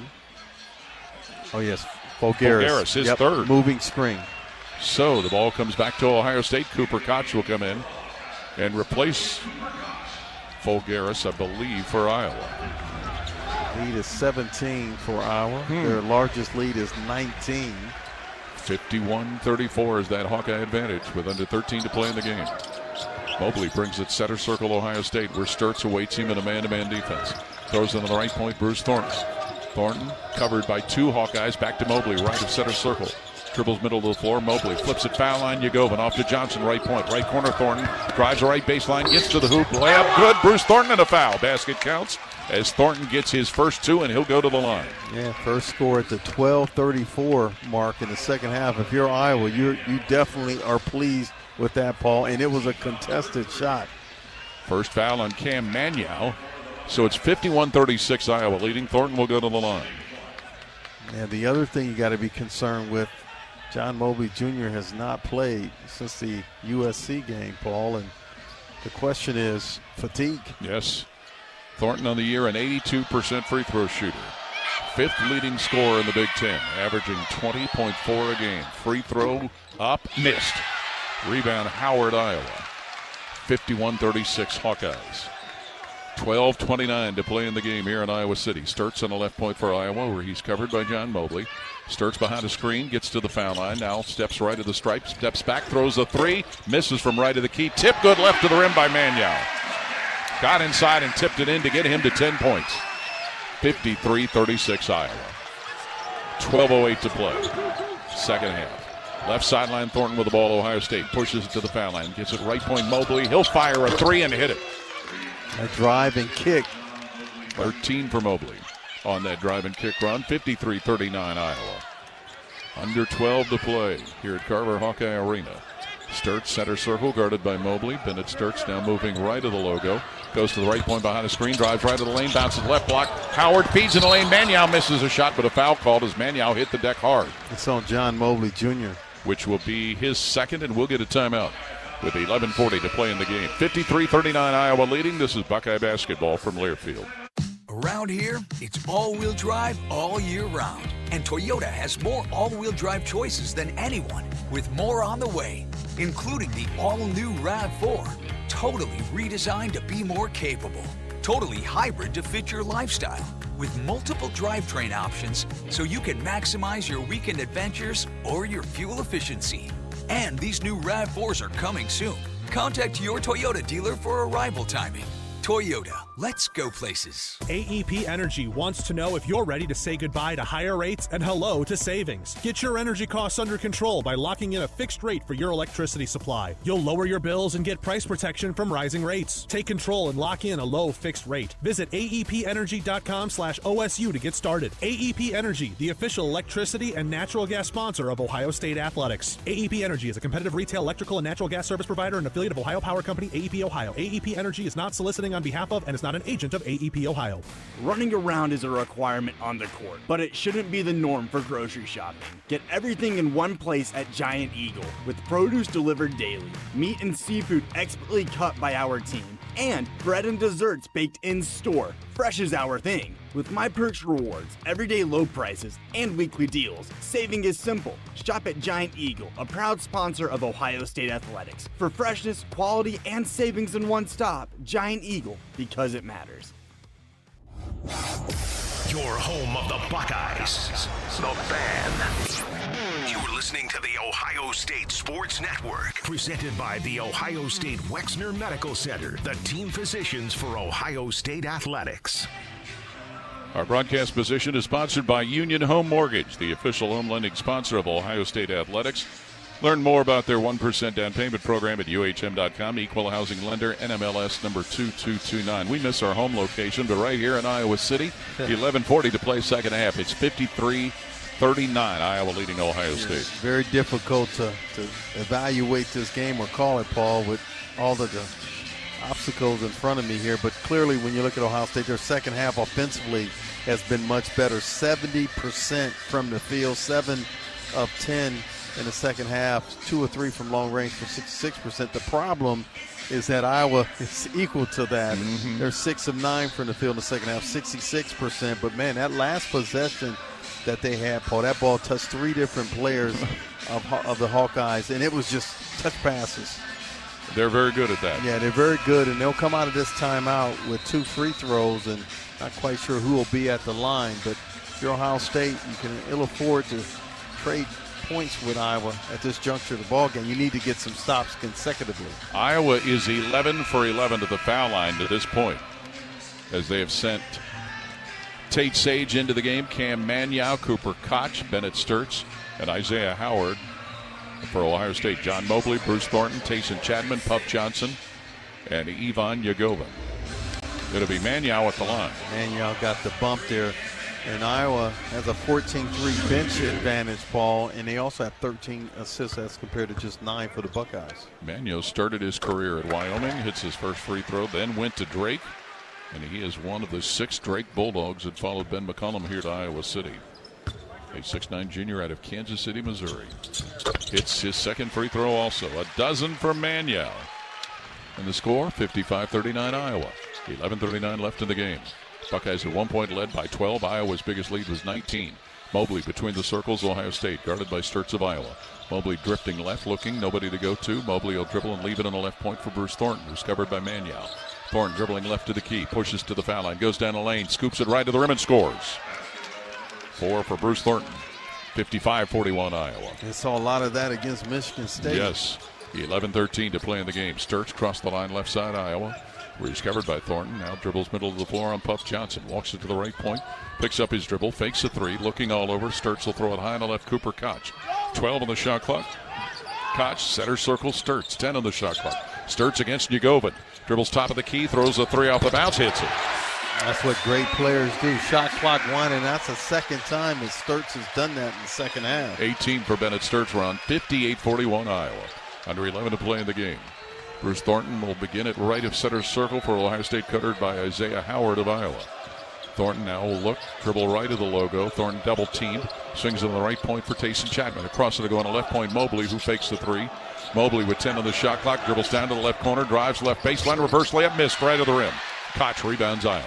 Oh yes, Fulgaris, his third. Moving screen. So the ball comes back to Ohio State. Cooper Koch will come in and replace Fulgaris, I believe, for Iowa. Lead is 17 for Iowa. Their largest lead is 19. 51-34 is that Hawkeye advantage with under 13 to play in the game. Mobley brings it center circle Ohio State, where Sturts awaits him in a man-to-man defense. Throws it on the right point, Bruce Thornton. Thornton covered by 2 Hawkeyes, back to Mobley, right of center circle. Dribbles middle of the floor, Mobley flips it, foul line, Yagovin off to Johnson, right point, right corner, Thornton drives the right baseline, gets to the hoop, layup good, Bruce Thornton, and a foul. Basket counts as Thornton gets his first 2 and he'll go to the line. Yeah, first score at the 12:34 mark in the second half. If you're Iowa, you definitely are pleased with that, Paul, and it was a contested shot. First foul on Cam Maniau, so it's 51-36 Iowa leading. Thornton will go to the line. And the other thing you got to be concerned with, John Mobley Jr. has not played since the USC game, Paul, and the question is fatigue. Yes. Thornton on the year, an 82% free throw shooter. 5th leading scorer in the Big Ten, averaging 20.4 a game. Free throw up, missed. Rebound, Howard, Iowa. 51-36 Hawkeyes. 12:29 to play in the game here in Iowa City. Sturtz on the left point for Iowa, where he's covered by John Mobley. Sturtz behind a screen, gets to the foul line. Now steps right of the stripe, steps back, throws a 3, misses from right of the key. Tip good left to the rim by Manyow. Got inside and tipped it in to get him to 10 points. 53-36 Iowa. 12:08 to play. Second half. Left sideline, Thornton with the ball. Ohio State pushes it to the foul line. Gets it right point, Mobley. He'll fire a 3 and hit it. A drive and kick. 13 for Mobley on that drive and kick run. 53-39 Iowa. Under 12 to play here at Carver Hawkeye Arena. Sturtz center circle guarded by Mobley. Bennett Sturtz now moving right of the logo. Goes to the right point behind the screen. Drives right of the lane. Bounces left block. Howard feeds in the lane. Manyow misses a shot, but a foul called as Manyow hit the deck hard. It's on John Mobley Jr. Which will be his second, and we'll get a timeout with 11:40 to play in the game. 53-39 Iowa leading. This is Buckeye basketball from Learfield. Around here, it's all-wheel drive all year round. And Toyota has more all-wheel drive choices than anyone, with more on the way, including the all-new RAV4, totally redesigned to be more capable, totally hybrid to fit your lifestyle, with multiple drivetrain options so you can maximize your weekend adventures or your fuel efficiency. And these new RAV4s are coming soon. Contact your Toyota dealer for arrival timing. Toyota, let's go places. AEP Energy wants to know if you're ready to say goodbye to higher rates and hello to savings. Get your energy costs under control by locking in a fixed rate for your electricity supply. You'll lower your bills and get price protection from rising rates. Take control and lock in a low fixed rate. Visit aepenergy.com/OSU to get started. AEP Energy, the official electricity and natural gas sponsor of Ohio State Athletics. AEP Energy is a competitive retail electrical and natural gas service provider and affiliate of Ohio Power Company, AEP Ohio. AEP Energy is not soliciting on behalf of and is not an agent of AEP Ohio. Running around is a requirement on the court, but it shouldn't be the norm for grocery shopping. Get everything in one place at Giant Eagle, with produce delivered daily, meat and seafood expertly cut by our team, and bread and desserts baked in store. Fresh is our thing. With My Perks rewards, everyday low prices, and weekly deals, saving is simple. Shop at Giant Eagle, a proud sponsor of Ohio State Athletics. For freshness, quality, and savings in one stop, Giant Eagle, because it matters. Your home of the Buckeyes, the Fan. You're listening to the Ohio State Sports Network, presented by the Ohio State Wexner Medical Center, the team physicians for Ohio State Athletics. Our broadcast position is sponsored by Union Home Mortgage, the official home lending sponsor of Ohio State Athletics. Learn more about their 1% down payment program at UHM.com. Equal housing lender, NMLS number 2229. We miss our home location, but right here in Iowa City, 11:40 to play second half. It's 53-39, Iowa leading Ohio State. Very difficult to evaluate this game or call it, Paul, with all the obstacles in front of me here. But clearly, when you look at Ohio State, their second half offensively has been much better. 70% from the field, 7 of 10 in the second half, 2 or 3 from long range for 66%. The problem is that Iowa is equal to that. They're 6 of 9 from the field in the second half, 66%. But, man, that last possession that they had, Paul, that ball touched 3 different players of the Hawkeyes, and it was just touch passes. They're very good at that. Yeah, they're very good, and they'll come out of this timeout with 2 free throws, and not quite sure who will be at the line. But if you're Ohio State, you can ill afford to trade points with Iowa at this juncture of the ballgame. You need to get some stops consecutively. Iowa is 11 for 11 to the foul line to this point, as they have sent Tate Sage into the game, Cam Manyow, Cooper Koch, Bennett Sturtz, and Isaiah Howard. For Ohio State, John Mobley, Bruce Thornton, Tayson Chadman, Puff Johnson, and Ivan Yagovin. It'll be Manyow at the line. Manyow got the bump there. And Iowa has a 14-3 bench advantage, Paul, and they also have 13 assists as compared to just 9 for the Buckeyes. Manyow started his career at Wyoming, hits his first free throw, then went to Drake, and he is one of the 6 Drake Bulldogs that followed Ben McCollum here to Iowa City. A 6'9 junior out of Kansas City, Missouri. Hits his second free throw also. A dozen for Manyow. And the score, 55-39 Iowa. 11:39 left in the game. Buckeyes at 1 point led by 12. Iowa's biggest lead was 19. Mobley between the circles, Ohio State, guarded by Sturts of Iowa. Mobley drifting left, looking, nobody to go to. Mobley will dribble and leave it on the left point for Bruce Thornton, who's covered by Maniau. Thornton dribbling left to the key, pushes to the foul line, goes down the lane, scoops it right to the rim and scores. 4 for Bruce Thornton. 55-41 Iowa. I saw a lot of that against Michigan State. Yes. 11:13 to play in the game. Sturts crossed the line left side Iowa, where he's covered by Thornton. Now dribbles middle of the floor on Puff Johnson. Walks it to the right point. Picks up his dribble. Fakes a three. Looking all over. Sturts will throw it high on the left. Cooper Koch. 12 on the shot clock. Koch center circle. Sturts. 10 on the shot clock. Sturts against Njegovan. Dribbles top of the key. Throws a three off the bounce. Hits it. That's what great players do. Shot clock one, and that's the second time that Sturts has done that in the second half. 18 for Bennett Sturts. We're on 58-41 Iowa. Under 11 to play in the game. Bruce Thornton will begin at right of center circle for Ohio State, covered by Isaiah Howard of Iowa. Thornton now will look, dribble right of the logo. Thornton double teamed, swings on the right point for Tayson Chapman. Across it to go on the left point, Mobley, who fakes the three. Mobley with 10 on the shot clock, dribbles down to the left corner, drives left baseline, reverse layup, missed right of the rim. Koch rebounds Iowa.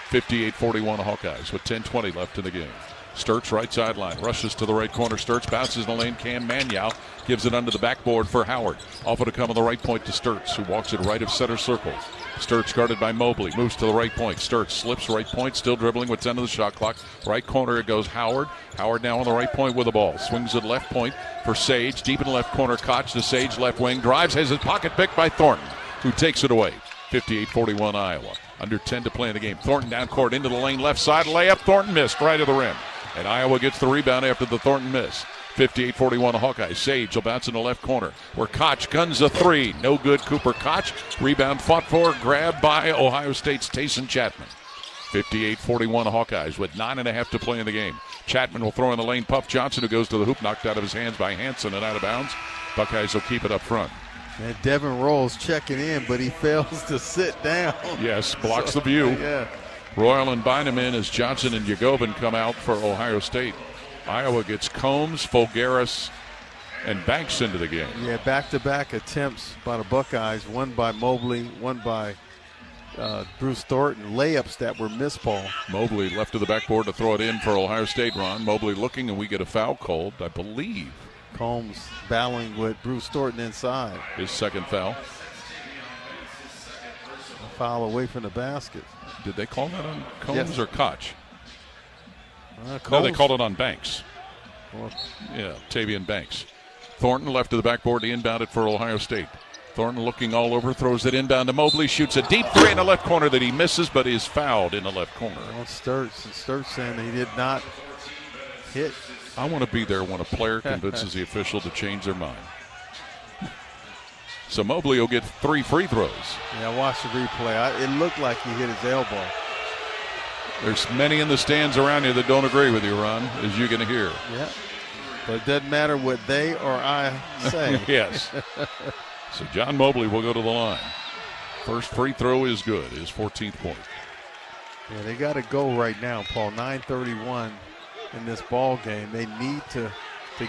58-41 Hawkeyes with 10:20 left in the game. Sturts right sideline, rushes to the right corner. Sturts bounces in the lane. Cam Maniau gives it under the backboard for Howard. Off it to come on the right point to Sturts, who walks it right of center circle. Sturts guarded by Mobley, moves to the right point. Sturts slips right point, still dribbling with 10 on the shot clock. Right corner it goes Howard. Howard now on the right point with the ball. Swings it left point for Sage. Deep in the left corner, Koch to Sage, left wing. Drives, has his pocket picked by Thornton, who takes it away. 58-41 Iowa. Under 10 to play in the game. Thornton down court into the lane, left side layup. Thornton missed right of the rim. And Iowa gets the rebound after the Thornton miss. 58-41 Hawkeyes. Sage will bounce in the left corner where Koch guns a three. No good. Cooper Koch. Rebound fought for, grabbed by Ohio State's Tayson Chapman. 58-41 Hawkeyes with 9.5 to play in the game. Chapman will throw in the lane. Puff Johnson, who goes to the hoop, knocked out of his hands by Hansen and out of bounds. Buckeyes will keep it up front. And Devin Rolls checking in, but he fails to sit down. Yes, blocks the view. Yeah. Royal and Bynum in as Johnson and Njegovan come out for Ohio State. Iowa gets Combs, Fulgaris, and Banks into the game. Yeah, back-to-back attempts by the Buckeyes, one by Mobley, one by Bruce Thornton. Layups that were missed, Paul. Mobley left to the backboard to throw it in for Ohio State, Ron. Mobley looking, and we get a foul called, I believe. Combs battling with Bruce Thornton inside. His second foul. A foul away from the basket. Did they call that on Combs or Koch? No, they called it on Banks. Well, yeah, Tavian Banks. Thornton left to the backboard to inbound it for Ohio State. Thornton looking all over, throws it inbound to Mobley, shoots a deep three in the left corner that he misses, but is fouled in the left corner. Well, Sturts saying he did not hit. I want to be there when a player convinces the official to change their mind. So Mobley will get 3 free throws. Yeah, watch the replay. It looked like he hit his elbow. There's many in the stands around you that don't agree with you, Ron, as you're going to hear. Yeah, but it doesn't matter what they or I say. Yes. So John Mobley will go to the line. First free throw is good, his 14th point. Yeah, they got to go right now, Paul. 9:31 in this ball game. They need to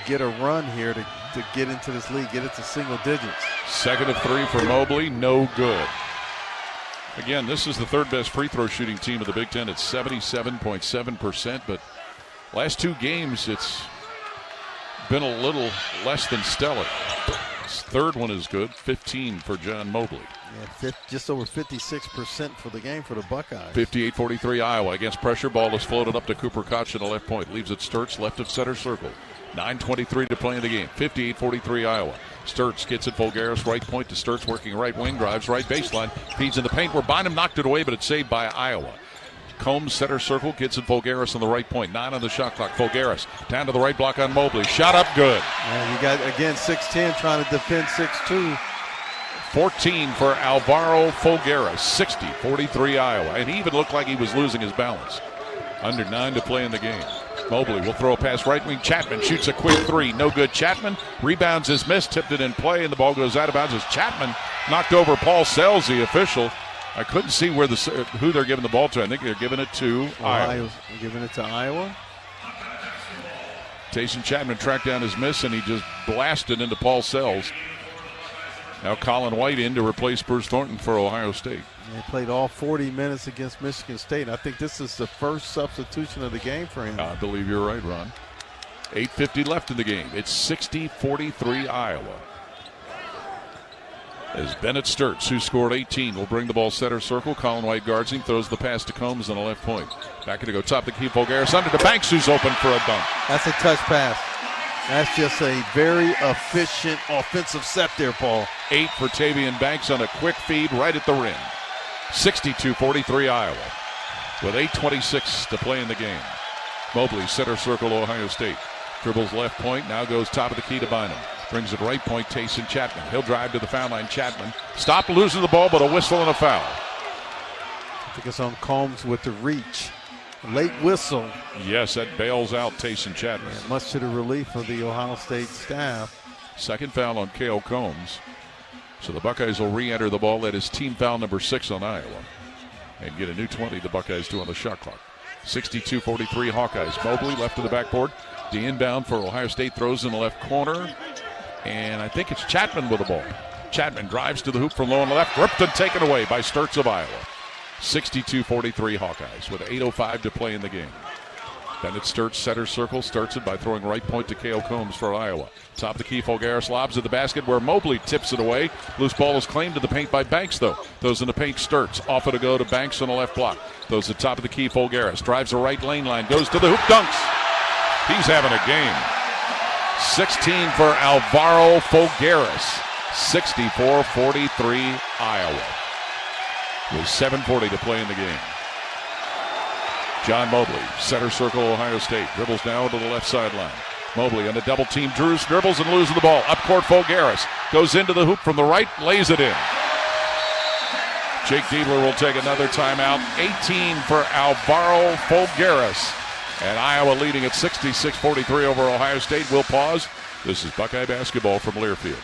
get a run here to get into this league, get it to single digits. Second of 3 for Mobley, no good. Again, this is the third best free throw shooting team of the Big Ten. It's 77.7%, but last 2 games it's been a little less than stellar. His third one is good, 15 for John Mobley. Yeah, just over 56% for the game for the Buckeyes. 58-43 Iowa. Against pressure, ball is floated up to Cooper Koch at the left point. Leaves it Sturts, left of center circle. 9:23 to play in the game. 58-43 Iowa. Sturts gets it Fulgaris, right point to Sturts, working right wing, drives right baseline, feeds in the paint where Bynum knocked it away, but it's saved by Iowa. Combs center circle, gets it Fulgaris on the right point. 9 on the shot clock. Fulgaris down to the right block on Mobley. Shot up good. And you got, again, 6'10", trying to defend 6'2". 14 for Alvaro Fulgaris. 60-43 Iowa. And he even looked like he was losing his balance. Under 9 to play in the game. Mobley will throw a pass right wing. Chapman shoots a quick 3. No good. Chapman rebounds his miss, tipped it in play, and the ball goes out of bounds as Chapman knocked over Paul Sells, the official. I couldn't see who they're giving the ball to. I think they're giving it to Iowa. Giving it to Iowa. Tayson Chapman tracked down his miss, and he just blasted into Paul Sells. Now Colin White in to replace Bruce Thornton for Ohio State. He played all 40 minutes against Michigan State. I think this is the first substitution of the game for him. I believe you're right, Ron. 8:50 left in the game. It's 60-43 Iowa. As Bennett Sturtz, who scored 18, will bring the ball center circle. Colin White guards him, throws the pass to Combs on the left point. Back to go top the key. Fulgaris under to Banks, who's open for a dunk. That's a touch pass. That's just a very efficient offensive set there, Paul. 8 for Tavian Banks on a quick feed right at the rim. 62-43 Iowa. With 8:26 to play in the game. Mobley, center circle, Ohio State. Dribbles left point, now goes top of the key to Bynum. Brings it right point, Tayson Chapman. He'll drive to the foul line. Chapman stopped losing the ball, but a whistle and a foul. I think it's on Combs with the reach. Late whistle. Yes, that bails out Tayson Chapman. Yeah, much to the relief of the Ohio State staff. Second foul on Cale Combs. So the Buckeyes will re-enter the ball. That is team foul number 6 on Iowa. And get a new 20, the Buckeyes do on the shot clock. 62-43 Hawkeyes. Mobley left of the backboard. The inbound for Ohio State, throws in the left corner. And I think it's Chapman with the ball. Chapman drives to the hoop from low on the left. Ripped and taken away by Sturtz of Iowa. 62-43 Hawkeyes with 8:05 to play in the game. Bennett Sturtz, center circle, starts it by throwing right point to Cale Combs for Iowa. Top of the key, Fulgaris lobs at the basket where Mobley tips it away. Loose ball is claimed to the paint by Banks, though. Those in the paint, Sturtz. Off it to go to Banks on the left block. Those at top of the key, Fulgaris. Drives the right lane line, goes to the hoop, dunks. He's having a game. 16 for Alvaro Fulgaris. 64-43 Iowa. With 7:40 to play in the game. John Mobley, center circle, Ohio State. Dribbles down to the left sideline. Mobley on a double team. Drews dribbles and loses the ball. Up court, Fulgaris. Goes into the hoop from the right, lays it in. Jake Diebler will take another timeout. 18 for Alvaro Fulgaris. And Iowa leading at 66-43 over Ohio State. We'll pause. This is Buckeye basketball from Learfield.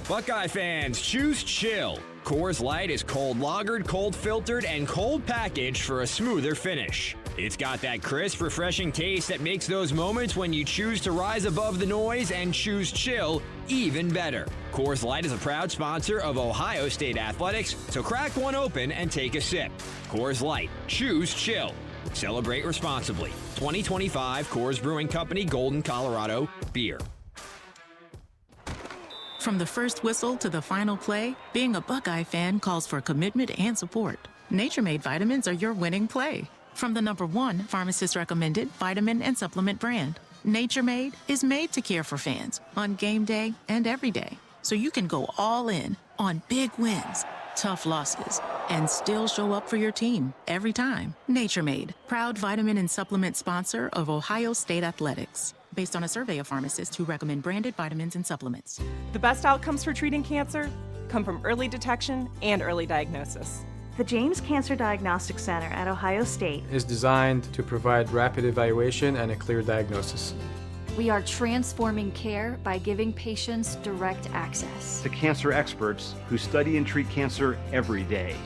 Buckeye fans, choose chill. Coors Light is cold lagered, cold filtered, and cold packaged for a smoother finish. It's got that crisp, refreshing taste that makes those moments when you choose to rise above the noise and choose chill even better. Coors Light is a proud sponsor of Ohio State Athletics, so crack one open and take a sip. Coors Light, choose chill. Celebrate responsibly. 2025 Coors Brewing Company, Golden, Colorado, beer. From the first whistle to the final play, being a Buckeye fan calls for commitment and support. Nature Made vitamins are your winning play. From the #1 pharmacist recommended vitamin and supplement brand, Nature Made is made to care for fans on game day and every day. So you can go all in on big wins, tough losses, and still show up for your team every time. Nature Made, proud vitamin and supplement sponsor of Ohio State Athletics. Based on a survey of pharmacists who recommend branded vitamins and supplements. The best outcomes for treating cancer come from early detection and early diagnosis. The James Cancer Diagnostic Center at Ohio State is designed to provide rapid evaluation and a clear diagnosis. We are transforming care by giving patients direct access. The cancer experts who study and treat cancer every day.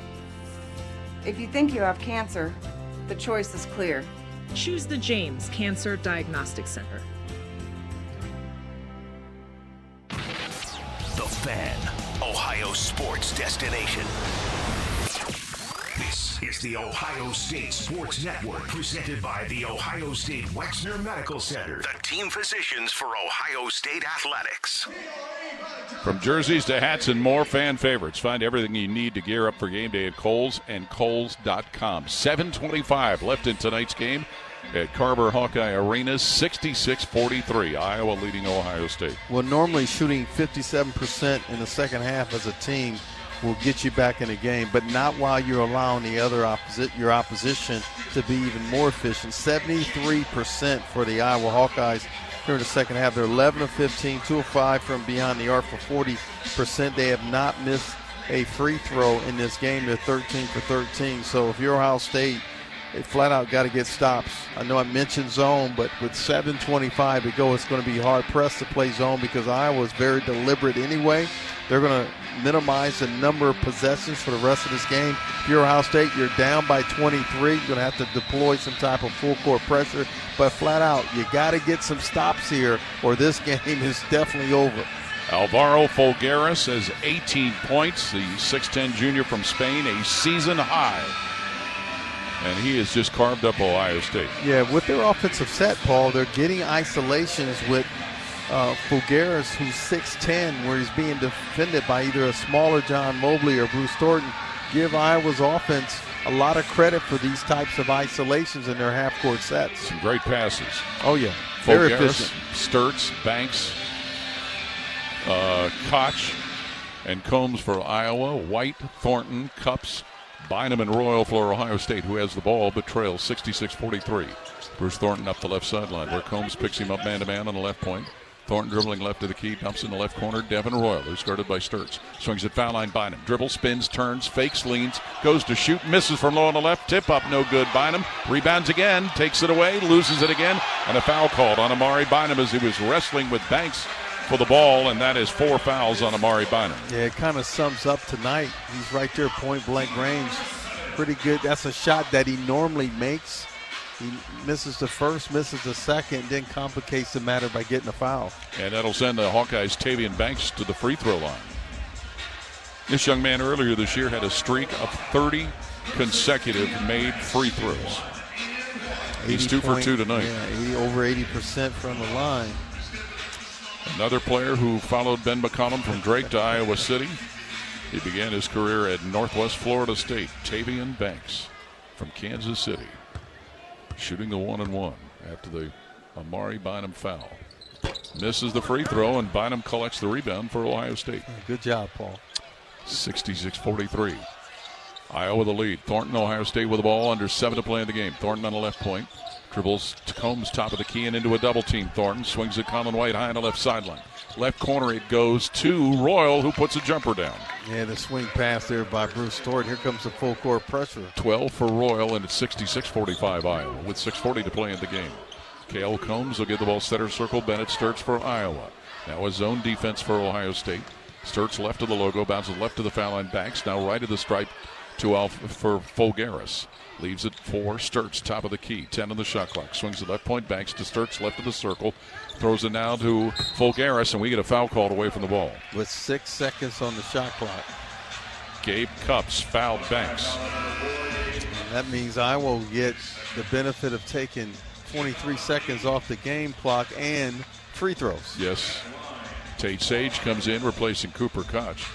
If you think you have cancer, the choice is clear. Choose the James Cancer Diagnostic Center. The Fan, Ohio sports destination. This is the Ohio State Sports Network, presented by the Ohio State Wexner Medical Center, the team physicians for Ohio State athletics. From jerseys to hats and more, fan favorites. Find everything you need to gear up for game day at Kohl's and Kohl's.com. 7:25 left in tonight's game at Carver Hawkeye Arena. 66-43, Iowa leading Ohio State. Well, normally shooting 57% in the second half as a team will get you back in the game, but not while you're allowing your opposition to be even more efficient. 73% for the Iowa Hawkeyes here in the second half. They're 11 of 15, 2 of 5 from beyond the arc for 40%. They have not missed a free throw in this game. They're 13 for 13. So if you're Ohio State, they flat out got to get stops. I know I mentioned zone, but with 7:25 to go, it's going to be hard pressed to play zone because Iowa is very deliberate anyway. They're going to minimize the number of possessions for the rest of this game. If you're Ohio State, you're down by 23. You're going to have to deploy some type of full court pressure. But flat out, you got to get some stops here or this game is definitely over. Alvaro Folgueras has 18 points. The 6'10 junior from Spain, a season high. And he has just carved up Ohio State. Yeah, with their offensive set, Paul, they're getting isolations with Folgueras, who's 6'10", where he's being defended by either a smaller John Mobley or Bruce Thornton. Give Iowa's offense a lot of credit for these types of isolations in their half-court sets. Some great passes. Oh, yeah. Very Folgueras, efficient. Sturts, Banks, Koch, and Combs for Iowa. White, Thornton, Cups, Bynum, and Royal for Ohio State, who has the ball but trails 66-43. Bruce Thornton up the left sideline, where Combs picks him up man-to-man on the left point. Thornton dribbling left to the key, dumps in the left corner. Devin Royal, who's guarded by Sturts. Swings at foul line, Bynum. Dribbles, spins, turns, fakes, leans, goes to shoot, misses from low on the left. Tip up, no good. Bynum rebounds again, takes it away, loses it again, and a foul called on Amari Bynum as he was wrestling with Banks for the ball, and that is 4 fouls on Amari Bynum. Yeah, it kind of sums up tonight. He's right there, point-blank range. Pretty good. That's a shot that he normally makes. He misses the first, misses the second, then complicates the matter by getting a foul. And that'll send the Hawkeyes' Tavian Banks to the free throw line. This young man earlier this year had a streak of 30 consecutive made free throws. He's 2 for 2 tonight. Yeah, over 80% from the line. Another player who followed Ben McCollum from Drake to Iowa City. He began his career at Northwest Florida State. Tavian Banks from Kansas City, shooting the 1-and-1 after the Amari Bynum foul. Misses the free throw, and Bynum collects the rebound for Ohio State. Good job, Paul. 66-43. Iowa the lead. Thornton, Ohio State with the ball, under 7 to play in the game. Thornton on the left point. Dribbles to Combs, top of the key, and into a double team. Thornton swings at Colin White high on the left sideline. Left corner it goes to Royal, who puts a jumper down. Yeah, the swing pass there by Bruce Thornton. Here comes the full court pressure. 12 for Royal, and it's 66-45 Iowa with 6:40 to play in the game. Cale Combs will get the ball center circle. Bennett Sturts for Iowa. Now a zone defense for Ohio State. Sturts left of the logo, bounces left to the foul line. Banks now right of the stripe for Folgueras. Leaves it for Sturts, top of the key. 10 on the shot clock. Swings the left point. Banks to Sturts, left of the circle. Throws it now to Folgueras, and we get a foul called away from the ball. With 6 seconds on the shot clock. Gabe Cups fouled Banks. And that means Iowa will get the benefit of taking 23 seconds off the game clock and free throws. Yes. Tate Sage comes in, replacing Cooper Koch.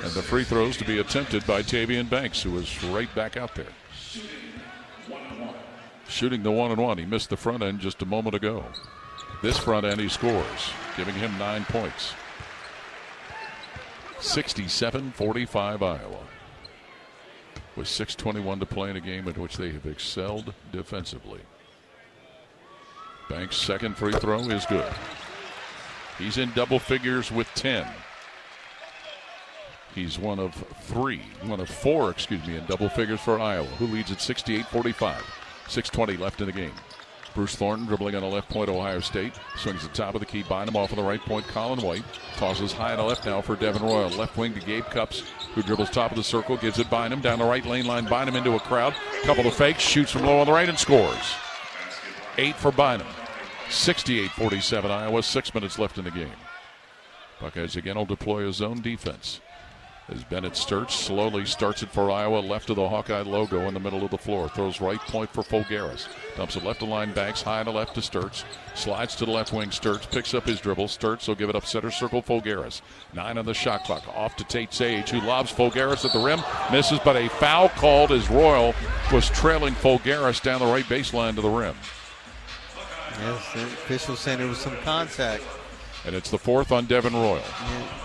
And the free throws to be attempted by Tavian Banks, who is right back out there. Shooting the 1-and-1. He missed the front end just a moment ago. This front end he scores, giving him 9 points. 67-45 Iowa. With 6:21 to play in a game in which they have excelled defensively. Banks' second free throw is good. He's in double figures with 10. He's one of four, in double figures for Iowa, who leads at 68-45. 6:20 left in the game. Bruce Thornton dribbling on the left point, Ohio State. Swings the top of the key, Bynum off on the right point, Colin White. Tosses high on the left now for Devin Royal. Left wing to Gabe Cups, who dribbles top of the circle, gives it Bynum. Down the right lane line, Bynum into a crowd. Couple of fakes, shoots from low on the right and scores. 8 for Bynum. 68-47 Iowa, 6 minutes left in the game. Buckeyes again will deploy a zone defense. As Bennett Sturts slowly starts it for Iowa, left of the Hawkeye logo in the middle of the floor. Throws right point for Folgueras. Dumps it left to line, Banks high to left to Sturts. Slides to the left wing, Sturts picks up his dribble. Sturts will give it up center circle, Folgueras. 9 on the shot clock, off to Tate Sage, who lobs Folgueras at the rim. Misses, but a foul called as Royal was trailing Folgueras down the right baseline to the rim. Yes, the official saying there was some contact. And it's the 4th on Devin Royal.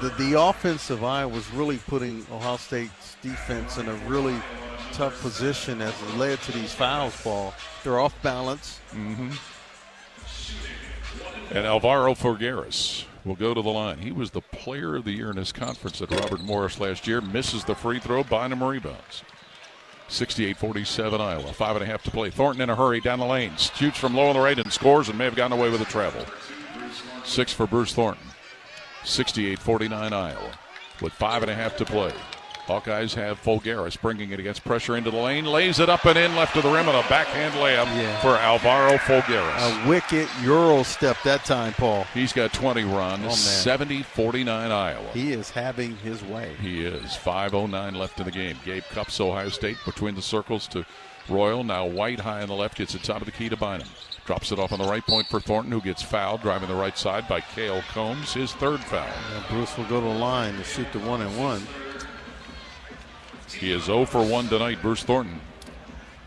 Yeah, the offensive eye was really putting Ohio State's defense in a really tough position as it led to these fouls, Paul. They're off balance. Mm-hmm. And Alvaro Folgueras will go to the line. He was the player of the year in his conference at Robert Morris last year. Misses the free throw. Bynum rebounds. 68-47 Iowa. 5.5 to play. Thornton in a hurry down the lane. Shoots from low on the right and scores and may have gotten away with a travel. 6 for Bruce Thornton. 68-49 Iowa with 5.5 to play. Hawkeyes have Folgaris bringing it against pressure into the lane, lays it up and in left of the rim, and a backhand layup for Alvaro Folgaris. A wicked Euro step that time, Paul. He's got 20 runs, 70-49 Iowa. He is having his way. He is. 5:09 left in the game. Gabe Cupps, Ohio State, between the circles to Royal. Now White high on the left, gets it top of the key to Bynum. Drops it off on the right point for Thornton, who gets fouled, driving the right side by Cale Combs, his third foul. Bruce will go to the line to shoot the 1-and-1. He is 0 for 1 tonight. Bruce Thornton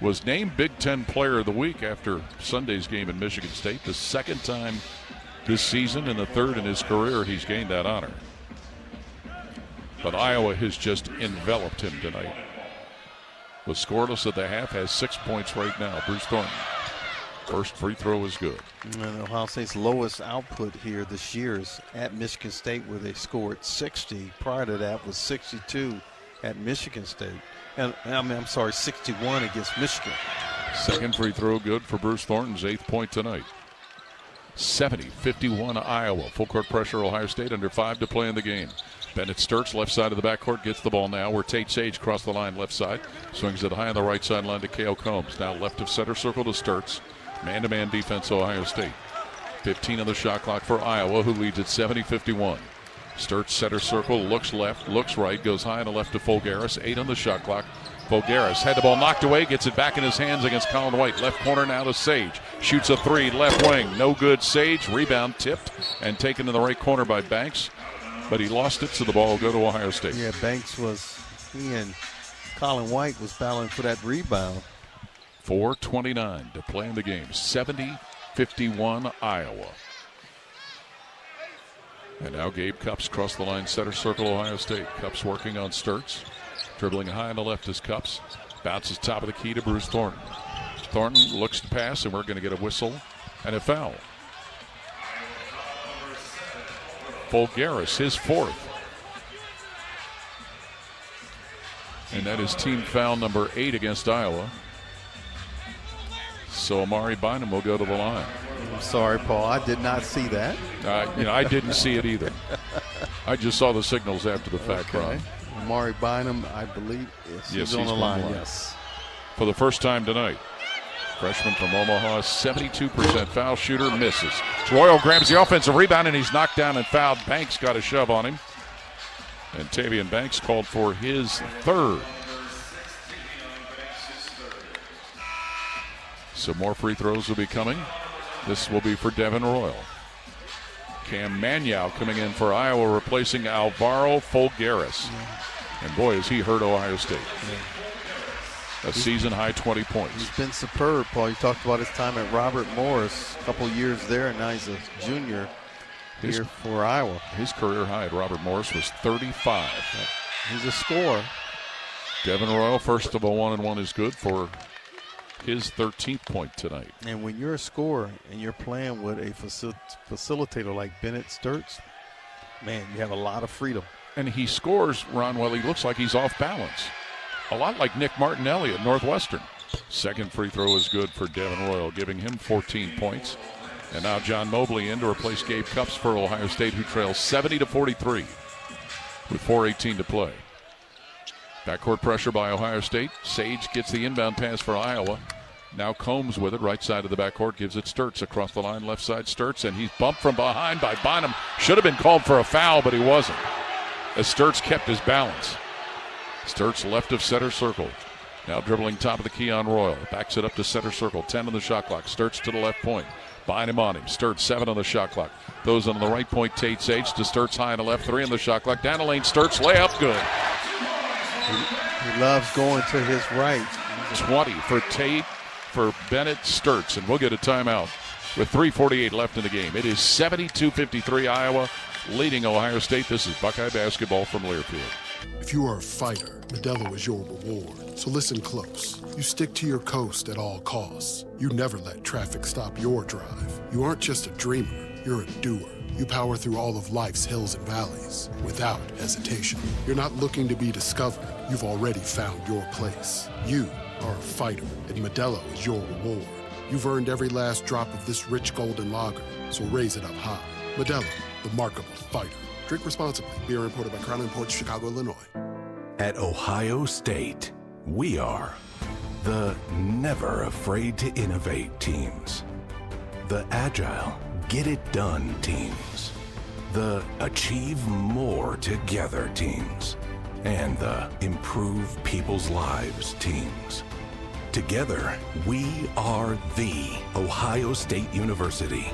was named Big Ten Player of the Week after Sunday's game in Michigan State. The second time this season and the third in his career he's gained that honor. But Iowa has just enveloped him tonight. Was scoreless at the half, has 6 points right now. Bruce Thornton. First free throw is good. And Ohio State's lowest output here this year is at Michigan State, where they scored 60. Prior to that was 62 at Michigan State. And I'm sorry, 61 against Michigan. Second free throw good for Bruce Thornton's 8th point tonight. 70-51 Iowa. Full court pressure, Ohio State, under 5 to play in the game. Bennett Sturtz, left side of the backcourt, gets the ball now where Tate Sage crossed the line left side. Swings it high on the right sideline to Cale Combs. Now left of center circle to Sturtz. Man-to-man defense, Ohio State. 15 on the shot clock for Iowa, who leads at 70-51. Sturtz center circle, looks left, looks right, goes high on the left to Folgaris. 8 on the shot clock. Folgaris had the ball knocked away, gets it back in his hands against Colin White. Left corner now to Sage. Shoots a 3, left wing. No good. Sage, rebound tipped and taken in the right corner by Banks. But he lost it, so the ball will go to Ohio State. Yeah, Banks he and Colin White was battling for that rebound. 4:29 to play in the game. 70-51 Iowa. And now Gabe Cupps cross the line, center circle, Ohio State. Cupps working on Sturtz. Dribbling high on the left is Cupps. Bounces top of the key to Bruce Thornton. Thornton looks to pass, and we're going to get a whistle and a foul. Folgaris, his 4th. And that is team foul number 8 against Iowa. So Amari Bynum will go to the line. I'm sorry, Paul. I did not see that. I didn't see it either. I just saw the signals after the fact, Ron. Amari Bynum, I believe, he's on the line. Yes. For the first time tonight. Freshman from Omaha, 72% foul shooter, misses. Royal grabs the offensive rebound, and he's knocked down and fouled. Banks got a shove on him. And Tavian Banks called for his 3rd. So more free throws will be coming. This will be for Devin Royal. Cam Manyow coming in for Iowa, replacing Alvaro Folgaris. And boy, has he hurt Ohio State. A season-high 20 points. He's been superb, Paul. You talked about his time at Robert Morris, a couple years there, and now he's a junior here for Iowa. His career high at Robert Morris was 35. He's a scorer. Devin Royal, first of a 1-and-1 is good for his 13th point tonight. And when you're a scorer and you're playing with a facilitator like Bennett Sturtz, man, you have a lot of freedom. And he scores, Ron, while he looks like he's off balance. A lot like Nick Martinelli at Northwestern. Second free throw is good for Devin Royal, giving him 14 points. And now John Mobley in to replace Gabe Cupps for Ohio State, who trails 70-43 with 4:18 to play. Backcourt pressure by Ohio State. Sage gets the inbound pass for Iowa. Now Combs with it, right side of the backcourt, gives it Sturtz across the line, left side Sturtz, and he's bumped from behind by Bynum. Should have been called for a foul, but he wasn't, as Sturtz kept his balance. Sturtz left of center circle. Now dribbling top of the key on Royal. Backs it up to center circle. 10 on the shot clock. Sturtz to the left point. Bynum on him. Sturtz 7 on the shot clock. Those on the right point, Tate Sage to Sturtz high on the left. 3 on the shot clock. Down the lane, Sturtz layup good. He loves going to his right. 20 for Tate, for Bennett Sturtz. And we'll get a timeout with 3:48 left in the game. It is 72-53 Iowa leading Ohio State. This is Buckeye basketball from Learfield. If you are a fighter, Modelo is your reward. So listen close. You stick to your coast at all costs. You never let traffic stop your drive. You aren't just a dreamer, you're a doer. You power through all of life's hills and valleys without hesitation. You're not looking to be discovered. You've already found your place. You are a fighter, and Modelo is your reward. You've earned every last drop of this rich golden lager, so raise it up high. Modelo, the mark of a fighter. Drink responsibly. Beer imported by Crown Imports, Chicago, Illinois. At Ohio State, we are the never afraid to innovate teams, the agile, get it done teams, the achieve more together teams, and the improve people's lives teams. Together, we are the Ohio State University.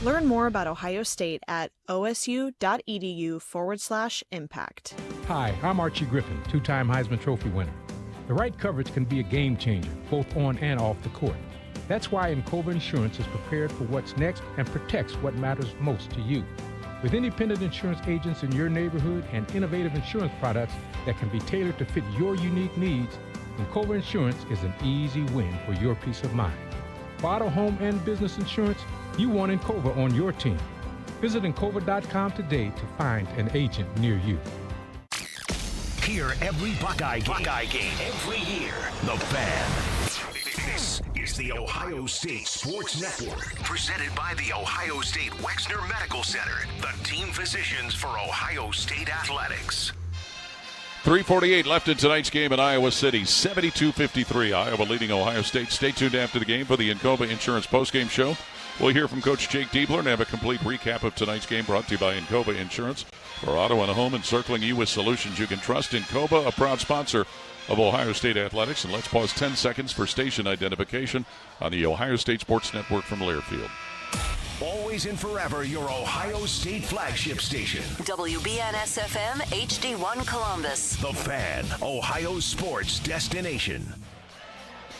Learn more about Ohio State at osu.edu/impact. Hi, I'm Archie Griffin, two-time Heisman Trophy winner. The right coverage can be a game changer, both on and off the court. That's why Encova Insurance is prepared for what's next and protects what matters most to you. With independent insurance agents in your neighborhood and innovative insurance products that can be tailored to fit your unique needs, Encova Insurance is an easy win for your peace of mind. For auto, home, and business insurance, you want Encova on your team. Visit Encova.com today to find an agent near you. Hear every Buckeye game every year. The Fan. This is the Ohio State Sports Network, presented by the Ohio State Wexner Medical Center, the team physicians for Ohio State athletics. 3:48 left in tonight's game in Iowa City. 72-53. Iowa leading Ohio State. Stay tuned after the game for the Encova Insurance postgame show. We'll hear from Coach Jake Diebler and have a complete recap of tonight's game brought to you by Encova Insurance. For auto and home encircling you with solutions you can trust. Encova, a proud sponsor of Ohio State Athletics. And let's pause 10 seconds for station identification on the Ohio State Sports Network from Learfield. Always and forever your Ohio State flagship station. WBNS-FM HD1 Columbus. The Fan, Ohio sports destination.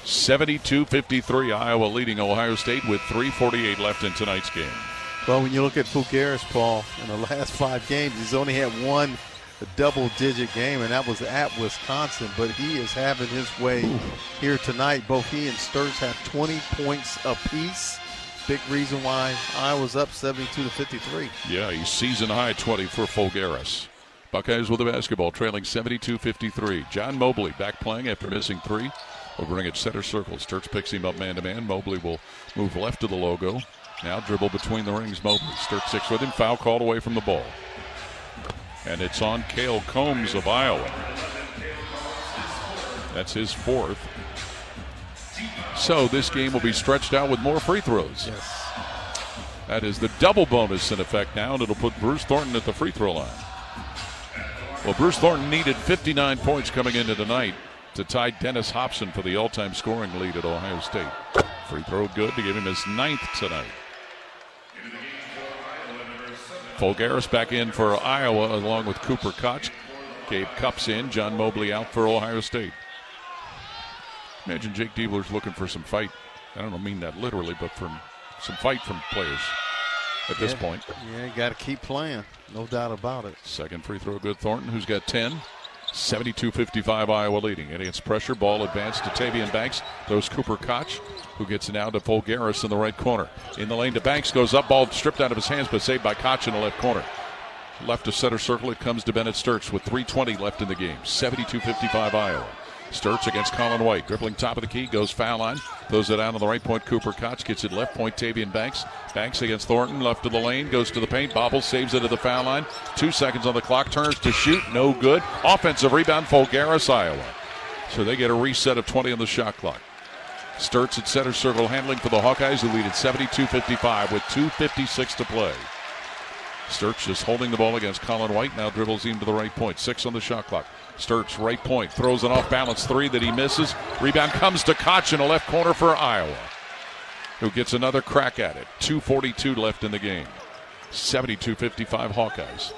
72-53, Iowa leading Ohio State with 3:48 left in tonight's game. Well, when you look at Fulgaris, Paul, in the last 5 games, he's only had one double-digit game, and that was at Wisconsin. But he is having his way here tonight. Both he and Sturts have 20 points apiece. Big reason why Iowa's up 72-53. Yeah, he's season high 20 for Fulgaris. Buckeyes with the basketball, trailing 72-53. John Mobley back playing after missing 3. Will bring it center circle. Sturts picks him up man-to-man. Mobley will move left to the logo. Now dribble between the rings. Mobley. Sturts 6 with him. Foul called away from the ball. And it's on Cale Combs of Iowa. That's his 4th. So this game will be stretched out with more free throws. Yes. That is the double bonus in effect now, and it'll put Bruce Thornton at the free throw line. Well, Bruce Thornton needed 59 points coming into tonight to tie Dennis Hobson for the all-time scoring lead at Ohio State. Free throw good to give him his 9th tonight. Fulgaris back in for Iowa along with Cooper Koch. Gabe Cups in. John Mobley out for Ohio State. Imagine Jake Diebler's looking for some fight. I don't mean that literally, but from some fight from players at this point. Yeah, you got to keep playing. No doubt about it. Second free throw good. Thornton, who's got 10. 72-55 Iowa leading. Against pressure, ball advanced to Tavian Banks. Throws Cooper Koch, who gets it now to Fulgaris in the right corner. In the lane to Banks, goes up, ball stripped out of his hands, but saved by Koch in the left corner. Left to center circle, it comes to Bennett Sturts with 3:20 left in the game. 72-55 Iowa. Sturts against Colin White. Dribbling top of the key, goes foul line. Throws it out on the right point. Cooper Koch gets it left point. Tavian Banks. Banks against Thornton. Left of the lane. Goes to the paint. Bobbles. Saves it at the foul line. 2 seconds on the clock. Turns to shoot. No good. Offensive rebound. Fulgaris, Iowa. So they get a reset of 20 on the shot clock. Sturts at center circle handling for the Hawkeyes, who lead at 72-55 with 2:56 to play. Sturts just holding the ball against Colin White. Now dribbles him to the right point. 6 on the shot clock. Sturts right point. Throws an off-balance 3 that he misses. Rebound comes to Koch in the left corner for Iowa, who gets another crack at it. 2:42 left in the game. 72-55 Hawkeyes.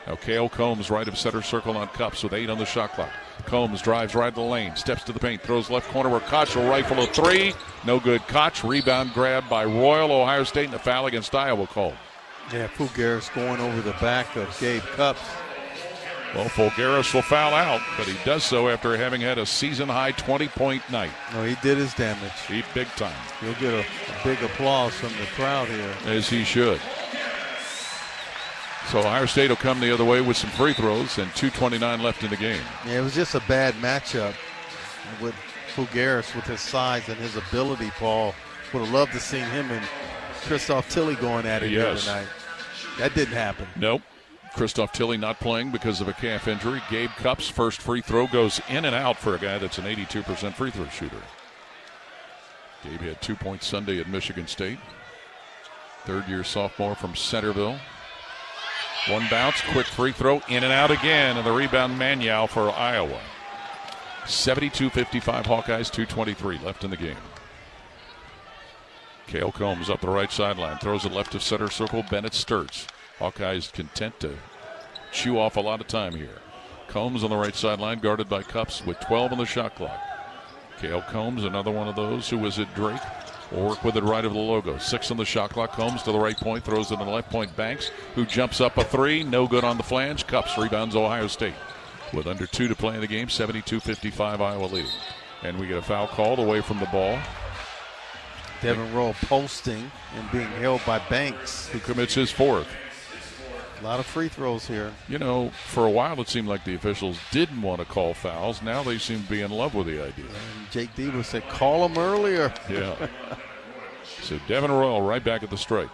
Now Cale Combs right of center circle on Cups with 8 on the shot clock. Combs drives right to the lane. Steps to the paint. Throws left corner where Koch will rifle a 3. No good. Koch. Rebound grab by Royal. Ohio State, and a foul against Iowa called. Yeah, Fulgaris going over the back of Gabe Cups. Well, Fulgaris will foul out, but he does so after having had a season-high 20-point night. No, he did his damage. He big time. He'll get a big applause from the crowd here. As he should. So Ohio State will come the other way with some free throws and 2:29 left in the game. Yeah, it was just a bad matchup with Fulgaris with his size and his ability, Paul. Would have loved to see him and Christoph Tilley going at it here tonight. That didn't happen. Nope. Christoph Tilley not playing because of a calf injury. Gabe Cupps' first free throw goes in and out for a guy that's an 82% free throw shooter. Gabe had 2 points Sunday at Michigan State. Third-year sophomore from Centerville. One bounce, quick free throw, in and out again, and the rebound Maniau for Iowa. 72-55 Hawkeyes, 2:23 left in the game. Cale Combs up the right sideline, throws it left of center circle. Bennett Sturts. Hawkeyes content to chew off a lot of time here. Combs on the right sideline, guarded by Cupps with 12 on the shot clock. Cale Combs, another one of those who was at Drake. Will work with it right of the logo. 6 on the shot clock. Combs to the right point, throws it on the left point. Banks, who jumps up a three, no good on the flange. Cupps rebounds Ohio State. With under 2 to play in the game, 72-55 Iowa leading. And we get a foul called away from the ball. Devin Roll posting and being held by Banks, who commits his fourth. A lot of free throws here. You know, for a while it seemed like the officials didn't want to call fouls. Now they seem to be in love with the idea. And Jake Debo said, call them earlier. Yeah. So Devin Royal right back at the strike.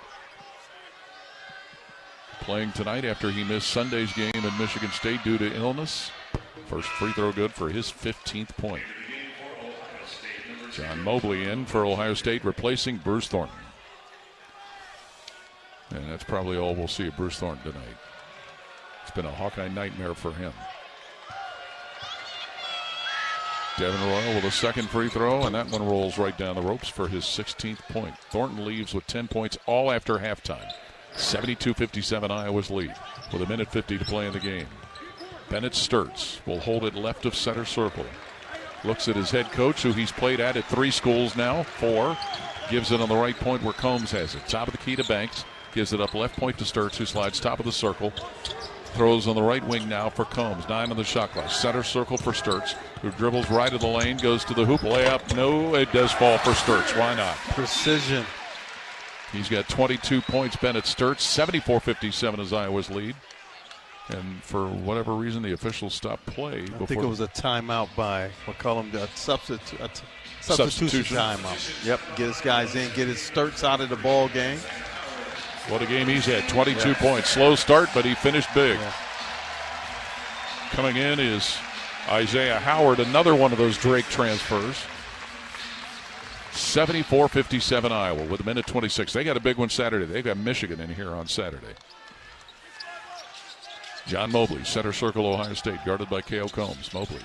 Playing tonight after he missed Sunday's game in Michigan State due to illness. First free throw good for his 15th point. John Mobley in for Ohio State, replacing Bruce Thornton. And that's probably all we'll see of Bruce Thornton tonight. It's been a Hawkeye nightmare for him. Devin Royal with a second free throw, and that one rolls right down the ropes for his 16th point. Thornton leaves with 10 points all after halftime. 72-57 Iowa's lead with 1:50 to play in the game. Bennett Sturts will hold it left of center circle. Looks at his head coach, who he's played at 3 schools now, 4. Gives it on the right point where Combs has it. Top of the key to Banks. Gives it up left point to Sturts, who slides top of the circle. Throws on the right wing now for Combs. 9 on the shot clock. Center circle for Sturts, who dribbles right of the lane, goes to the hoop. Layup. No, it does fall for Sturts. Why not? Precision. He's got 22 points, Bennett Sturts. 74-57 is Iowa's lead. And for whatever reason, the officials stopped play. I think it was a timeout by, we'll call him the substitution timeout. Yep, get his guys in, get his Sturts out of the ball game. What a game he's had. 22 points. Slow start, but he finished big. Yeah. Coming in is Isaiah Howard, another one of those Drake transfers. 74-57 Iowa with 1:26. They got a big one Saturday. They've got Michigan in here on Saturday. John Mobley, center circle, Ohio State, guarded by Cale Combs. Mobley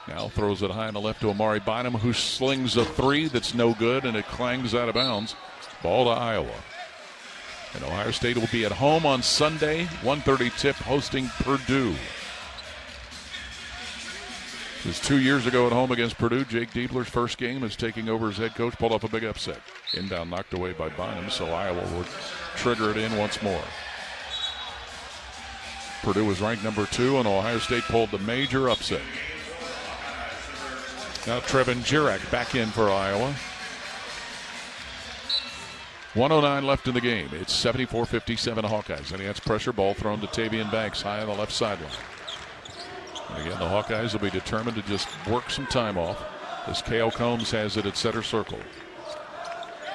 now throws it high on the left to Amari Bynum, who slings a three that's no good, and it clangs out of bounds. Ball to Iowa. And Ohio State will be at home on Sunday, 1:30 tip, hosting Purdue. It was 2 years ago at home against Purdue. Jake Diebler's first game is taking over as head coach, pulled off a big upset. Inbound knocked away by Bynum, so Iowa will trigger it in once more. Purdue was ranked number 2, and Ohio State pulled the major upset. Now Trevin Jurek back in for Iowa. 1:09 left in the game. It's 74-57 Hawkeyes. And that's pressure. Ball thrown to Tavian Banks high on the left sideline. And again, the Hawkeyes will be determined to just work some time off as Cale Combs has it at center circle.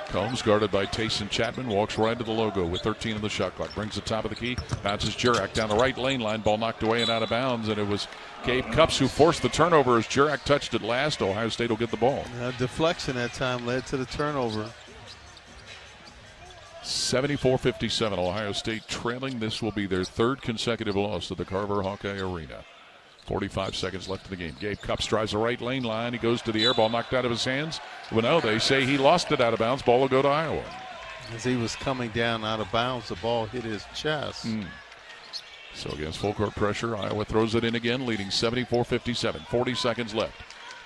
Combs, guarded by Tayson Chapman, walks right to the logo with 13 on the shot clock. Brings the top of the key. Bounces Jurek down the right lane line. Ball knocked away and out of bounds. And it was Gabe Cupps who forced the turnover as Jurek touched it last. Ohio State will get the ball. Deflection that time led to the turnover. 74-57, Ohio State trailing. This will be their 3rd consecutive loss to the Carver Hawkeye Arena. 45 seconds left in the game. Gabe Cupps drives the right lane line. He goes to the air. Ball knocked out of his hands. Well, no, they say he lost it out of bounds. Ball will go to Iowa. As he was coming down out of bounds, the ball hit his chest. So against full court pressure, Iowa throws it in again, leading 74-57. 40 seconds left.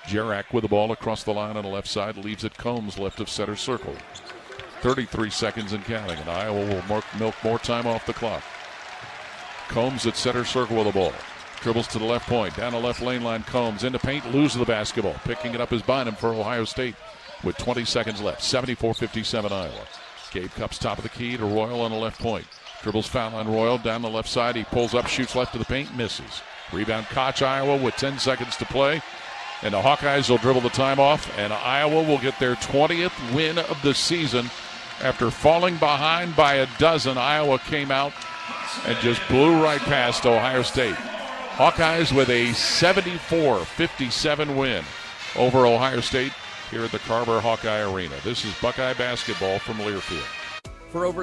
Jurek with the ball across the line on the left side. Leaves it Combs left of center circle. 33 seconds and counting, and Iowa will milk more time off the clock. Combs at center circle with the ball. Dribbles to the left point, down the left lane line. Combs into paint, loses the basketball. Picking it up is Bynum for Ohio State with 20 seconds left. 74-57 Iowa. Gabe Cupps top of the key to Royal on the left point. Dribbles foul on Royal down the left side. He pulls up, shoots left of the paint, misses. Rebound Koch, Iowa with 10 seconds to play. And the Hawkeyes will dribble the time off, and Iowa will get their 20th win of the season. After falling behind by a dozen, Iowa came out and just blew right past Ohio State. Hawkeyes with a 74-57 win over Ohio State here at the Carver Hawkeye Arena. This is Buckeye basketball from Learfield. For over